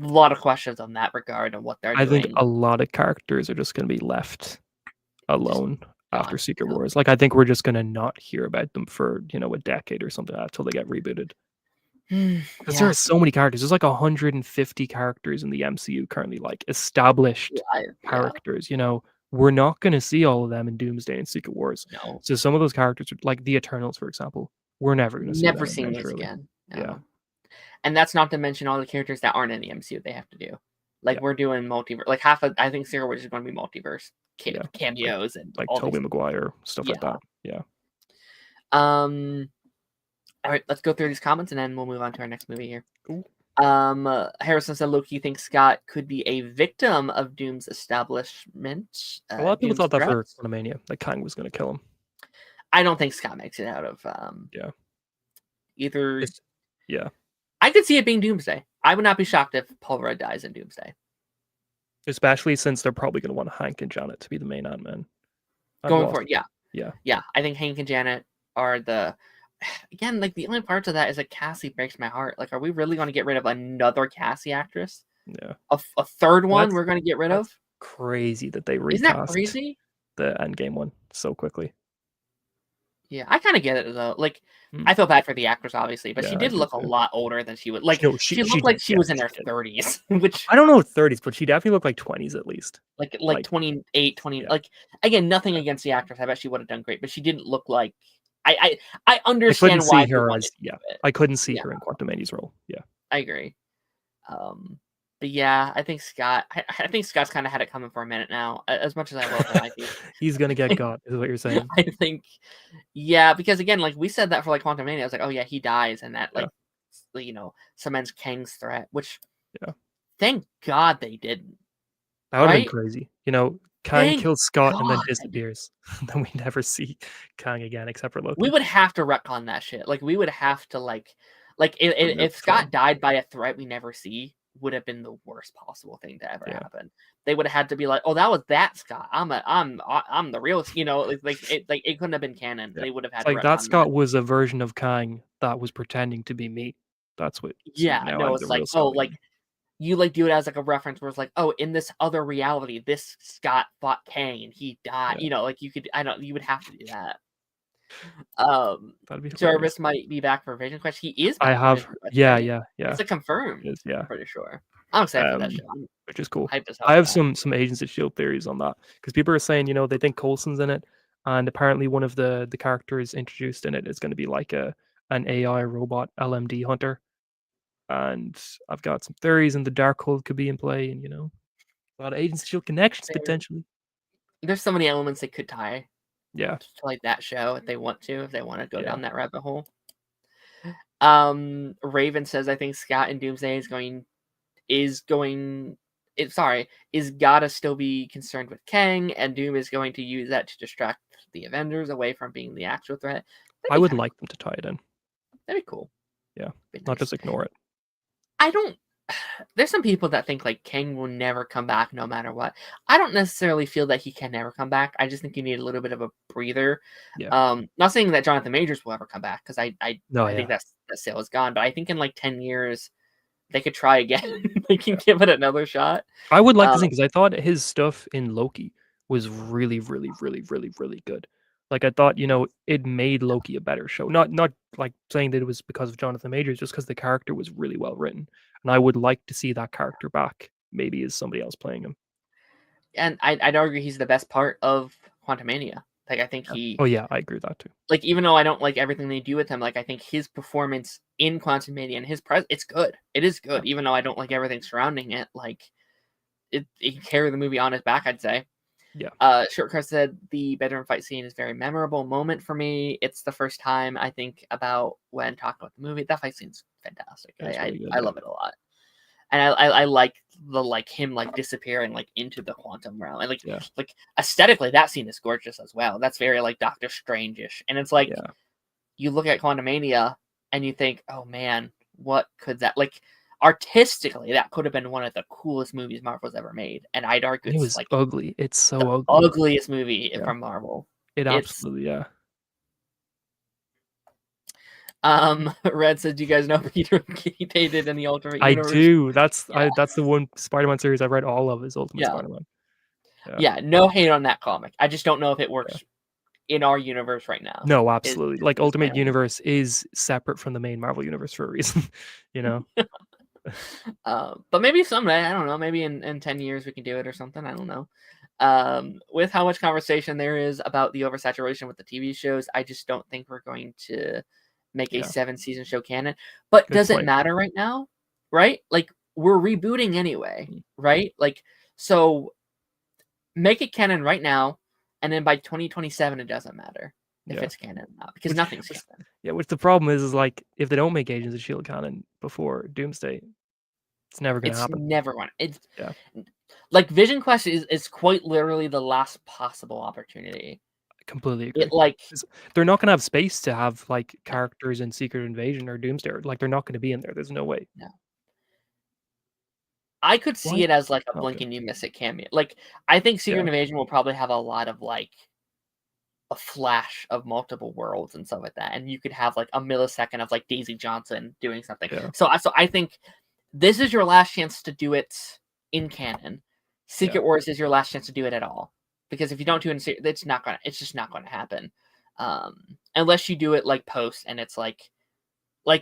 a lot of questions on that regard and what they're I think doing. a lot of characters are just gonna be left Just alone after gone. Secret Yep. Wars. Like, I think we're just gonna not hear about them for, a decade or something like that till they get rebooted. Because there are Yeah. so many characters. There's like 150 characters in the MCU currently, like established Yeah. characters. We're not gonna see all of them in Doomsday and Secret Wars. No. So some of those characters, like the Eternals, for example, we're never gonna see Never them seeing again, those surely. again. Yeah, No. And that's not to mention all the characters that aren't in the MCU they have to do. Like yeah, we're doing multiverse. Like half of I think Secret Wars is going to be multiverse yeah. Like cameos and like all Tobey these. Maguire, stuff like Yeah. that. Yeah. Um. All right. Let's go through these comments and then we'll move on to our next movie here. Cool. Harrison said Loki thinks Scott could be a victim of Doom's establishment. A lot of people Doom's thought that for threats. Quantumania, that Kang was gonna kill him. I don't think Scott makes it out of Yeah. either. It's yeah. I could see it being Doomsday. I would not be shocked if Paul Rudd dies in Doomsday. Especially since they're probably gonna want Hank and Janet to be the main Ant-Man. and Going Ross. forward, yeah. Yeah. Yeah, I think Hank and Janet are the again, like, the only parts of that is, like, Cassie breaks my heart. Like, are we really gonna get rid of another Cassie actress? Yeah. A third one That's we're gonna get rid of? that's crazy that they Isn't that recast crazy? the Endgame one so quickly. Yeah, I kinda get it, though. Like, Mm. I feel bad for the actress, obviously, but she Yeah, I did do look a too. lot older than she would like, No, she she looked like did, she yeah, was in she her did. 30s, which I don't know 30s, but she definitely looked like 20s at least. like Like, 28, 20 yeah, like, again, nothing yeah. against the actress, I bet she would've done great, but she didn't look like I I couldn't understand why see they her wanted as to yeah, do it. I couldn't see Yeah, her in Quantumania's role. Yeah. I agree. But yeah, I think Scott I think Scott's kinda had it coming for a minute now, as much as I love him, I think He's gonna get got, is what you're saying. I think yeah, because again, like, we said that for, like, Quantumania, I was like, "Oh, yeah, he dies," and that, Yeah, like, cements Kang's threat, which yeah. thank God they didn't, That would've been right? crazy. You know, Kang Thank kills Scott and then God they didn't. disappears. Then we never see Kang again except for We Loki. would have to retcon that shit, like, we would have to, like, That would've been if Scott fun. died by a threat we never see, would have been the worst possible thing to ever Yeah. happen. They would have had to be like, "Oh, that was that Scott. I'm the real," like, it couldn't have been canon. Yeah. They would have It's had to like that retcon that. Scott was a version of Kang that was pretending to be me. That's what so Yeah, now no, I'm the it's like, real "Oh," Scott like, again. you, like, do it as, like, a reference where it's like, "Oh, in this other reality, this Scott fought Kang and he died," Yeah. like, you could I don't you would have to do that. Um, That'd be hilarious. Jarvis might be back for Vision Quest. He is I back for have Vision Quest, yeah, right? yeah, yeah. It's a confirmed, It is, I'm yeah. pretty sure. I'm excited for that Um, show. I'm which is cool. hyped as hell I for have that. some Agents of Shield theories on that because people are saying, you know, they think Coulson's in it, and apparently one of the characters introduced in it is going to be like an AI robot LMD hunter. And I've got some theories, and the Darkhold could be in play, and you know, a lot of Agents of Shield connections There potentially. there's so many elements they could tie Yeah, to, like, that show if they want to, if they wanna go yeah. down that rabbit hole. Raven says, "I think Scott in Doomsday is going sorry, is gotta still be concerned with Kang, and Doom is going to use that to distract the Avengers away from being the actual threat." That'd I be would kinda like cool. them to tie it in. That'd be cool. Yeah, Be not nice. just ignore it. I don't there's some people that think, like, Kang will never come back no matter what. I don't necessarily feel that he can never come back. I just think you need a little bit of a breather. Yeah. Not saying that Jonathan Majors will ever come back because No, I think yeah. that sale is gone, but I think in, like, 10 years, they could try again. They can Yeah. give it another shot. I would like to Um think because I thought his stuff in Loki was really, really, really, really, really good. Like I thought, you know, it made Loki a better show. Not like saying that it was because of Jonathan Majors, just because the character was really well written. And I would like to see that character back, maybe as somebody else playing him. And I'd argue he's the best part of Quantumania. Like, I think Yeah. he Oh yeah, I agree with that too. like, even though I don't like everything they do with him, like, I think his performance in Quantumania and his it's good. It is Yeah. good, even though I don't like everything surrounding it, like, it can carry the movie on his back, I'd say. Yeah. Shortcut said, "The bedroom fight scene is a very memorable moment for me. It's the first time I think about when talking about the movie." That fight scene's fantastic. It's really good. I Yeah. love it a lot. And I like him, like, disappearing, like, into the quantum realm, and, Yeah. like, aesthetically, that scene is gorgeous as well. That's very, like, Doctor Strange-ish, and it's like, Yeah. you look at Quantumania, and you think, "Oh, man, what could that" like, artistically, that could have been one of the coolest movies Marvel's ever made, and I'd argue And it it's, was like, ugly. It's the so ugly. ugliest movie Yeah. from Marvel. It It's absolutely yeah. Red says, "Do you guys know Peter dated in the Ultimate I Universe?" do. Yeah, That's the one Spider-Man series I've read all of is Ultimate yeah, Spider-Man. Yeah. yeah, no hate on that comic. I just don't know if it Yeah. works in our universe right now, No, is absolutely. Like, my Ultimate only Universe is separate from the main Marvel universe for a reason, you know? But maybe someday, I don't know, maybe in 10 years we can do it or something, I don't know. With how much conversation there is about the oversaturation with the TV shows, I just don't think we're going to make a Yeah, 7-season show canon. But good does it point. matter right now? Right? Like, we're rebooting anyway, Mm, right? Like, so make it canon right now, and then by 2027 it doesn't matter if yeah. it's canon or not, because Which nothing's which canon. yeah, which the problem is, like, if they don't make Agents of S.H.I.E.L.D. canon before Doomsday, it's never gonna It's happen. never going it's Yeah, like, Vision Quest is quite literally the last possible opportunity. I completely It, agree. like 'Cause they're not gonna have space to have, like, no, characters in Secret Invasion or Doomsday, or like, they're not gonna be in there, there's no way. no. I could see Why it as, like, a okay. blink and you miss it cameo. Like, I think Secret Yeah, Invasion will probably have a lot of, like, a flash of multiple worlds and stuff like that, and you could have like a millisecond of like Daisy Johnson doing something. Yeah. So I think this is your last chance to do it in canon. Secret Wars is your last chance to do it at all, because if you don't do it, it's just not gonna happen, unless you do it like post, and it's like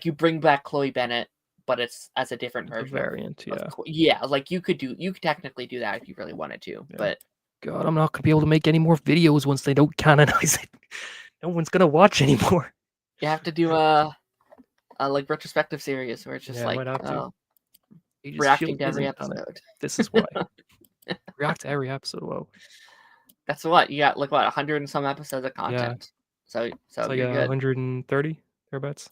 you bring back Chloe Bennett, but it's as a different version. Variant, like you could technically do that if you really wanted to, but God, I'm not gonna be able to make any more videos once they don't canonize it. No one's gonna watch anymore. You have to do a like retrospective series where it's just like reacting to every episode. This is why. React to every episode. Whoa. That's what you got. Like 100 and some episodes of content. So it's like you're good. 130 thereabouts.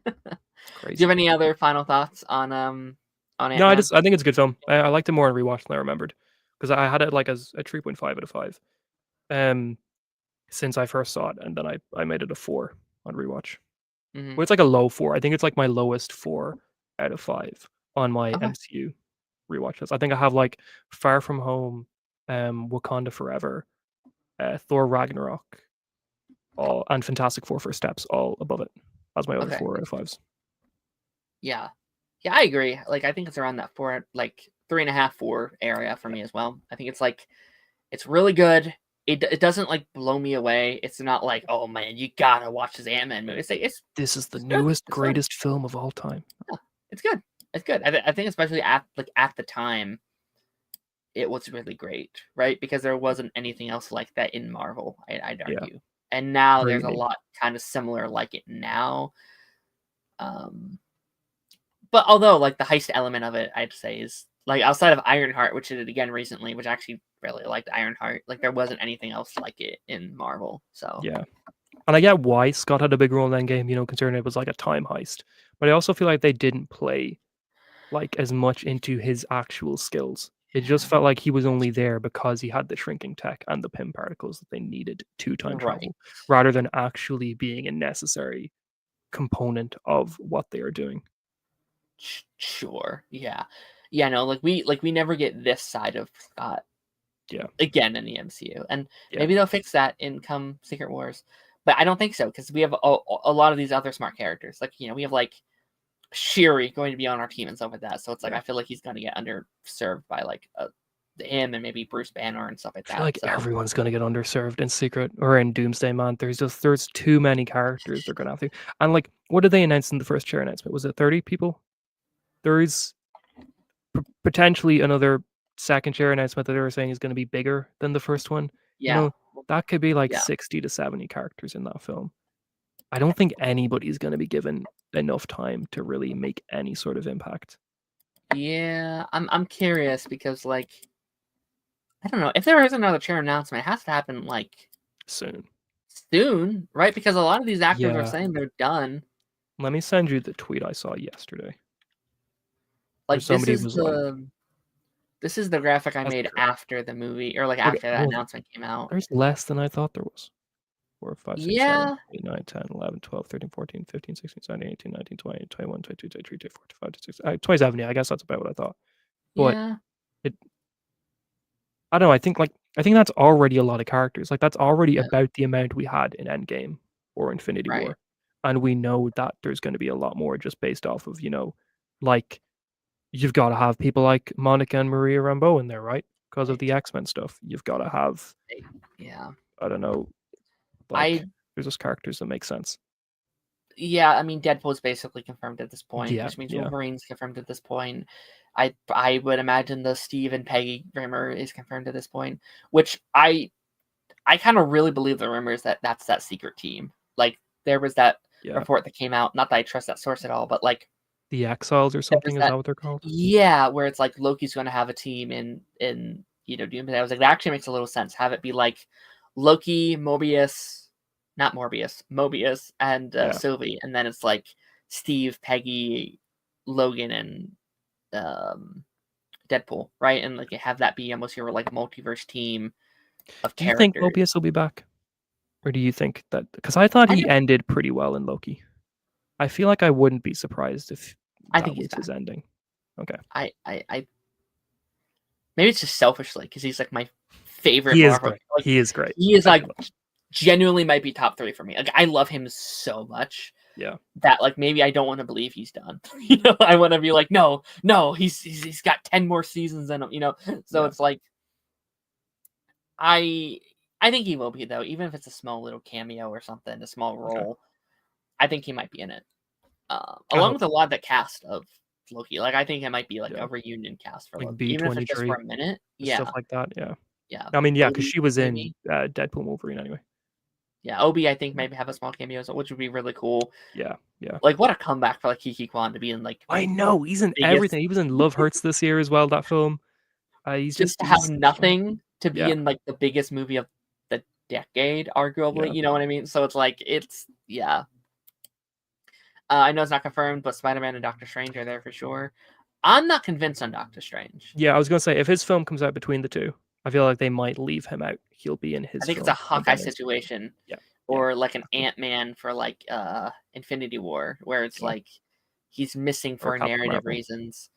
Crazy. Do you have any other final thoughts on Ant-Man? No, I think it's a good film. I liked it more in rewatch than I remembered, because I had it like as a 3.5 out of 5 since I first saw it, and then I made it a 4 on rewatch. Well, it's like a low 4. I think it's like my lowest 4 out of 5 on my MCU rewatch list. I think I have like Far From Home, Wakanda Forever, Thor Ragnarok, and Fantastic Four First Steps all above it as my other 4 out of 5s. Yeah, I agree. Like, I think it's around that 4, like 3.5, 4 area for me as well. I think it's like, it's really good. It doesn't like blow me away. It's not like, oh man, you gotta watch this Ant-Man movie. This is the newest, greatest film of all time. Yeah, it's good. It's good. I think especially at the time, it was really great, right? Because there wasn't anything else like that in Marvel, I'd argue. And now there's a lot kind of similar like it now. But although like the heist element of it, I'd say is like outside of Ironheart, which I did again recently, which I actually really liked Ironheart. Like there wasn't anything else like it in Marvel. So yeah, and I get why Scott had a big role in Endgame, you know, considering it was like a time heist. But I also feel like they didn't play like as much into his actual skills. It just felt like he was only there because he had the shrinking tech and the Pym particles that they needed to time travel, rather than actually being a necessary component of what they are doing. Sure. Yeah. No, like we never get this side of Scott. Yeah. Again in the MCU, and maybe they'll fix that in come Secret Wars, but I don't think so, because we have a lot of these other smart characters. Like, you know, we have like Shuri going to be on our team and stuff like that. So it's like I feel like he's going to get underserved by like him and maybe Bruce Banner and stuff like that. I feel like everyone's going to get underserved in Secret or in Doomsday, man. There's too many characters they're going to have to. And like, what did they announce in the first chair announcement? Was it 30 people? There is potentially another second chair announcement that they were saying is going to be bigger than the first one. Yeah. You know, that could be like 60 to 70 characters in that film. I don't think anybody's going to be given enough time to really make any sort of impact. Yeah, I'm curious, because like, I don't know, if there is another chair announcement, it has to happen like soon, right? Because a lot of these actors are saying they're done. Let me send you the tweet I saw yesterday. Like this is the graphic I made after the movie, or like after that announcement came out. There's less than I thought there was. 4, 5, 6, 7, 8, 9, 10, 11, 12, 13, 14, 15, 16, 17, 18, 19, 20, 21, 22, 23, 24, 25, 26, 27. Yeah, I guess that's about what I thought. But I don't know. I think that's already a lot of characters. Like, that's already about the amount we had in Endgame or Infinity War. And we know that there's going to be a lot more just based off of, you know, like, you've got to have people like Monica and Maria Rambeau in there, right? Because of the X-Men stuff. You've got to have, I don't know, like, there's just characters that make sense. Yeah, I mean, Deadpool's basically confirmed at this point, which means Wolverine's confirmed at this point. I would imagine the Steve and Peggy rumor is confirmed at this point, which I kind of really believe the rumor is that's that secret team. Like, there was that report that came out, not that I trust that source at all, but like the Exiles or something, is that what they're called? Yeah, where it's like Loki's going to have a team in you know, Doomsday. I was like, that actually makes a little sense. Have it be like Loki, Mobius, and Sylvie, and then it's like Steve, Peggy, Logan, and Deadpool, right? And like have that be almost your like multiverse team of characters. Do you think Mobius will be back, or do you think that? Because I thought he ended pretty well in Loki. I feel like I wouldn't be surprised if that was his ending. Okay. I maybe it's just selfishly because he's like my favorite. He is Marvel. great. He is great. He is like genuinely might be top 3 for me. Like, I love him so much Yeah. that, like, maybe I don't want to believe he's done. I want to be like, no, he's got 10 more seasons in him. So Yeah. it's like, I think he will be though, even if it's a small little cameo or something, a small Okay. role. I think he might be in it, I along hope with a so. lot of the cast of Loki. Like, I think it might be like Yeah. a reunion cast for Like Loki, even if it's just for B-23, a minute. stuff Yeah, like that, yeah. yeah. I mean, yeah, because Obi she was in, maybe. Deadpool and Wolverine anyway. Yeah, Obi I think maybe have a small cameo, which would be really cool. Yeah, yeah. Like, what a comeback for like Kiki Kwan to be in like I the know, he's in biggest. everything. He was in Love Hurts this year as well, that film. Just to have He's nothing to be yeah, in like the biggest movie of the decade, arguably. yeah. You know what I mean? So it's like yeah. I know it's not confirmed, but Spider-Man and Doctor Strange are there for sure. I'm not convinced on Doctor Strange. Yeah, I was gonna say, if his film comes out between the 2, I feel like they might leave him out. He'll be in I his think it's a film, and Hawkeye then it's situation, yeah, yeah, or like an definitely, Ant-Man for like Infinity War, where it's yeah, like he's missing or for Captain narrative Marvel. reasons.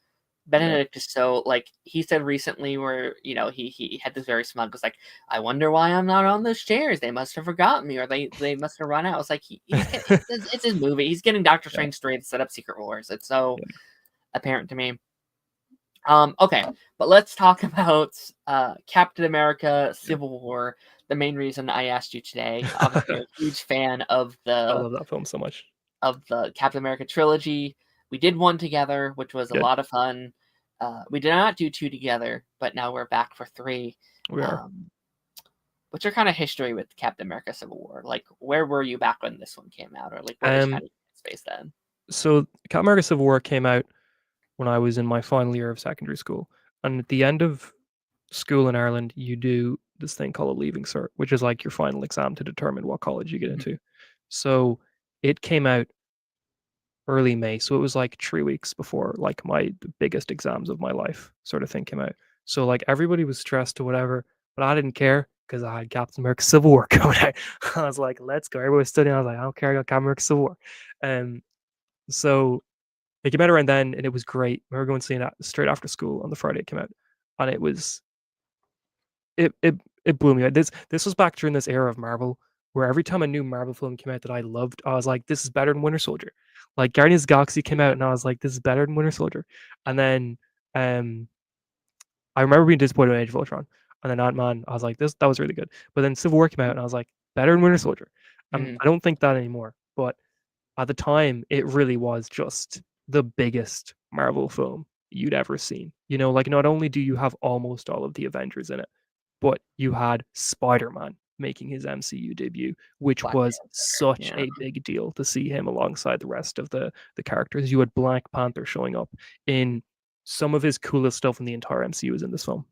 Yeah, Benedict is so like he said recently where he had this very smug was like, I wonder why I'm not on those chairs. They must have forgotten me, or they must have run out. It's like it's his movie. He's getting Doctor yeah, Strange 3 to set up Secret Wars. It's so yeah, apparent to me. Okay, but let's talk about Captain America: yeah. Civil War. The main reason I asked you today. Obviously, you're a huge fan of I the love that film so much. Captain America trilogy. We did one together, which was a Good. lot of fun. We did not do two together, but now we're back for three. We are. Um, what's your kind of history with Captain America: Civil War? Like, where were you back when this one came out, or like where was Um, kind of space then? so Captain America: Civil War came out when I was in my final year of secondary school, and at the end of school in Ireland, you do this thing called a leaving cert, which is like your final exam to determine what college you get Mhm. into. So it came out early May, so it was like 3 weeks before like the biggest exams of my life sort of thing came out. So like everybody was stressed or whatever, but I didn't care because I had Captain America Civil War coming out. I was like, let's go. Everybody was studying. I was like, I don't care. I got Captain America Civil War. Um, so it came out around then, and it was great. We were going to see it straight after school on the Friday it came out, and it blew me out. This was back during this era of Marvel, where every time a new Marvel film came out that I loved, I was like, "This is better than Winter Soldier." Like Guardians of the Galaxy came out, and I was like, "This is better than Winter Soldier." And then um, I remember being disappointed in Age of Ultron, and then Ant Man, I was like, "This that was really good." But then Civil War came out, and I was like, "Better than Winter Soldier." Mhm. I don't think that anymore, but at the time, it really was just the biggest Marvel film you'd ever seen. Like not only do you have almost all of the Avengers in it, but you had Spider-Man making his MCU debut, which Black was Panther. such Yeah. a big deal to see him alongside the rest of the characters. You had Black Panther showing up in some of his coolest stuff in the entire MCU is in this film.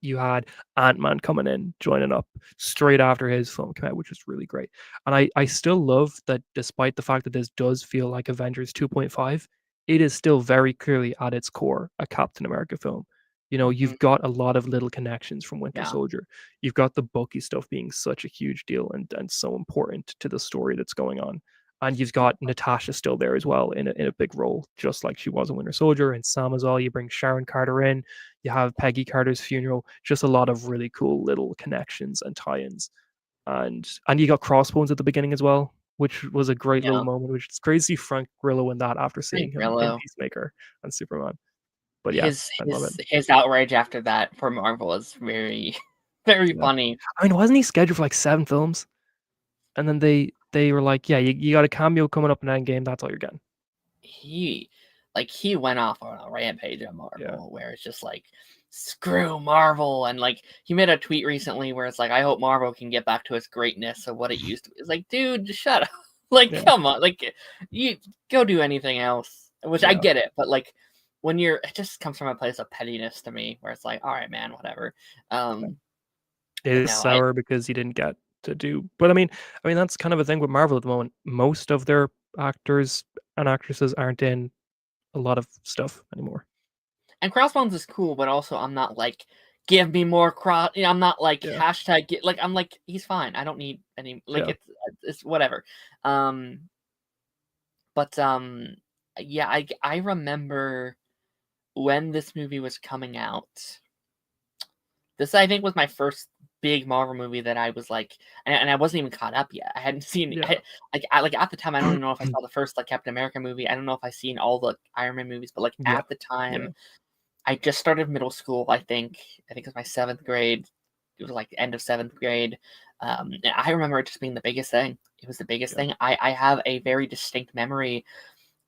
You had Ant-Man coming in, joining up straight after his film came out, which was really great. And I still love that despite the fact that this does feel like Avengers 2.5, it is still very clearly at its core a Captain America film. Mhm. You've got a lot of little connections from Winter Yeah. Soldier. You've got the Bucky stuff being such a huge deal and so important to the story that's going on. And you've got Natasha still there as well in a big role, just like she was in Winter Soldier. And Sam as well. You bring Sharon Carter in, you have Peggy Carter's funeral, just a lot of really cool little connections and tie-ins. And you got Crossbones at the beginning as well, which was a great little Yeah. moment, which is crazy Frank Grillo in that after seeing Frank him in Grillo. Peacemaker and Superman. But yeah, His I love it. his his outrage after that for Marvel is very very Yeah. funny. I mean, wasn't he scheduled for like 7 films? And then they were like, yeah, you got a cameo coming up in Endgame, that's all you're getting. He he went off on a rampage at Yeah. Marvel where it's just like, screw Marvel, and like he made a tweet recently where it's like, I hope Marvel can get back to its greatness of what it used to be. It's like, dude, just shut up. Like, Yeah. come on, like you go do anything else. Which I Yeah. get it, but like when it just comes from a place of pettiness to me where it's like, all right, man, whatever. Yeah. Um, It but is no, I sour because he didn't get to do but I mean that's kind of a thing with Marvel at the moment. Most of their actors and actresses aren't in a lot of stuff anymore. and Crossbones is cool, but also I'm not like, give me more cross. I'm not like Yeah, hashtag get like I'm like he's fine. I don't need any like yeah. it's whatever. Um, but yeah, I remember when this movie was coming out. This I think was my first big Marvel movie that I was like, and I wasn't even caught up yet. I hadn't seen Yeah. like at the time. I don't even know if I saw the first like Captain America movie. I don't know if I seen all the Iron Man movies, but like Yeah. at the time, Yeah. I just started middle school. I think it was my 7th grade. It was like the end of 7th grade. And I remember it just being the biggest thing. It was the biggest Yeah. thing. I have a very distinct memory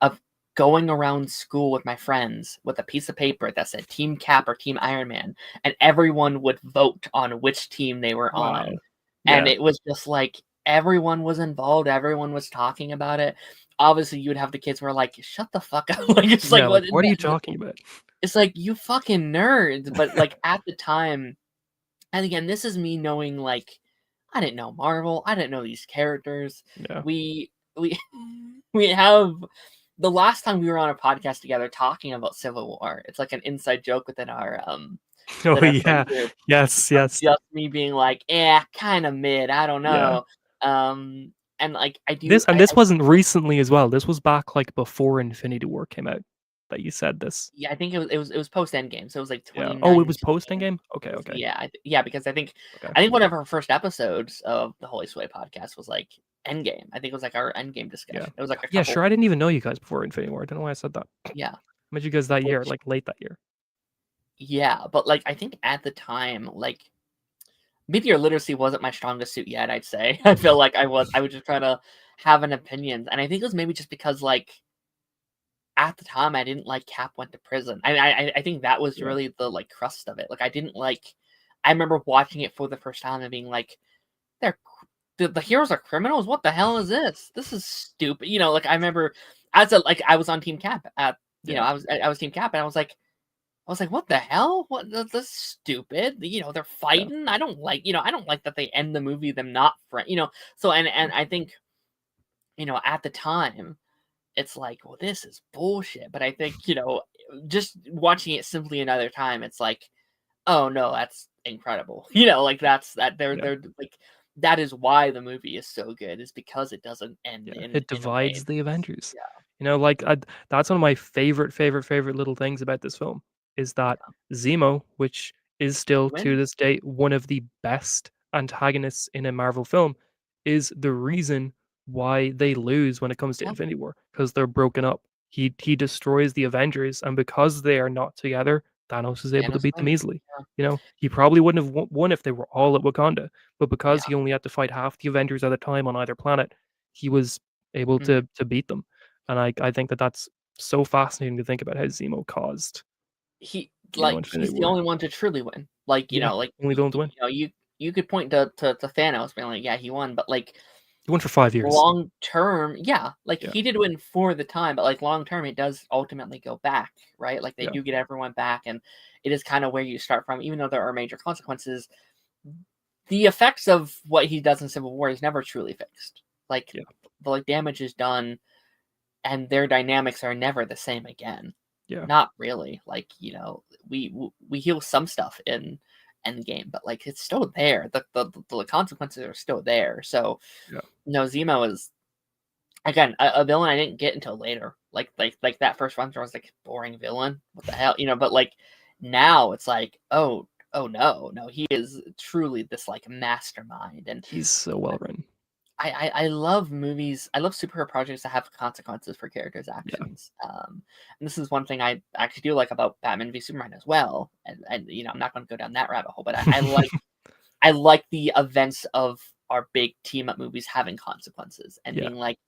of going around school with my friends with a piece of paper that said Team Cap or Team Iron Man, and everyone would vote on which team they were Wow. on. And Yeah. it was just like everyone was involved, everyone was talking about it. Obviously, you would have the kids who were like, "Shut the fuck up!" Like it's Yeah, like like, what are you talking about? it's like you fucking nerds. But like at the time, and again, this is me knowing like I didn't know Marvel, I didn't know these characters. Yeah. We we have the last time we were on a podcast together talking about Civil War. It's like an inside joke within our Oh, friend yeah. group. Yes, yes. Just me being like, "Yeah, kind of mid. I don't Yeah. know." And like I do, This wasn't recently as well. This was back, like, before Infinity War came out that you said this. yeah, I think it was post Endgame, so it was like Yeah. Oh, it was 2019. post Endgame? Okay, It was, okay, yeah, yeah, because okay. I think one of our first episodes of the Holy Sway podcast was like Endgame. I think it was like our Endgame Yeah. discussion. It was like a Yeah, couple, sure, I didn't even know you guys before Infinity War. I don't know why I said that. yeah, Met you guys that year, which like, late that year. yeah, but like I think at the time, like meteor literacy wasn't my strongest suit yet. I'd say I feel like I was just trying to have an opinion, and I think it was maybe just because like at the time I didn't like Cap went to prison. I think that was Yeah. really the like crust of it. Like I didn't like. I remember watching it for the first time and being like, "They're the heroes are criminals. What the hell is this? This is stupid." Like I remember I was on Team Cap at Yeah. I was Team Cap, and I was like, "What the hell? What? That's stupid." They're Yeah. fighting. I don't like that they end the movie them not friend. So and I think at the time it's like, well, this is bullshit. But I think just watching it simply another time, it's like, oh no, that's incredible. Like Yeah. they're like that is why the movie is so good is because it doesn't end Yeah. in It in a way. divides the Avengers. Yeah, Like, that's one of my favorite little things about this film is that yeah. Zemo, which is still to Win. this day one of the best antagonists in a Marvel film, is the reason why they lose when it comes to Yeah, Infinity War because 'cause they're broken up. He destroys the Avengers, and because they are not together, Thanos is able to Thanos beat them wins. easily. He probably wouldn't have won if they were all at Wakanda, but because Yeah. he only had to fight half the Avengers at a time on either planet, he was able Mhm. to beat them. And I think that that's so fascinating to think about how Zemo caused, Infinity He's the War. only one to truly win. Like, Yeah, only villain to win. you could point to Thanos being like, "Yeah, he won," but, like, He won for 5 years. long term, yeah, like, Yeah, he did win for the time, but, like, long term, it does ultimately go back, right? Like, they yeah, do get everyone back, and it is kinda where you start from, even though there are major consequences, the effects of what he does in Civil War is never truly fixed. Like, yeah, the damage is done, and their dynamics are never the same again. yeah, Not really. Like, we heal some stuff in Endgame, but like it's still there. The consequences are still there. So yeah. Zemo is again a villain I didn't get until later. Like that first run through, I was like boring villain. What the hell, But like now it's like oh no, he is truly this like mastermind. And He's so well written. I love movies. I love superhero projects that have consequences for characters' Yeah, actions. And this is one thing I actually do like about Batman v Superman as well. And I'm not going to go down that rabbit hole, but I like the events of our big team up movies having consequences and yeah, being like,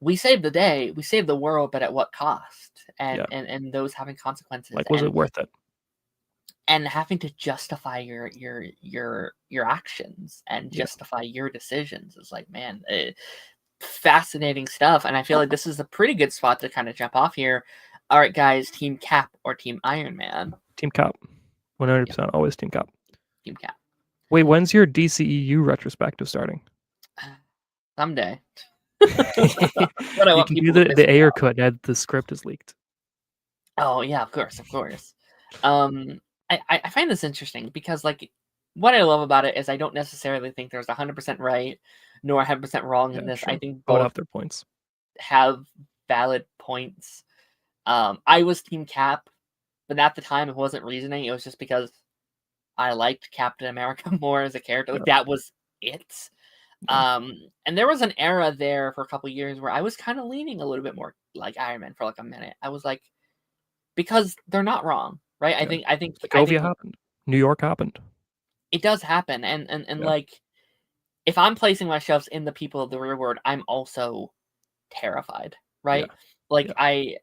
we saved the day, we saved the world, but at what cost? yeah. And those having consequences Like, was it worth it? and having to justify your actions and Yeah. justify your decisions is like, man, fascinating stuff. And I feel like this is a pretty good spot to kind of jump off here. All right, guys, Team Cap or Team Iron Man? Team Cap. Yeah, 100% always Team Cap. Team Cap. Wait, when's your DCEU retrospective starting? Someday. But I You want can do people to piss the me Ayer off. cut now that the script is leaked. Oh yeah, of course, of course. Um, I find this interesting because like what I love about it is I don't necessarily think there's 100% right nor 100% wrong Yeah, in this. I sure. think Both both have their points. have valid points. I was Team Cap, but at the time it wasn't reasoning. It was just because I liked Captain America more as a character. Like, Yeah. that was it. Yeah. And there was an era there for a couple years where I was kind of leaning a little bit more like Iron Man for like a minute. I was like, because they're not wrong, right? I Yeah. think I think I Sokovia think happened. New York happened. it does happen, and Yeah. like, if I'm placing myself in the people of the real world, I'm also terrified, Yeah. right? Like, Yeah. I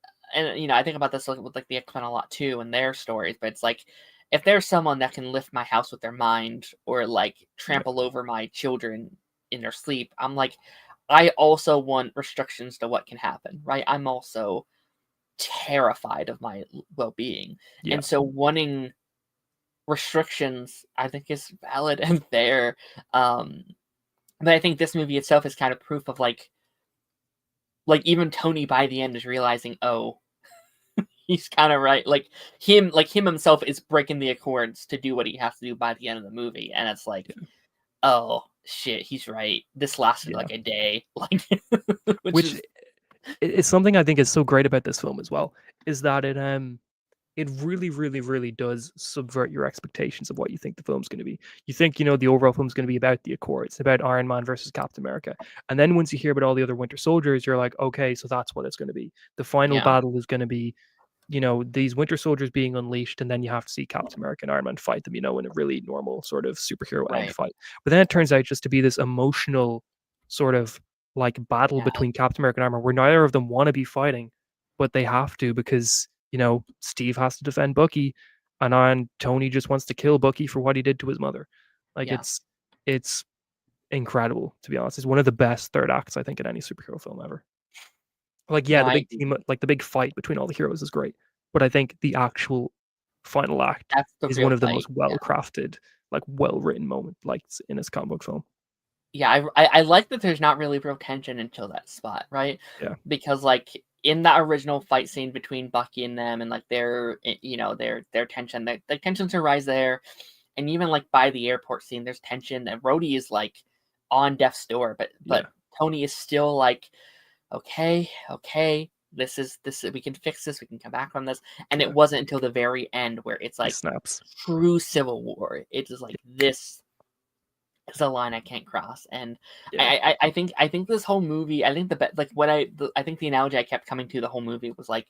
think about this like, with like the X-Men a lot too and their stories, but it's like, if there's someone that can lift my house with their mind or like Yeah. trample over my children in their sleep, I'm like, I also want restrictions to what can happen, right? I'm also terrified of my well-being. Yeah. And so wanting restrictions, I think, is valid and fair. Um, but I think this movie itself is kind of proof of like even Tony by the end is realizing, oh, he's kind of right. Like him himself is breaking the accords to do what he has to do by the end of the movie, and it's like, Yeah. oh shit, he's right. This lasted Yeah. like a day, like, which Which is is something I think is so great about this film as well, is that it really, really, really does subvert your expectations of what you think the film's going to be. You think, the overall film's going to be about the Accords, about Iron Man versus Captain America. And then once you hear about all the other Winter Soldiers, you're like, okay, so that's what it's going to be. The final yeah, battle is going to be, these Winter Soldiers being unleashed, and then you have to see Captain America and Iron Man fight them, in a really normal sort of superhero end right, fight. But then it turns out just to be this emotional sort of like battle yeah, between Captain America and Iron Man, where neither of them want to be fighting, but they have to because Steve has to defend Bucky, and Tony just wants to kill Bucky for what he did to his mother. Like yeah. it's incredible, to be honest. It's one of the best third acts I think in any superhero film ever. Like, yeah, No, the I big agree. team, like the big fight between all the heroes is great, but I think the actual final act That's the is real one of the fight. most well crafted, like well written moment, like in this comic book film. Yeah, I like that there's not really real tension until that spot, right? Yeah, Because like in that original fight scene between Bucky and them, and like their tension, the tensions arise there, and even like by the airport scene, there's tension, and Rhodey is like on death's door, but yeah, Tony is still like, okay, okay, this we can fix this, we can come back from this, and it yeah. wasn't until the very end where it's He like snaps. true civil war. It is like this is a line I can't cross. And Yeah, I think this whole movie, I think I think the analogy I kept coming to the whole movie was like,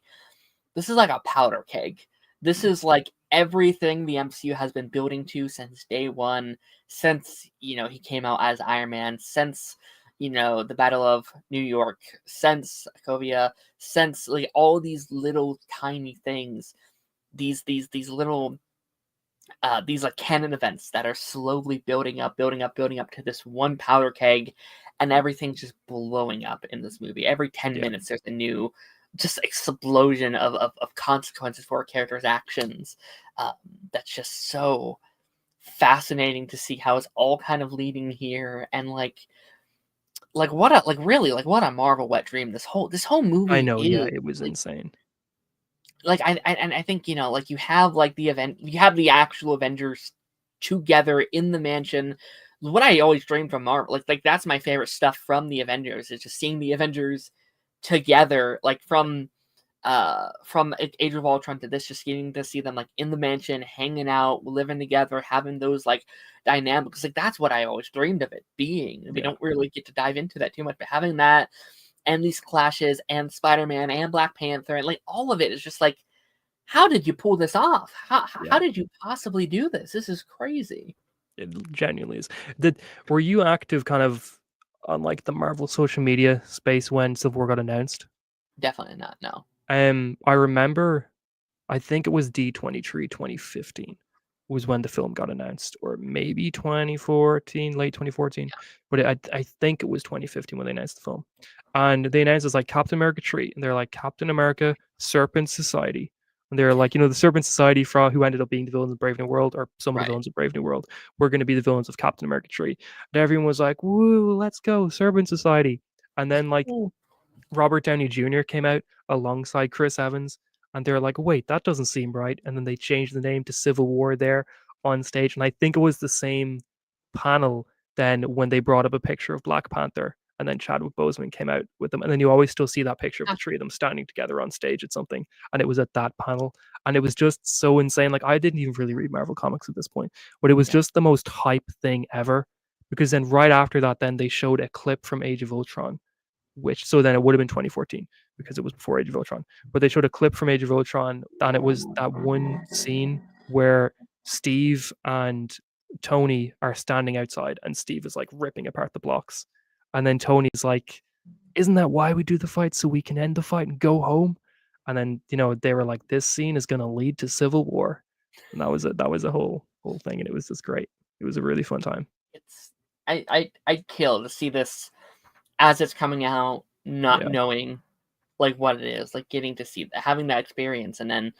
this is like a powder keg. This mm, is like everything the MCU has been building to since day one, since he came out as Iron Man, since the Battle of New York, since Sokovia, since like all these little tiny things, these little these like canon events that are slowly building up, building up, building up to this one powder keg, and everything's just blowing up in this movie. Every 10 yeah, minutes, there's a new just explosion of consequences for a character's actions. Um, that's just so fascinating to see how it's all kind of leading here, and like what a like really like what a Marvel wet dream this whole I movie know. Yeah, is. it was Like, insane. I think like you have like you have the actual Avengers together in the mansion. What I always dreamed from Marvel, like that's my favorite stuff from the Avengers, is just seeing the Avengers together, like from Age of Ultron to this, just getting to see them like in the mansion, hanging out, living together, having those like dynamics. Like that's what I always dreamed of it being. We Yeah, don't really get to dive into that too much, but having that and these clashes and Spider-Man and Black Panther and like all of it is just like, how did you pull this off? How yeah. did you possibly do this? This is crazy. It genuinely is. Did Were you active kind of on like the Marvel social media space when Civil War got announced? Definitely not. No. I remember I think it was D23 2015 was when the film got announced, or maybe 2014, late 2014. But I think it was 2015 when they announced the film. And they announced it's like Captain America 3. And they're like Captain America Serpent Society. And they're like, the Serpent Society from who ended up being the villains of Brave New World, or some of the Right. villains of Brave New World, were going to be the villains of Captain America 3. And everyone was like, woo, let's go, Serpent Society. And then like Ooh. Robert Downey Jr. came out alongside Chris Evans, and they're like, "Wait, that doesn't seem right." And then they changed the name to Civil War there on stage, and I think it was the same panel then when they brought up a picture of Black Panther, and then Chadwick Boseman came out with them, and then you always still see that picture of the 3 of them standing together on stage at something, and it was at that panel, and it was just so insane. Like, I didn't even really read Marvel Comics at this point, but it was Yeah. just the most hype thing ever, because then right after that, then they showed a clip from Age of Ultron, which so then it would have been 2014 because it was before Age of Ultron. But they showed a clip from Age of Ultron, and it was that one scene where Steve and Tony are standing outside, and Steve is like ripping apart the blocks, and then Tony's like, "Isn't that why we do the fight, so we can end the fight and go home?" And then they were like, "This scene is going to lead to civil war," and that was a whole thing, and it was just great. It was a really fun time. It's I'd kill to see this as it's coming out, not Yeah, knowing like what it is, like getting to see having that experience, and then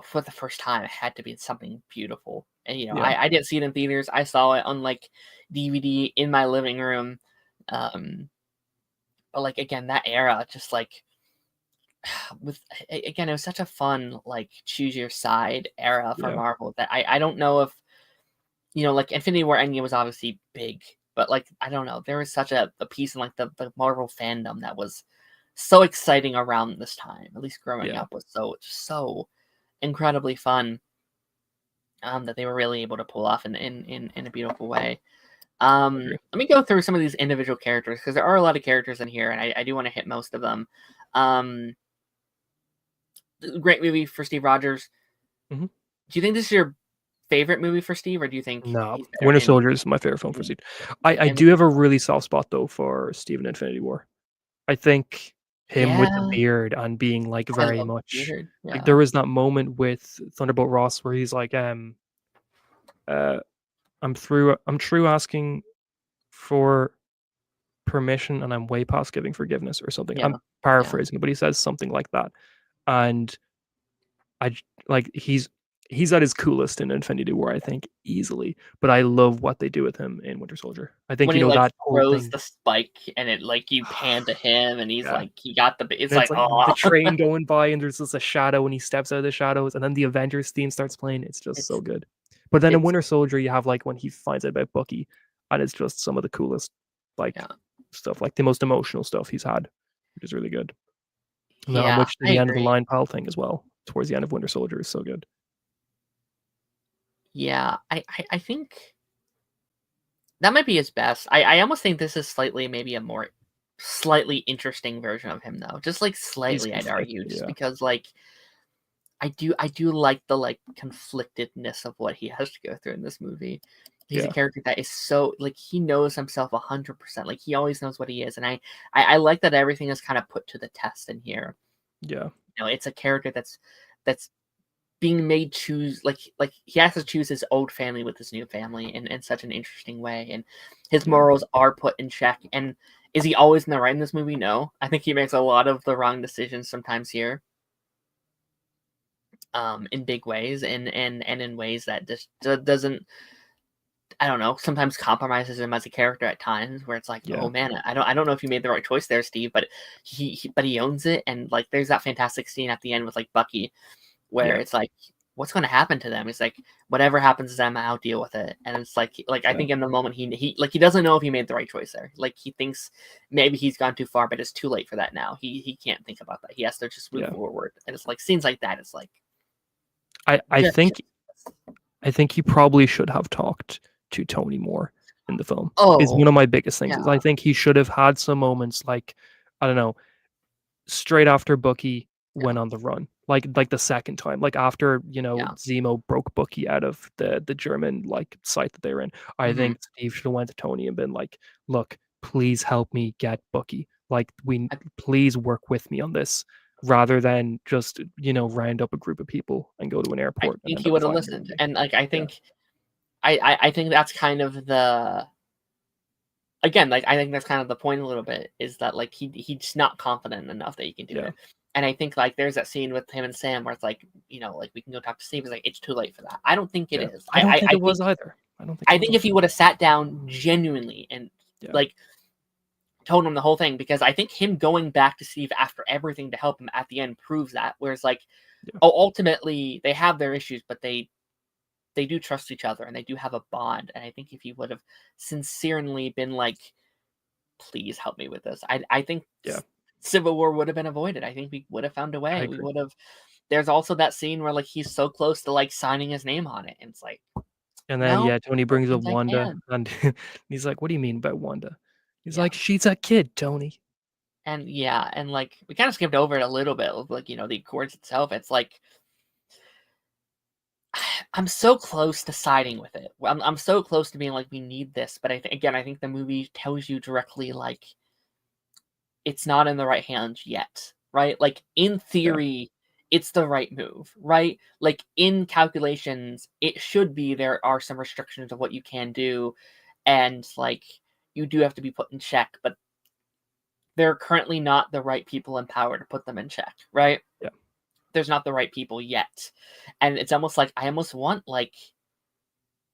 for the first time, it had to be something beautiful. And yeah, I didn't see it in theaters. I saw it on like DVD in my living room. Um, but like again, that era, just like again, it was such a fun like choose your side era for yeah, Marvel that I don't know if like Infinity War Endgame was obviously big, but like I don't know, there was such a piece in like the Marvel fandom that was so exciting around this time. At least growing yeah. up was so incredibly fun. That they were really able to pull off in a beautiful way. I agree. Let me go through some of these individual characters because there are a lot of characters in here, and I do want to hit most of them. Um, Great movie for Steve Rogers. Mhm. Do you think this is your favorite movie for Steve, or do you think No, he's better Winter Soldier is my favorite film for in, Steve. I in do have a really soft spot though for Steve in Infinity War. I think him with the yeah, beard and being like I very love much Beard. like Yeah, there was that moment with Thunderbolt Ross where he's like, uh, I'm through asking for permission and I'm way past giving forgiveness or something. yeah, I'm yeah. paraphrasing, but he says something like that. And like he's at his coolest in Infinity War, I think, easily. But I love what they do with him in Winter Soldier. I think When he like that whole throws thing. the spike and it like you pan to him and he's Yeah. like he got the. It's And it's like like the oh, train going by and there's just a shadow and he steps out of the shadows and then the Avengers theme starts playing. It's just so it's good. But then in it's Winter Soldier, you have like when he finds out about Bucky, and it's just some of the coolest like yeah. stuff, like the most emotional stuff he's had, which is really good. And then on Yeah, which I the end of the agree. line pal thing as well, towards the end of Winter Soldier is so good. Yeah, I think that might be his best. I almost think this is slightly maybe a more slightly interesting version of him though. Just like He's slightly, I'd argue, conflicted, just yeah. because like I do like the like conflictedness of what he has to go through in this movie. He's a Yeah. character that is so like he knows himself 100%. Like he always knows what he is, and I like that everything is kind of put to the test in here. Yeah. It's a character that's being made choose like he has to choose his old family with his new family in such an interesting way, and his Yeah. morals are put in check. And is he always in the right in this movie? No, I think he makes a lot of the wrong decisions sometimes here, in big ways, and in ways that just doesn't, I don't know, sometimes compromises him as a character at times where it's like, Yeah. oh man, I don't know if you made the right choice there, Steve, but he owns it. And like there's that fantastic scene at the end with like Bucky where Yeah. it's like, what's going to happen to them? It's like, whatever happens to them, I'll deal with it. And it's like I Yeah. think in the moment he doesn't know if he made the right choice there. Like he thinks maybe he's gone too far, but it's too late for that now. He can't think about that. He has to just move Yeah. forward. And it's like scenes like that. It's like I I just think I think he probably should have talked to Tony more in the film, is oh one of my biggest things, is yeah, I think he should have had some moments like, I don't know, straight after Bucky yeah, went on the run, like the second time, like after, yeah. Zemo broke Bucky out of the German, like, site that they were in. I Hmm. think Steve should have went to Tony and been like, "Look, please help me get Bucky. Like, I, please work with me on this," rather than just, round up a group of people and go to an I airport and think end he up would have fighting listened. everybody. And like I Yeah. think I think that's kind of the again, like I think that's kind of the point a little bit is that like he's not confident enough that he can do Yeah. it. And I think like there's that scene with him and Sam where it's like, like we can go talk to Steve. It's like it's too late for that. I don't think it Yeah. is. I don't think I it think was either. I don't think it I was think if either. he would have sat down genuinely and Yeah. like told him the whole thing, because I think him going back to Steve after everything to help him at the end proves that. Whereas like, Yeah. oh, ultimately they have their issues, but they do trust each other and they do have a bond. And I think if he would have sincerely been like, please help me with this. I think Yeah, Civil War would have been avoided. I think we would have found a I way. We agree. would have. There's also that scene where like he's so close to like signing his name on it, and it's like, And then, no, yeah, Tony don't brings up think I Wanda, can. and he's like, "What do you mean by Wanda?" He's Yeah. like, "She's a kid, Tony." And yeah, and like we kind of skipped over it a little bit of like, the Accords itself. It's like I'm so close to siding with it. I'm so close to being like we need this, but I think the movie tells you directly like it's not in the right hands yet, right? Like in Yeah, theory, it's the right move, right? Like in calculations, it should be there are some restrictions of what you can do, and like you do have to be put in check, but they're currently not the right people in power to put them in check, right? yeah. There's not the right people yet. And it's almost like I almost want like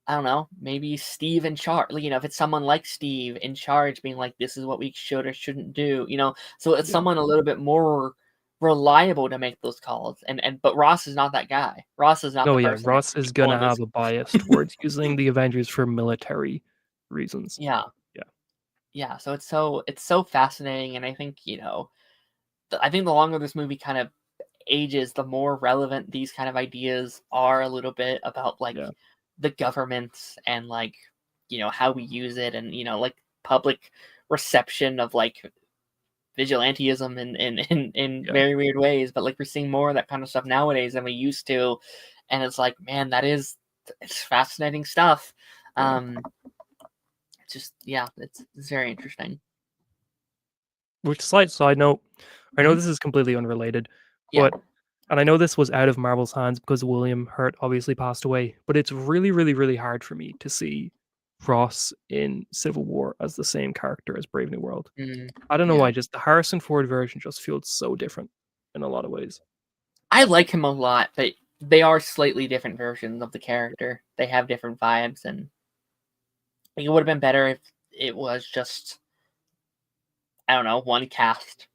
I don't know, maybe Steve in charge. If it's someone like Steve in charge being like this is what we should or shouldn't do, So it's Yeah. someone a little bit more reliable to make those calls. But Ross is not that guy. Ross is not No, the yeah, person that Ross should be is gonna pulling have this. a bias towards using the Avengers for military reasons. Yeah. Yeah, Yeah, so it's so fascinating, and I think, I think the longer this movie kind of ages, the more relevant these kind of ideas are a little bit about like yeah, the government and like how we use it and like public reception of like vigilantism in yeah, very weird ways. But like we're seeing more of that kind of stuff nowadays than we used to, and it's like man, it's fascinating stuff. yeah. Um, it's just yeah, it's very interesting. Which side note, I know Mhm. this is completely unrelated, Yeah. but and I know this was out of Marvel's hands because William Hurt obviously passed away, but it's really, really, really hard for me to see Ross in Civil War as the same character as Brave New World. Mm, I don't know yeah. why, just the Harrison Ford version just feels so different in a lot of ways. I like him a lot, but they are slightly different versions of the character. They have different vibes, and I think it would have been better if it was just I don't know one cast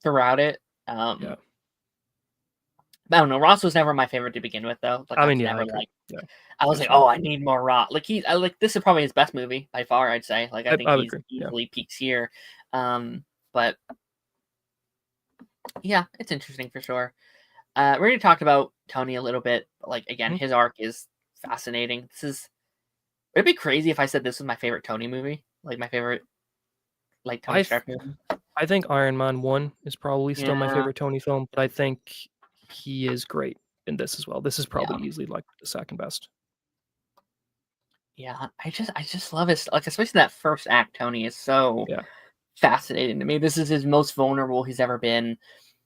throughout it. Yeah. I don't know. Ross was never my favorite to begin with, though. Like I I mean, was yeah, I never agree. like Yeah, I was it's like, fine. oh, I need more Ross. Like this is probably his best movie by far. I'd say. Like I think I would he's agree. Yeah. easily peaks here. But yeah, it's interesting for sure. We already talked about Tony a little bit. But like again, Mhm. his arc is fascinating. It'd be crazy if I said this was my favorite Tony movie, like my favorite like Tony I th Stark movie. I think Iron Man 1 is probably still my Yeah, favorite Tony film, but I think he is great in this as well. This is yeah, probably easily, like, the second best. yeah. I just love his like especially that first act. Tony is so Yeah, fascinating to me. This is his most vulnerable he's ever been.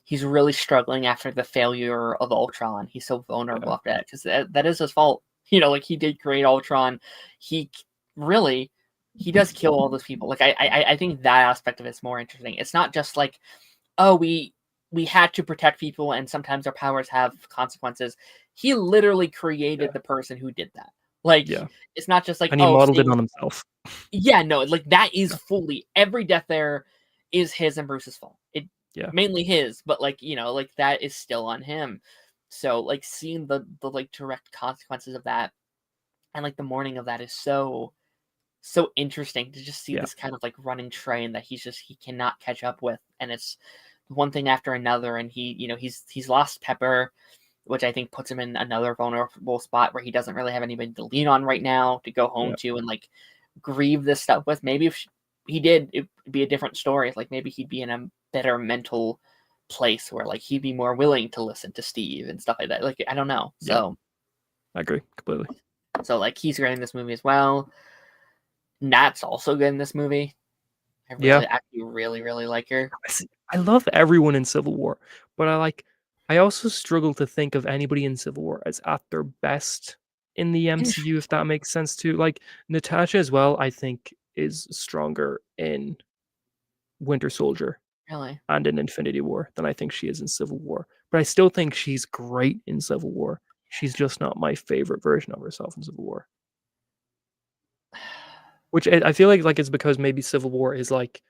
He's really struggling after the failure of Ultron. He's so vulnerable yeah, after that because that is his fault. Like he did create Ultron. He really he does kill all those people. Like I think that aspect of it's more interesting. It's not just like oh we had to protect people and sometimes our powers have consequences. He literally created yeah, the person who did that. Like yeah, it's not just like and he oh modeled stay it with on himself. yeah, no, like that is Yeah, fully every death there is his and Bruce's fault. It yeah, mainly his, but like, like that is still on him. So like seeing the like direct consequences of that and like the morning of that is so interesting to just see yeah, this kind of like running train that he cannot catch up with and it's one thing after another and he's lost Pepper, which I think puts him in another vulnerable spot where he doesn't really have anybody to lean on right now to go home yeah, to and like grieve this stuff with. Maybe if he did, it'd be a different story. Like maybe he'd be in a better mental place where like he'd be more willing to listen to Steve and stuff like that. Like I don't know. yeah, So I agree completely. like he's great in this movie as well. Nat's also good in this movie. I Yeah, really actually really really like her. I love everyone in Civil War, but I also struggle to think of anybody in Civil War as at their best in the MCU, if that makes sense too. Like, Natasha as well, I think, is stronger in Winter Soldier Really. and in Infinity War than I think she is in Civil War. But I still think she's great in Civil War. She's just not my favorite version of herself in Civil War. Which I feel like it's because maybe Civil War is like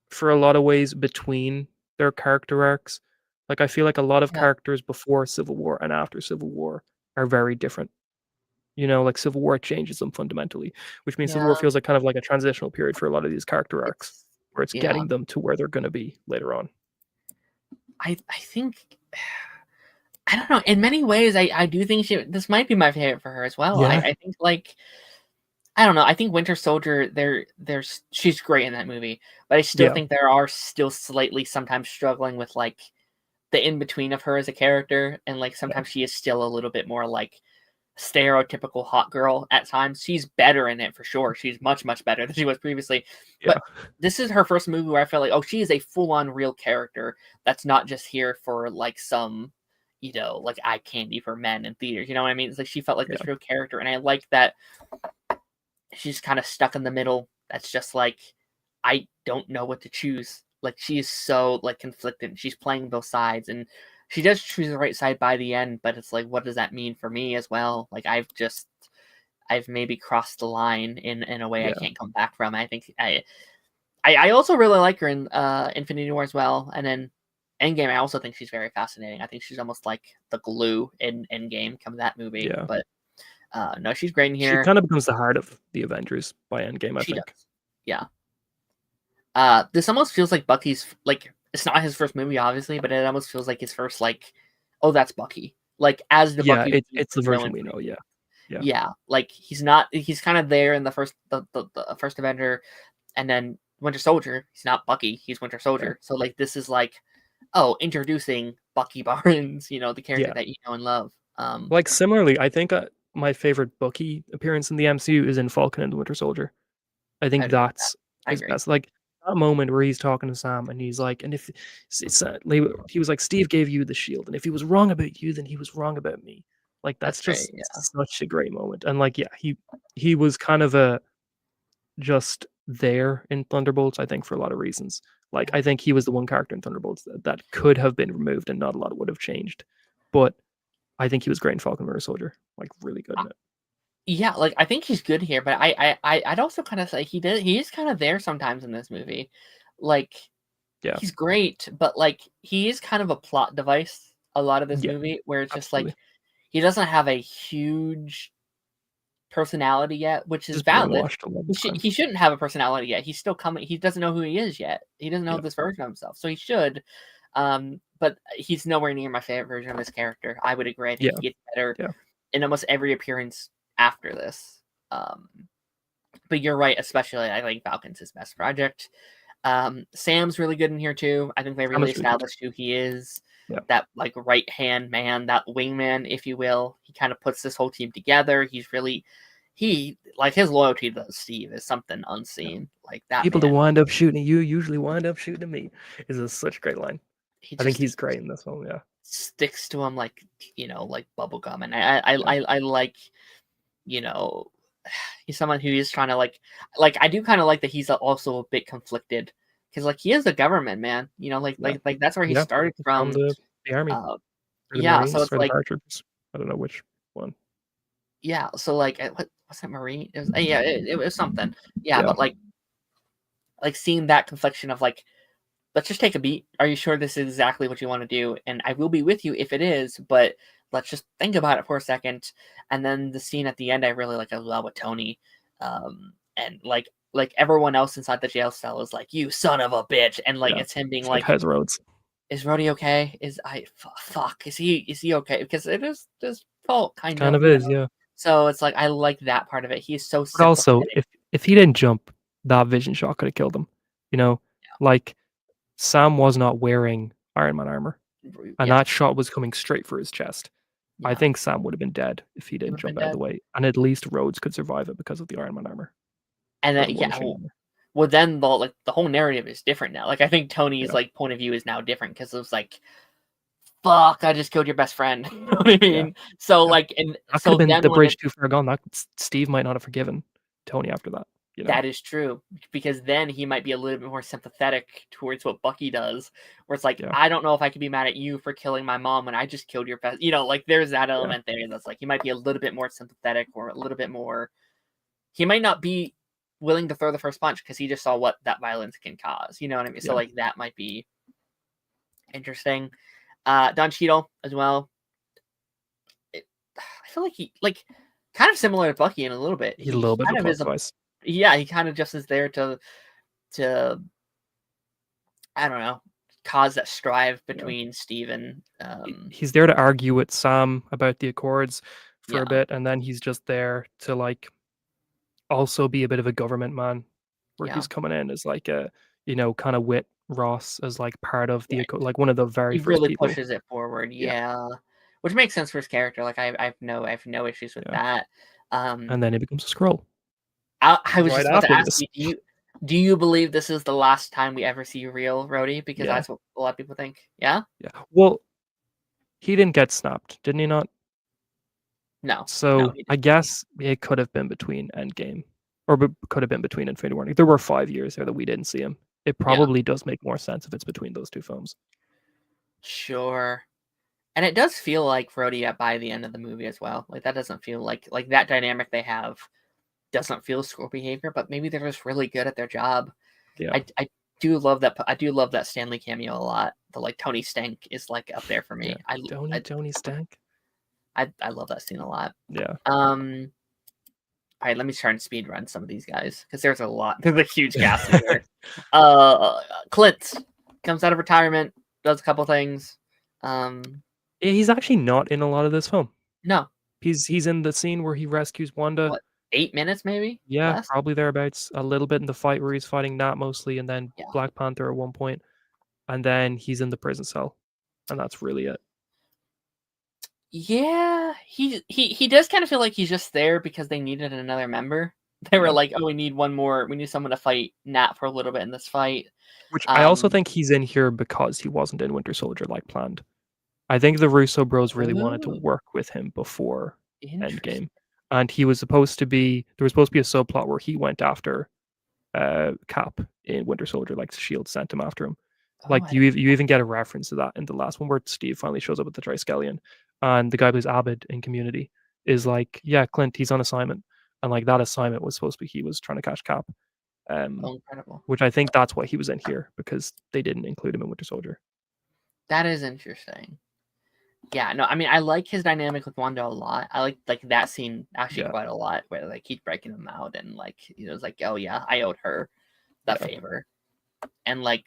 for a lot of ways between their character arcs. Like I feel like a lot of Yeah. characters before Civil War and after Civil War are very different. You know, like Civil War changes them fundamentally, which means Civil War Yeah, feels like kind of like a transitional period for a lot of these character arcs, it's where it's yeah. getting them to where they're going to be later on. I think I don't know. In many ways, I do think this might be my favorite for her as well. Yeah, I think like I don't know. I think Winter Soldier, there's she's great in that movie, but I still yeah, think there are still slightly sometimes struggling with like the in between of her as a character, and like yeah, sometimes she is still a little bit more like stereotypical hot girl at times. She's better in it for sure. She's much better than she was previously. yeah, But this is her first movie where I feel like, oh, she is a full on real character that's not just here for like some, like eye candy for men in theaters. You know what I mean? It's like she felt like yeah, this real character, and I like that she's kind of stuck in the middle. That's just like I don't know what to choose. Like she is so like conflicted. She's playing both sides, and she does choose the right side by the end. But it's like, what does that mean for me as well? Like I've maybe crossed the line in a way I yeah. can't come back from. I think I also really like her in Infinity War as well, and then Endgame. I also think she's very fascinating. I think she's almost like the glue in Endgame come that movie. Yeah. But no, she's great in She here. kind of becomes the heart of the Avengers by Endgame, I She does. think. Yeah. This almost feels like Bucky's like it's not his first movie, obviously, but it almost feels like his first like, oh, that's Bucky. Like as the Yeah, Bucky it's the version we know. Yeah, yeah, yeah, like he's kind of there in the the first Avenger, and then Winter Soldier. He's not Bucky, he's Winter yeah, Soldier. So like this is like, oh, introducing Bucky Barnes, the character yeah. that you know and love. Like similarly, I think my favorite Bucky appearance in the MCU is in Falcon and the Winter Soldier. I I think agree with that. that's I his agree. best. Like that moment where he's talking to Sam and he's like, and if he was like, Steve gave you the shield, and if he was wrong about you, then he was wrong about me. Like that's That's great. just Yeah. such a great moment. And like, yeah, he was kind of a just there in Thunderbolts, I think, for a lot of reasons. Like, Yeah. I think he was the one character in Thunderbolts that could have been removed and not a lot would have changed. But I think he was great in Falcon Winter Soldier, like really good in it. Yeah, like I think he's good here, but I'd also kind of say he is kind of there sometimes in this movie. Like Yeah, he's great, but like he is kind of a plot device a lot of this yeah, movie where it's just like absolutely. he doesn't have a huge personality yet, which is Just valid. brainwashed a lot of the time. He shouldn't have a personality yet. He's still coming. He doesn't know who he is yet. He doesn't know Yeah, this version of himself. So he should. But he's nowhere near my favorite version of this character. I would agree. I think yeah, he gets better yeah. in almost every appearance after this. Um, but you're right, especially I think Falcon's his best project. Sam's really good in here too. I think they Sam really is really good. established who he is. Yeah, That like right hand man, that wingman, if you will. He kind of puts this whole team together. He like his loyalty to Steve is something yeah. unseen. Like that People that man, wind up shooting at you usually wind up shooting at me. Such a great line. he I think just he's great in this one. Yeah, sticks to him like like bubble gum. And I like you know he's someone who is trying to like I do kind of like that he's also a bit conflicted because like he is a government man, yeah, like that's where he yeah. started From from. the army uh or the yeah, so Marines it's or the like paratroopers. I don't know which one. yeah, so like what's that marine, it was, yeah, it was something, yeah, Yeah, but like seeing that confliction of like, let's just take a beat. Are you sure this is exactly what you want to do? And I will be with you if it is, but let's just think about it for a second. And then the scene at the end, I really like as well with Tony, and like everyone else inside the jail cell is like, "You son of a bitch," and like yeah. it's him being It's like like, how's roads. "Is Rhodey okay? Fuck? Is he okay?" Because it is his fault, kind Kind of, of is, yeah. So it's like I like that part of it. He's so But also, sympathetic. if he didn't jump, that vision shot could have killed him. You know, like Sam was not wearing Iron Man armor, and Yeah, that shot was coming straight for his chest. I yeah. think Sam would have been dead if he He didn't would have been jump out of the dead. way, and at least Rhodes could survive it because of the Iron Man armor And or then the War yeah, Machine armor. well then the whole narrative is different now. Like I think Tony's Yeah, like point of view is now different because it was like, fuck, I just killed your best friend. You know what I yeah, mean? So yeah. like and That could so have been then the when bridge it too far gone. That Steve might not have forgiven Tony after that. You know? that is true because then he might be a little bit more sympathetic towards what Bucky does, where it's like, Yeah, I don't know if I could be mad at you for killing my mom when I just killed your best. Like there's that yeah, element there that's like he might be a little bit more sympathetic or a little bit more. He might not be willing to throw the first punch because he just saw what that violence can cause. You know what I mean? So yeah, like that might be interesting. Don Cheadle as well. I feel like he like. kind of similar to Bucky in a little bit. He's a He little bit of kind a of plot is device. yeah, he kind of just is there to I don't know, cause that strife Yeah. between Steve and He's there to argue with Sam about the Accords for a yeah, bit, and then he's just there to, like, also be a bit of a government man, where yeah, he's coming in as, like, a, kinda with Ross as, like, part of the right. Acco like, one of the very He first really people. pushes it forward, Yeah, yeah, which makes sense for his character. Like I have no issues with yeah, that. and Um, then he becomes a Skrull I was right just about to after ask this. you, do you believe this is the last time we ever see real Rhodey? Because Yeah, that's what a lot of people think. Yeah? yeah. Well, he didn't get snapped, didn't he not? No, no, So, he I didn't. guess it could have been between Endgame, or could have been between Infinity War. There were 5 years there that we didn't see him. It Yeah, probably does make more sense if it's between those 2 films. sure. And it does feel like Rhodey by the end of the movie as well. Like that doesn't feel like that dynamic they have doesn't feel school behavior, but maybe they're just really good at their job. Yeah. I do love that. I do love that Stanley cameo a lot. The like Tony Stank is like up there for Yeah. me. Tony Stank? I love that scene a lot. Yeah. Um, all right, let me try and speed run some of these guys because there's a lot. There's a huge cast here. Clint comes out of retirement, does a couple things. He's actually not in a lot of this film. No, He's in the scene where he rescues Wanda. what 8 minutes maybe Yeah, less? probably thereabouts. A little bit in the fight where he's fighting Nat mostly, and then Yeah, Black Panther at one point, and then he's in the prison cell, and that's really it. yeah. He does kind of feel like he's just there because they needed another member. They were Yeah. like, oh, we need one more. We need someone to fight Nat for a little bit in this fight. Which I also Um, think he's in here because he wasn't in Winter Soldier like planned. I think the Russo bros really wanted to oh, work with him before interesting. Endgame, and he was supposed to be there was supposed to be a subplot where he went after Cap in Winter Soldier, like Shield sent him after him. Oh, Like I you even get a reference to that in the last one where Steve finally shows up with the Triskelion, and the guy who plays Abed in Community is like, "Yeah, Clint, he's on assignment," and like that assignment was supposed to be he was trying to catch Cap, oh, incredible. which I think that's why he was in here because they didn't include him in Winter Soldier. That is interesting. Yeah, no, I mean, I like his dynamic with Wanda a lot. I like that scene actually Yeah, quite a lot, where like he's breaking him out and like it's like, oh yeah, I owed her that yeah, favor, and like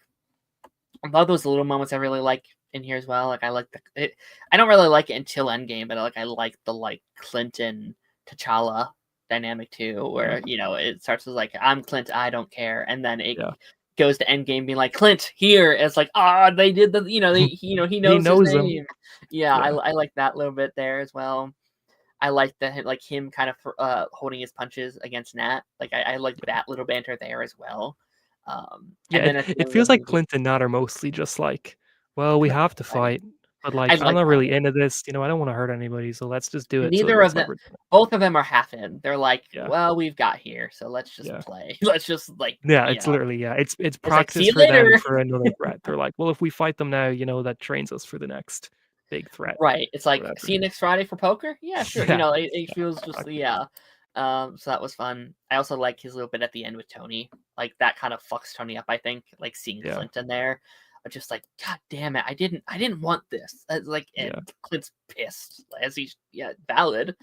a lot of those little moments I really like in here as well. Like I like I don't really like it until Endgame, but I like the like Clinton T'Challa dynamic too, yeah, where it starts as like I'm Clint, I don't care, and then it yeah. goes to Endgame being like Clint here. It's like they did the he He knows his knows him. name. Yeah, Yeah, I like that little bit there as well. I like that like him kind of holding his punches against Nat. Like I like yeah. that little banter there as well. Yeah, And then at the it end of feels the like movie, Clint and Nat are mostly just like, "Well, we kind of have to fighting. fight, but, I like, I'm like not that. really into this, I don't wanna hurt anybody, so let's just do it so it Neither looks of like them, we're doing it." both of them are half in. They're like, Yeah, well, we've got here, so let's just yeah. play. Let's just like, Yeah, it's literally yeah, it's it's like, see practice you for them later. for another threat. They're like, "Well, if we fight them now, that trains us for the next big threat," Right. It's or like, whatever. see you next Friday for poker? Yeah, sure. Yeah, It yeah, feels just exactly. yeah. So that was fun. I also like his little bit at the end with Tony. Like that kind of fucks Tony up, I think. Like seeing Yeah, Clint in there. Just like, God damn it, I didn't want this. Like yeah. and Clint's pissed as he's valid.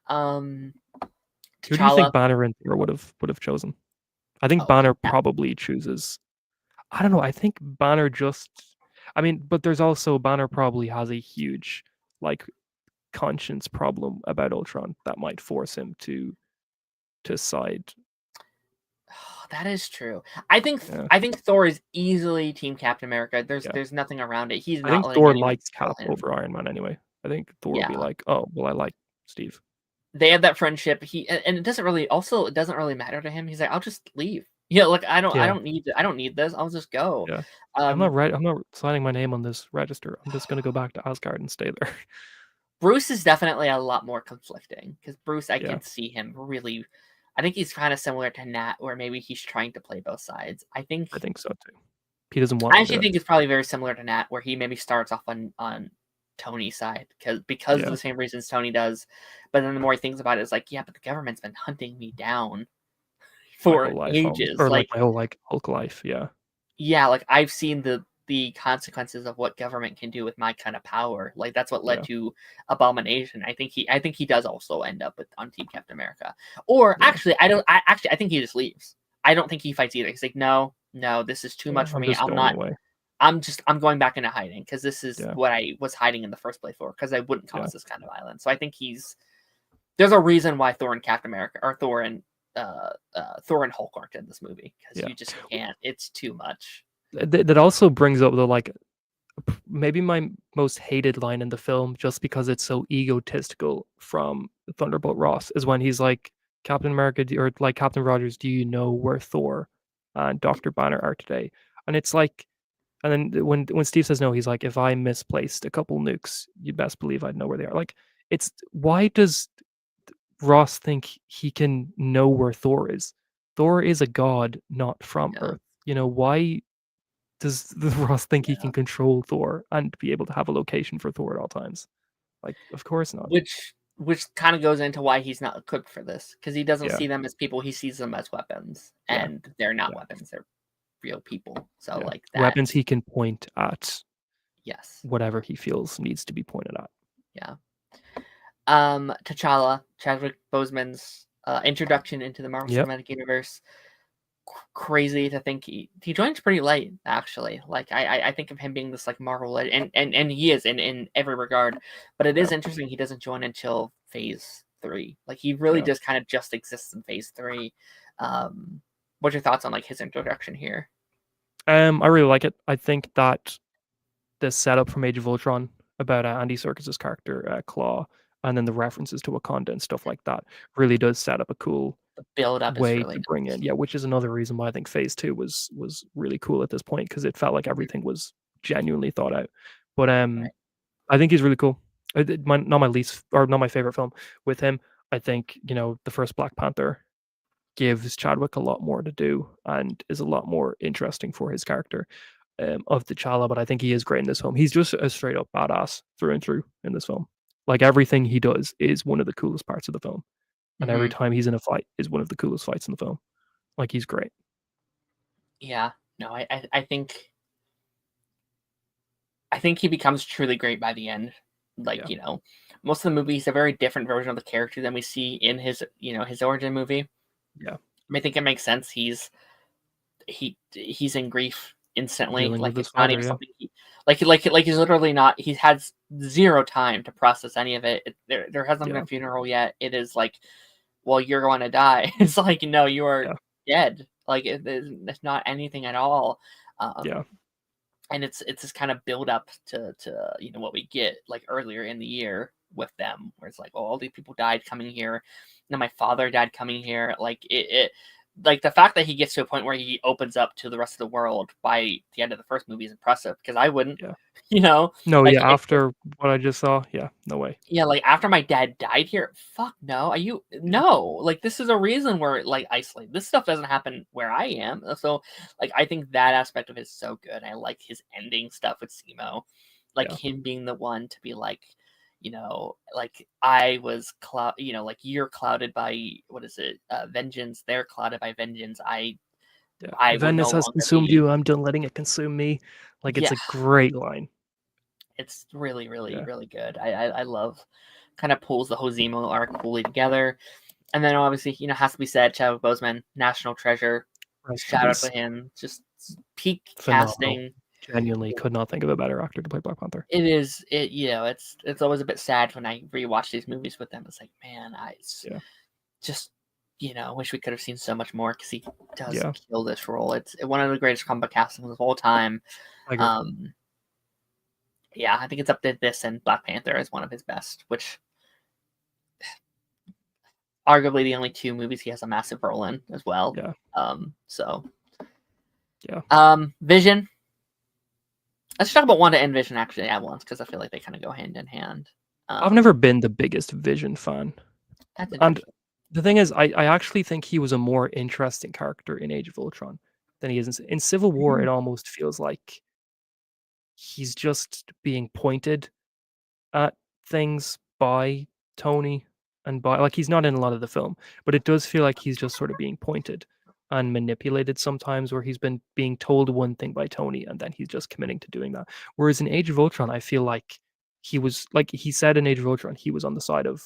Um Who do you think T'Challa. Banner and Thor would've chosen? I think Oh, Banner yeah. probably chooses I don't know, I think Banner just I mean, but there's also Banner probably has a huge, like, conscience problem about Ultron that might force him to side. That is true. Yeah, I think Thor is easily Team Captain America. yeah. There's nothing around it. He's I not think letting Thor anyone likes kill Cap him. over Iron Man anyway. I think Thor will be Yeah. like, "Oh, well, I like Steve." They have that friendship. And it doesn't really matter to him. He's like, I'll just leave. Like Yeah, I don't need this. I'll just go. yeah. Um, I'm not signing my name on this register. I'm just gonna go back to Asgard and stay there. Bruce is definitely a lot more conflicting because Bruce, I Yeah, can see him really. I think he's kind of similar to Nat, where maybe he's trying to play both sides. I think so too. He doesn't want I to do actually it. think it's probably very similar to Nat, where he maybe starts off on Tony's side because of Yeah. the same reasons Tony does, but then the more he thinks about it, it's like, yeah, but the government's been hunting me down My for whole life almost ages. or, like, Like, my whole, like, Hulk life, yeah. yeah, like I've seen the consequences of what government can do with my kind of power. Like that's what led Yeah. to Abomination. I think he does also end up on Team Captain America. Or Yeah. I think he just leaves. I don't think he fights either. He's like, no, this is too Yeah. much for I'm me. just going away. I'm going back into hiding because this is Yeah. what I was hiding in the first place for, because I wouldn't Yeah. cause this kind of violence. So I think there's a reason why Thor and Captain America, or Thor and Hulk aren't in this movie, because Yeah. you just can't. It's too much. That also brings up the like maybe my most hated line in the film, just because it's so egotistical, from Thunderbolt Ross, is when he's like, Captain America, or like, Captain Rogers, do you know where Thor and Dr. Banner are today? And it's like, and then when Steve says no, he's like, if I misplaced a couple nukes, you best believe I'd know where they are. Like, it's why does Ross think he can know where Thor is? Thor is a god, not from Yeah. Earth. Why does the Ross think he Yeah. can control Thor and be able to have a location for Thor at all times? Like, of course not. Which kind of goes into why he's not equipped for this, because he doesn't Yeah, see them as people. He sees them as weapons, yeah, and they're not yeah, weapons. They're real people. So yeah. like Weapons that's he can point at yes. whatever he feels needs to be pointed at. Yeah. T'Challa, Chadwick Boseman's introduction into the Marvel Yep. Cinematic Universe. Crazy to think he joins pretty late, actually. Like I think of him being this like Marvel, and he is in every regard. But it Yeah, is interesting he doesn't join until Phase 3. Like he really yeah. just kind of just exists in Phase 3. What's your thoughts on like his introduction here? I really like it. I think that the setup from Age of Ultron about Andy Serkis's character Claw, and then the references to Wakanda and stuff like that, really does set up a cool The build up is way really to bring nice. in, yeah, which is another reason why I think Phase 2 was really cool at this point, because it felt like everything was genuinely thought out. But Right. I think he's really cool. Not my least, or not my favorite film with him. I think the first Black Panther gives Chadwick a lot more to do and is a lot more interesting for his character of T'Challa. But I think he is great in this film. He's just a straight up badass through and through in this film. Like, everything he does is one of the coolest parts of the film, and every Mm-hmm. time he's in a fight is one of the coolest fights in the film. Like, he's great. Yeah. No, I think he becomes truly great by the end. Like, Yeah, most of the movie, he's a very different version of the character than we see in his origin movie. yeah. I think it makes sense. He's in grief instantly. Dealing with Like his it's not father. even Yeah, something like he's literally not. He has zero time to process any of it. There hasn't been yeah, a funeral yet. It is like, well, you're going to die. It's like, no, you are yeah, dead. Like it's not anything at all. yeah, And it's this kind of build up to what we get like earlier in the year with them, where it's like, oh, all these people died coming here. Then my father died coming here. Like it like the fact that he gets to a point where he opens up to the rest of the world by the end of the first movie is impressive, because I wouldn't, yeah. you know, No, like yeah. After what I just saw, yeah, no way. yeah, like after my dad died here, fuck no. Are you Yeah, no? Like this is a reason we're like isolated. This stuff doesn't happen where I am. So like I think that aspect of it is so good. I like his ending stuff with Simo. Like yeah, him being the one to be like, like I was like you're clouded by what is it? Vengeance. They're clouded by vengeance. yeah. I would no Venice has longer consumed be. you. I'm done letting it consume me. Like, it's Yeah, a great line. it's really, really, Yeah, really good. I love kind of pulls the Hosimo arc fully together. And then obviously, has to be said, Chadwick Boseman, national treasure. rest in Shout out peace. to him. Just peak Phenomenal. casting. Genuinely could not think of a better actor to play Black Panther. It is it's always a bit sad when I rewatch these movies with them. It's like, man, I Yeah, just wish we could have seen so much more, because he does yeah, kill this role. It's one of the greatest combat castings of all time. I agree. Um, yeah, I think it's up to this and Black Panther as one of his best, which arguably the only two movies he has a massive role in as well. Yeah, So yeah. Vision. Let's talk about Wanda and Vision actually at once, because I feel like they kind of go hand in hand. I've never been the biggest Vision fan, That's and interesting. the thing is, I actually think he was a more interesting character in Age of Ultron than he is in Civil War. Mhm. It almost feels like he's just being pointed at things by Tony, and by, like, he's not in a lot of the film, but it does feel like he's just sort of being pointed. and manipulated sometimes, where he's been being told one thing by Tony and then he's just committing to doing that. Whereas in Age of Ultron, I feel like he was like he said in Age of Ultron, he was on the side of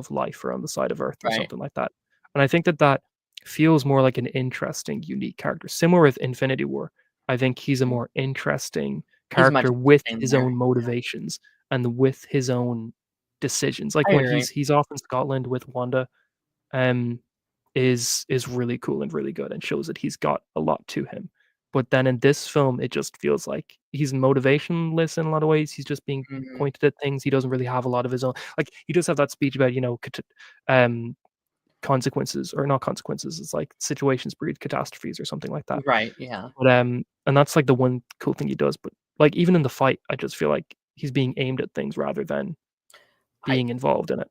life or on the side of Earth or Right. something like that. And I think that feels more like an interesting, unique character. Similar with Infinity War. I think he's a Mhm. more interesting He's much character with in his there. own motivations and with his own decisions. Like I when agree. he's off in Scotland with Wanda, um, is really cool and really good and shows that he's got a lot to him. But then in this film, it just feels like he's motivationless in a lot of ways. He's just being Mhm. pointed at things. He doesn't really have a lot of his own. Like he does have that speech about um, consequences or not consequences. It's like situations breed catastrophes or something like that. Right, yeah. But and that's like the one cool thing he does. But like even in the fight, I just feel like he's being aimed at things rather than I being involved in it.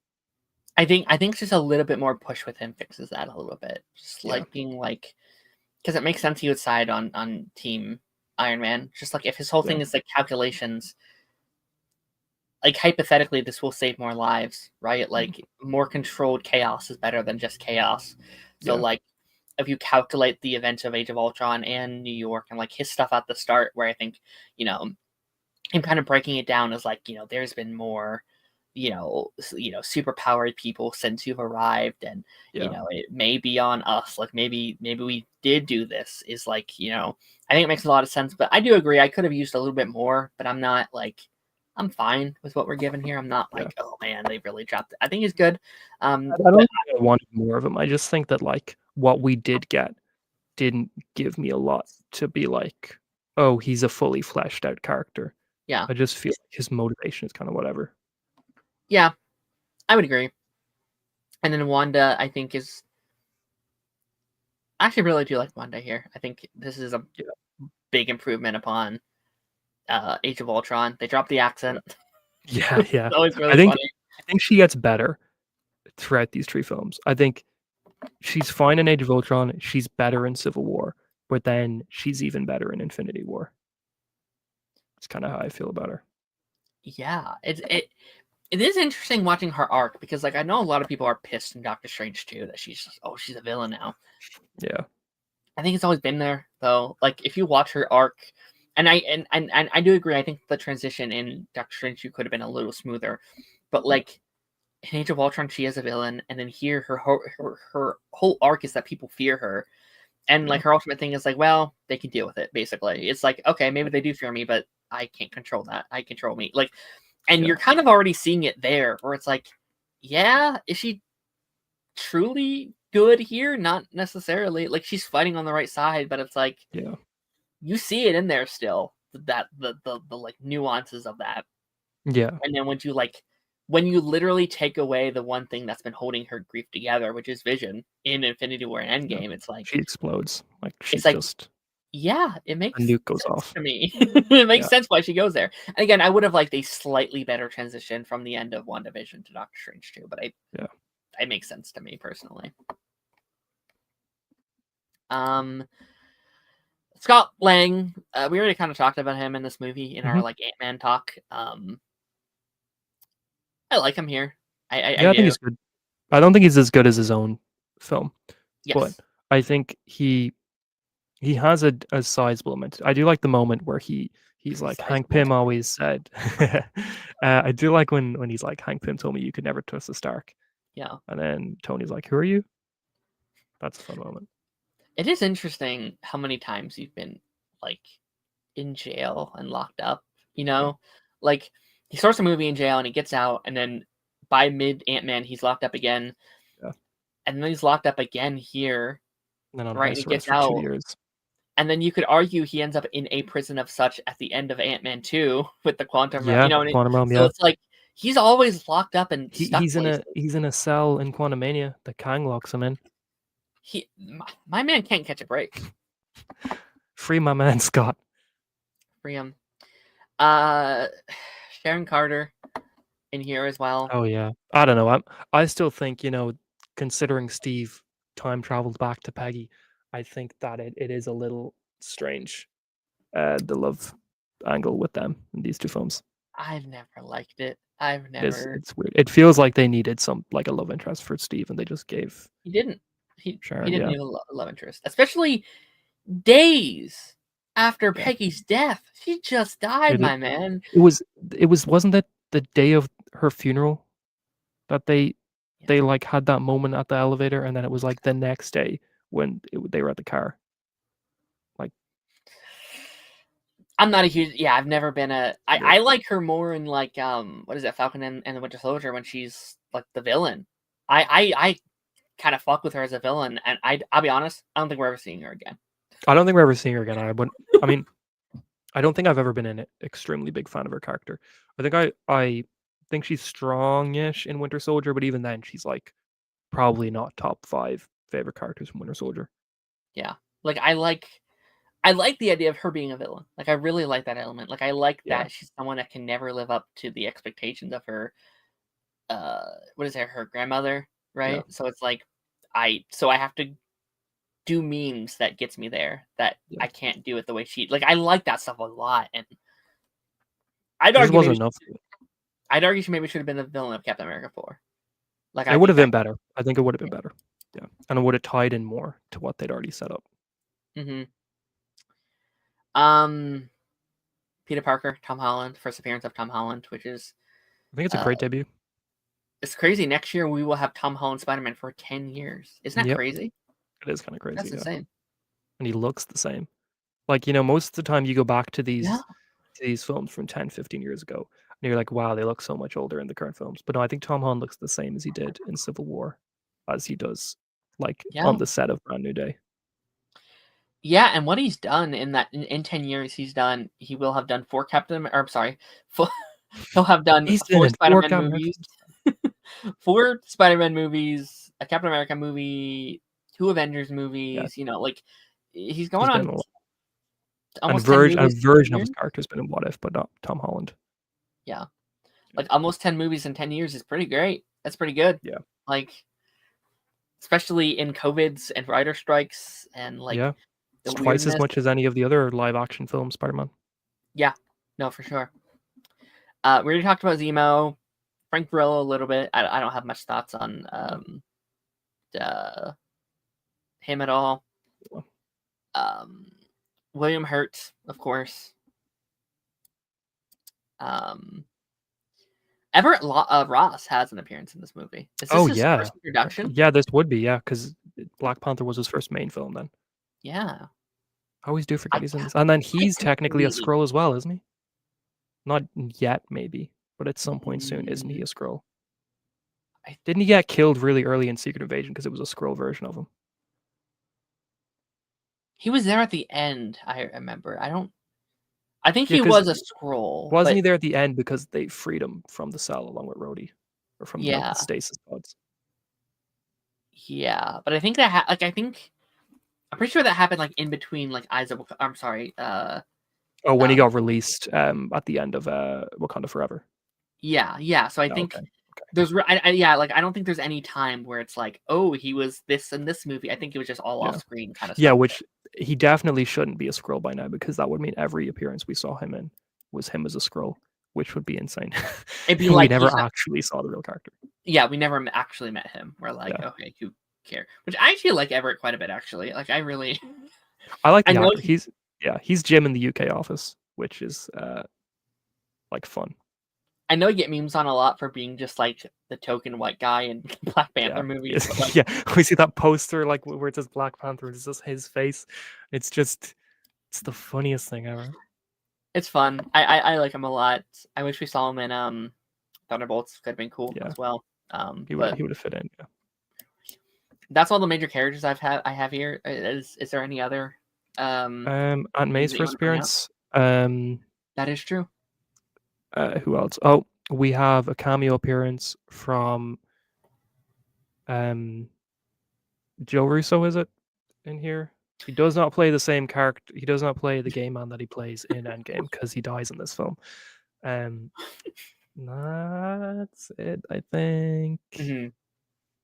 I think just a little bit more push with him fixes that a little bit. Just, Yeah, like, being, like, because it makes sense he would side on Team Iron Man. Just, like, if his whole yeah, thing is, like, calculations, like, hypothetically, this will save more lives, right? mm, Like, more controlled chaos is better than just chaos. So, yeah, like, if you calculate the events of Age of Ultron and New York and, like, his stuff at the start where I think, you know, him kind of breaking it down as, like, there's been more, super powered people since you've arrived, and yeah, it may be on us. Like, maybe we did do this. Is like, I think it makes a lot of sense. But I do agree. I could have used a little bit more, but I'm not like, I'm fine with what we're given here. I'm not yeah. like, oh man, they really dropped it. I think he's good. I But don't think I wanted more of him. I just think that, like, what we did get didn't give me a lot to be like, "Oh, he's a fully fleshed out character." yeah, I just feel like his motivation is kinda whatever. yeah, I would agree. And then Wanda, I think is I actually really do like Wanda here. I think this is a Yeah, big improvement upon Age of Ultron. They dropped the yeah. accent. Yeah, It's yeah. always I really think funny. I think she gets better throughout these 3 films. I think she's fine in Age of Ultron, she's better in Civil War, but then she's even better in Infinity War. It's kinda how I feel about her. Yeah, it is interesting watching her arc because like I know a lot of people are pissed in Doctor Strange too that she's just, oh, she's a villain now. Yeah, I think it's always been there though. Like if you watch her arc, and I do agree. I think the transition in Doctor Strange 2 could have been a little smoother, but yeah, like in Age of Ultron, she is a villain, and then here her whole arc is that people fear her. And, yeah, like, her ultimate thing is like, well, they can deal with it, basically. It's like, okay, yeah, maybe they do fear me, but I can't control that. I control me. Like, and yeah, you're kind of already seeing it there, where it's like, yeah, is she truly good here? Not necessarily. Like, she's fighting on the right side, but it's like yeah, you see it in there still. That the like nuances of that. yeah, And then when you literally take away the one thing that's been holding her grief together, which is Vision in Infinity War and yeah. Endgame, it's like She explodes, like, it's she's like just yeah, it a makes nuke goes sense off. to me. It makes Yeah, sense why she goes there. And again, I would have liked a slightly better transition from the end of WandaVision to Doctor Strange 2, but yeah. it makes sense to me personally. Um, Scott Lang, we already kind of talked about him in this movie in our Mhm. like Ant-Man talk. I like him here. I Yeah, I think do. he's good. I don't think he's as good as his own film, but Yes. I think he has a sizable amount. I do like the moment where he's like, Hank Sizable. Pym always said I do like when he's like, "Hank Pym told me you could never trust a Stark," Yeah. and then Tony's like, "Who are you?" That's a fun moment. It is interesting how many times you've been like in jail and locked up, you Yeah, know? Like, he starts a movie in jail and he gets out, and then by mid Ant-Man, he's locked up again, yeah. and then he's locked up again here, And then on right? He house gets arrest for 2 out, years. and then you could argue he ends up in a prison of such at the end of Ant-Man 2 with the quantum realm, Yeah, Quantum Realm, so yeah. it's like he's always locked up and stuck places. He's in a cell in Quantumania that Kang locks him in. My man can't catch a break. Free my man Scott. Free him. Uh, Sharon Carter in here as well. Oh yeah. I don't know. I still think, considering Steve time traveled back to Peggy, I think that it is a little strange, the love angle with them in these 2 films. I've never liked it. I've It is never it's weird. It feels like they needed some like a love interest for Steve and they just gave He didn't. He Sharon, didn't yeah. need a love interest, especially days after Yeah. Peggy's death. She just died, It my man. it was wasn't it the day of her funeral that Yeah. they, like, had that moment at the elevator, and then it was, like, the next day when they were at the car? Like, I'm not a huge I've never been a yeah. I like her more in, like, what is it, Falcon and the Winter Soldier when she's, like, the villain. I kinda fuck with her as a villain, and I'll be honest, I don't think we're ever seeing her again. I don't think we're ever seeing her again. I mean, I don't think I've ever been an extremely big fan of her character. I think she's strong-ish in Winter Soldier, but even then, she's, like, probably not top 5 favorite characters from Winter Soldier. Yeah. Like, I like the idea of her being a villain. Like, I really like that element. Like, I like Yeah, that she's someone that can never live up to the expectations of her, what is it, her grandmother, yeah. right? So it's like, I have to do memes that gets me there that Yeah. I can't do it the way I like that stuff a lot, and I'd There just argue wasn't maybe enough. I'd argue she maybe should have been the villain of Captain America 4. Like, It I would think have that been better. I think it would have been yeah. better. Yeah, and it would have tied in more to what they'd already set up. Mhm. Um, Peter Parker, Tom Holland, first appearance of Tom Holland, which is, I think it's a uh great debut. it's crazy. Next year, we will have Tom Holland Spider-Man for 10 years. Isn't that Yep, crazy? it is kinda That's crazy, yeah, insane. and he looks the same. Like, most of the time you go back to Yeah. these films from 10, 15 years ago, and you're like, "Wow, they look so much older in the current films." But no, I think Tom Holland looks the same as he did in Civil War, as he does, like, on Yeah. the set of Brand New Day. Yeah, and what he's done in 10 years, he will have done 4 Captain or I'm sorry, 4 he'll have done He's been 4 in 4 Spider-Man Captain America movies, films. 4 Spider-Man movies, a Captain America movie, 2 Avengers Yeah, movies, like, he's going he's been in a on lot. almost 10 A movies in 10 version of years? his character's been in What If, but not Tom Holland. Yeah. Yeah, Like, almost 10 movies in 10 years is pretty great. That's pretty good. yeah, Like, especially in COVIDs and writer strikes and, yeah. like, the It's twice as weirdness. much as any of the other live action films Spider-Man. Yeah. No, for sure. We already talked about Zemo, Frank Grillo a little bit. I don't have much thoughts on, Yeah, uh, him at all. yeah. Um, William Hurt, of course. Um, Ross has an appearance in this movie. Is this Oh, his yeah. first introduction? Yeah, this would be, yeah, because Black Panther was his first main film then. Yeah. I always do I forget he's in this, and then I he's technically a completely Skrull as well, isn't he? Not yet, maybe, but at some point soon, isn't he mm, a Skrull? I Didn't he get killed really early in Secret Invasion because it was a Skrull version of him? he was there at the end, I remember. I think Yeah, he because was a scroll, wasn't but he there at the end because they freed him from the cell along with Rhodey? Or from, yeah. the stasis pods? Yeah, but I think I think I'm pretty sure that happened, like, in between, like, Eyes of I'm sorry, Oh, when he um got released, at the end of, Wakanda Forever. yeah, so I Yeah, think okay. there's yeah, like, I don't think there's any time where it's like, "Oh, he was this in this movie." I think it was just all Yeah. off-screen kinda Yeah, stuff. which he definitely shouldn't be a Skrull by now because that would mean every appearance we saw him in was him as a Skrull, which would be insane. It'd be And we like never actually saw the real character. yeah, we never actually met him. We're like, Yeah. "Okay, who care?" Which I actually like Everett quite a bit, actually. Like, I really I like I the know actor. He's Jim in the UK office, which is, like, fun. I know you get memes on a lot for being just, like, the token white guy in Black Yeah. Panther movies, but, like Yeah, we see that poster, like, where it says Black Panther, it's just his face. It's the funniest thing ever. it's fun. I like him a lot. I wish we saw him in, Thunderbolts. Could've been cool Yeah, as well. But he would've fit in, yeah. that's all the major characters I have here. Is there any other, Aunt names May's that you first wanna bring up? appearance, That is true. who else? Oh, we have a cameo appearance from, um, Joe Russo, is it, in here? He does not play the same character. He does not play the gay man that he plays in Endgame because he dies in this film. Um, that's it, I think. Mhm.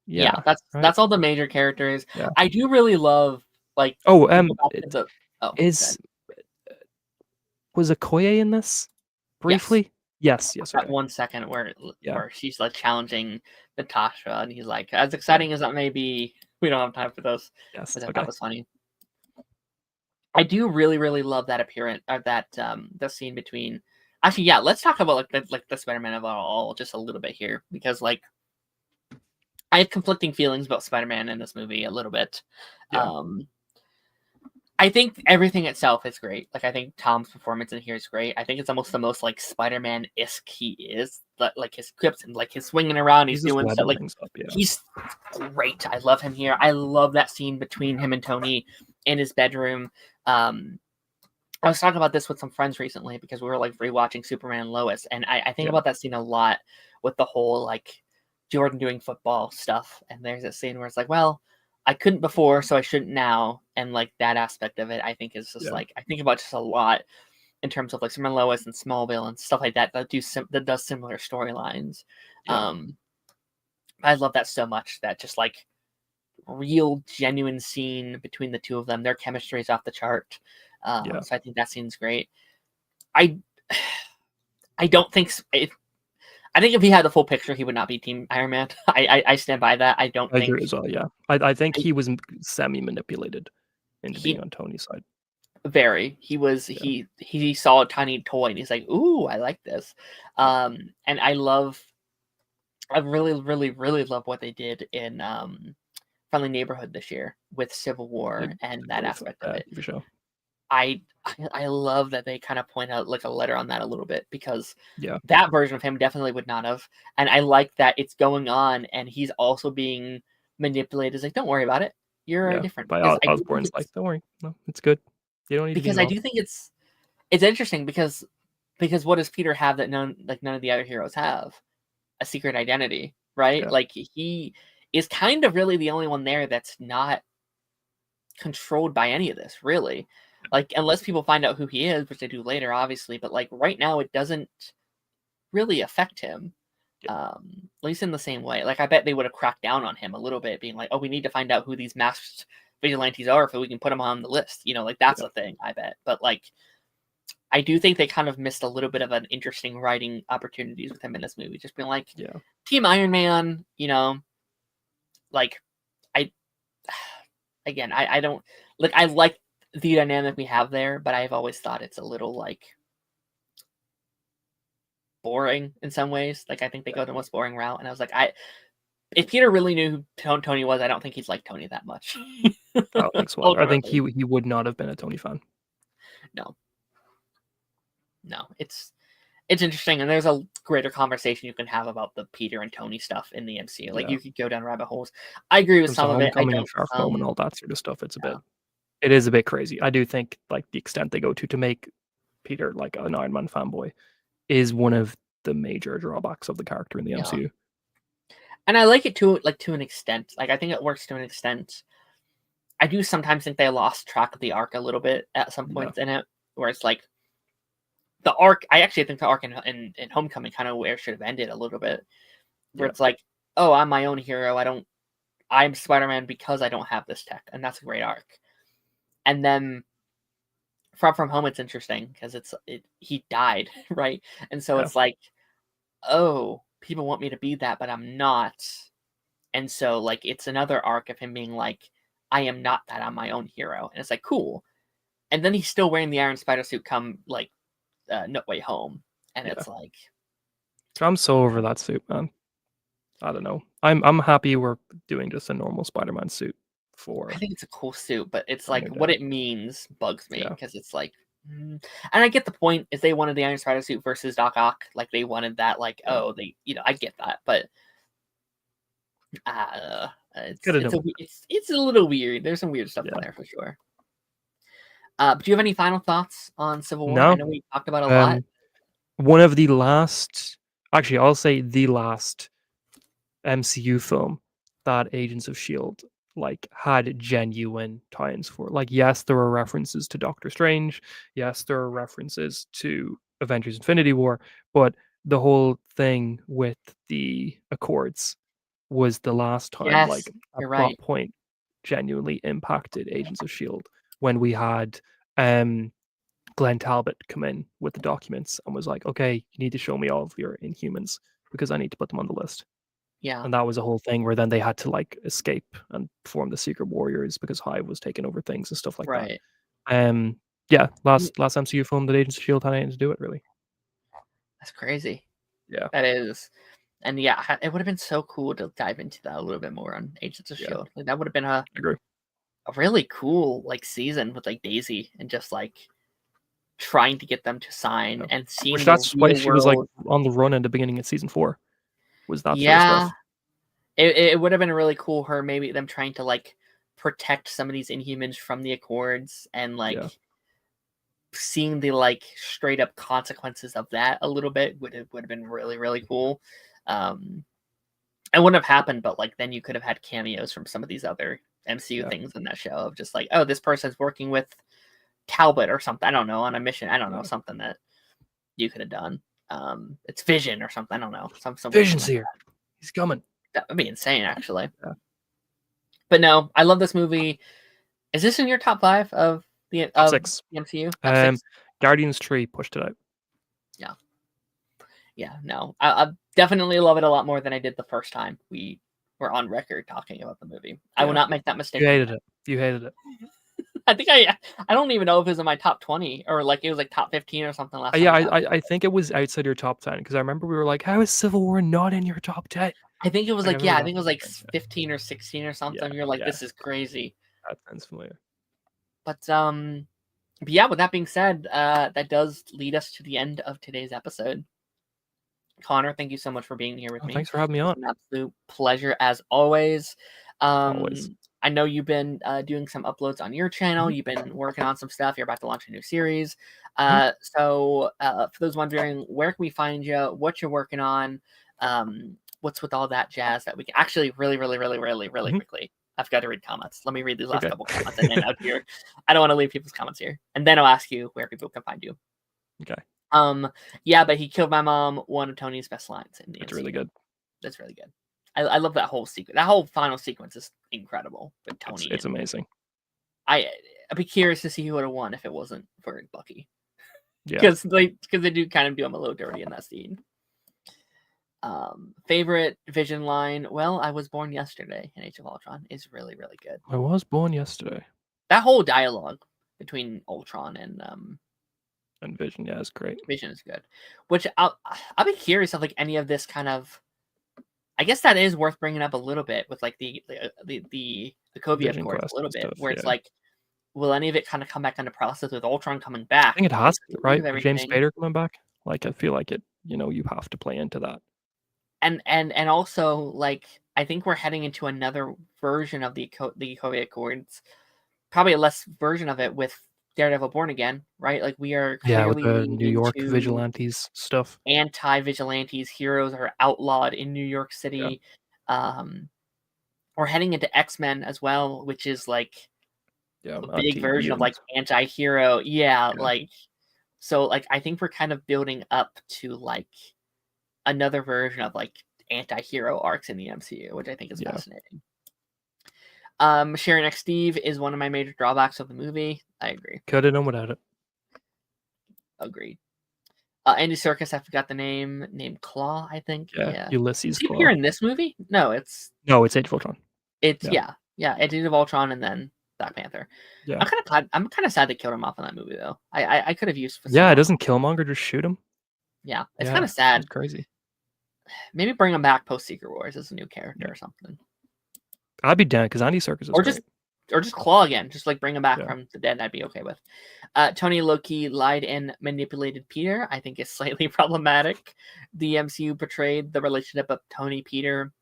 Yeah, Yeah, right? that's all the major characters. Yeah. I do really love, like, Oh, to go back to the oh, is good. was Okoye in this Yes. briefly? Yes, That okay. 1 second Yeah, where she's, like, challenging Natasha, and he's like, "As yeah. exciting as that may be." We don't have time for those, Yes, which I thought okay. was funny. I do really, really love that appearance or that the scene between. Actually, yeah, let's talk about the Spider-Man of all just a little bit here because like I have conflicting feelings about Spider-Man in this movie a little bit. Yeah, I think everything itself is great. Like I think Tom's performance in here is great. I think it's almost the most like Spider-Man-esque he is. Like his quips and like his swinging around, he's he's just doing stuff webbing like things up, yeah. he's great. I love him here. I love that scene between him and Tony in his bedroom. Um, I was talking about this with some friends recently because we were like rewatching Superman and Lois, and I think Yeah, about that scene a lot with the whole like Jordan doing football stuff. And there's a scene where it's like, well, I couldn't before, so I shouldn't now. And like that aspect of it, I think is just yeah, like I think about just a lot in terms of like Superman and Lois and Smallville and stuff like that that does similar storylines. yeah, I love that so much. That just like real genuine scene between the two of them. Their chemistry is off the chart. yeah. So I think that scene's great. I I don't think I think if he had the full picture, he would not be Team Iron Man. I stand by that. I don't I think agree as well, yeah. I think I, he was semi-manipulated into being he on Tony's side. he was Yeah, he saw a tiny toy and he's like, ooh, I like this. And I really really really love what they did in Friendly Neighborhood this year with Civil War it and it's that really aspect of bad it. TV show. I I love that they kind of point out like a letter on that a little bit because Yeah, that version of him definitely would not have. And I like that it's going on and he's also being manipulated. It's like, don't worry about it. You're yeah. different But because I do think Osborn's like, "Don't worry, no, it's good. You don't need to be I involved." do think it's interesting because what does Peter have that none of the other heroes have? A secret identity, right? Yeah, Like he is kind of really the only one there that's not controlled by any of this, really. Like unless people find out who he is, which they do later, obviously, but like right now it doesn't really affect him. yeah, At least in the same way. Like I bet they would have cracked down on him a little bit, being like, "Oh, we need to find out who these masked vigilantes are, so we can put them on the list." You know, like that's yeah, a thing. I bet, but like I do think they kind of missed a little bit of an interesting writing opportunities with him in this movie. Just being like, yeah. Team Iron Man, you know, like I again, I don't like I like the dynamic we have there, but I've always thought it's a little like boring in some ways. Like I think they go the most boring route, and I was like, I if Peter really knew who Tony was, I don't think he'd like Tony that much. I don't think so either. I think Ultimately, he would not have been a Tony fan. no, no, it's interesting, and there's a greater conversation you can have about the Peter and Tony stuff in the MCU. Like Yeah. you could go down rabbit holes. I agree with Comes to some of it. I Homecoming and don't. Far From Home and all that sort of stuff, Yeah, it is a bit crazy. I do think, like, the extent they go to make Peter, like, an Iron Man fanboy is one of the major drawbacks of the character in the yeah. MCU. And I like it to an extent. Like I think it works to an extent. I do sometimes think they lost track of the arc a little bit at some Yeah, points in it, where it's like the arc. I actually think the arc in Homecoming kind of where it should have ended a little bit, where yeah, it's like, oh, I'm my own hero. I'm Spider Man because I don't have this tech, and that's a great arc. And then Far From Home, it's interesting because he died, right? And so yeah, it's like, oh, people want me to be that, but I'm not. And so like it's another arc of him being like, I am not that. I'm my own hero, and it's like cool. And then he's still wearing the Iron Spider suit come like No Way Home, and yeah. it's like, I'm so over that suit, man. I don't know. I'm happy we're doing just a normal Spider-Man suit I for think it's a cool suit, but it's a like new what guy. it means bugs me Yeah, because it's like, and I get the point is they wanted the Iron Spider suit versus Doc Ock, like they wanted that, like yeah. oh they, I get that, but Coulda done it's a little weird. There's some weird stuff in yeah. there for sure. Do you have any final thoughts on Civil War? I No, know we talked about a lot. um, one of the last actually, I'll say the last MCU film that Agents of Shield like had genuine tie-ins for. Like, yes, there were references to Doctor Strange. Yes, there are references to Avengers: Infinity War, but the whole thing with the Accords was the last time Yes, like a you're plot right. point genuinely impacted Agents of Shield when we had um Glenn Talbot come in with the documents and was like, "Okay, you need to show me all of your Inhumans because I need to put them on the list." Yeah. And that was a whole thing where then they had to, like, escape and form the Secret Warriors because Hive was taking over things and stuff like that. Right. Yeah, Mm, last MCU film that Agents of S.H.I.E.L.D. had anything to do it, really. that's crazy. Yeah, That is. And yeah, it would have been so cool to dive into that a little bit more on Agents of yeah, S.H.I.E.L.D. Like, that would have been I agree. a really cool, like, season with, like, Daisy and just, like, trying to get them to sign Yeah. and seeing Which the that's why real she was, like, world. on the run in the beginning of season 4, was that sort of Yeah. stuff. It would have been really cool, her maybe them trying to, like, protect some of these Inhumans from the Accords and, like, Yeah, seeing the, like, straight up consequences of that a little bit would have been really, really cool. Um, it wouldn't have happened, but, like, then you could have had cameos from some of these other MCU yeah, things in that show of just like, "Oh, this person's working with Talbot or something." I don't know, on a mission. I don't know, yeah. something that you could have done. It's Vision or something. I don't know. Some weird thing Vision's like here. He's coming. that would be insane, actually. Yeah. But no, I love this movie. Is this in your top 5 of Top 6. the MCU? Top Um, 6? Guardians 3 pushed it out. Yeah. Yeah, no. I definitely love it a lot more than I did the first time we were on record talking about the movie. I will Yeah. not make that mistake You again. hated it. You hated it. I think I don't even know if it was in my top 20 or, like, it was, like, top 15 or something last time Yeah, we talked. I think it was outside your top 10 because I remember we were like, "How is Civil War not in your top 10?" I think it was, Like, I like, yeah, remember I that think it was, being a like, thing, 15 or 16 or yeah, something. You're like, yeah, "This is crazy." that sounds familiar. But yeah, with that being said, that does lead us to the end of today's episode. Connor, thank you so much for being here with Oh, me. thanks for having me It's on. an absolute pleasure as always. Always. I know you've been doing some uploads on your channel. Mhm, You've been working on some stuff. You're about to launch a new series. mhm, So for those wondering, where can we find you? What you're working on? What's with all that jazz that we can actually really mhm. quickly. I've got to read comments. Let me read these last Okay. couple comments and then out here. I don't want to leave people's comments here. And then I'll ask you where people can find you. Okay. Yeah, but he killed my mom, one of Tony's best lines in the That's really MCU. good. That's really good. I love that whole sequence. That whole final sequence is incredible with Tony, It's and amazing. I'd be curious to see who would have won if it wasn't for Bucky, Yeah. because they do kind of do him a little dirty in that scene. Favorite Vision line? Well, I was born yesterday in Age of Ultron is really good. I was born yesterday. That whole dialogue between Ultron and And Vision, yeah, is great. Vision is good. Which I'll be curious if, like, any of this kind of. I guess that is worth bringing up a little bit with, like, the Sokovia Vision Accords a Quest little and bit, stuff, where it's yeah. like, will any of it kind of come back into process with Ultron coming I back think it to has to, with right? With James everything? Spader coming back? Like, I feel like it, you have to play into that. And also, like, I think we're heading into another version of the Sokovia Accords, probably a less version of it with Daredevil Born Again, right? Like, we are Yeah, with clearly the leaning New York into vigilantes stuff. anti-vigilantes, heroes are outlawed in New York Yeah. City. Um, we're heading into X-Men as well, which is like Yeah, a big version of, like, anti-mutants. anti-hero. Yeah, Yeah. like, so, like, I think we're kind of building up to, like, another version of, like, anti-hero arcs in the MCU, which I think is Yeah. fascinating. Sharon X Steve is one of my major drawbacks of the movie. I agree. Coulda done without it. Agreed. Andy Serkis, I forgot the name. Named Claw, I think. Yeah, Yeah. Ulysses Does he appear Claw. in this movie? No, it's No, it's Age of Ultron. it's Yeah. yeah. Age of Ultron and then Black Panther. Yeah. I'm kind of sad they killed him off in that movie though. I could have used for some Yeah, more. doesn't Killmonger just shoot him? Yeah, it's kind Yeah, of sad. it's crazy. Maybe bring him back post Secret Wars as a new character Yeah. or something, I'd be down because Andy Serkis is or great. just Claw again. Just, like, bring him back Yeah. from the dead. I'd be okay with. Tony Loki lied and manipulated Peter. I think is slightly problematic. The MCU portrayed the relationship of Tony Peter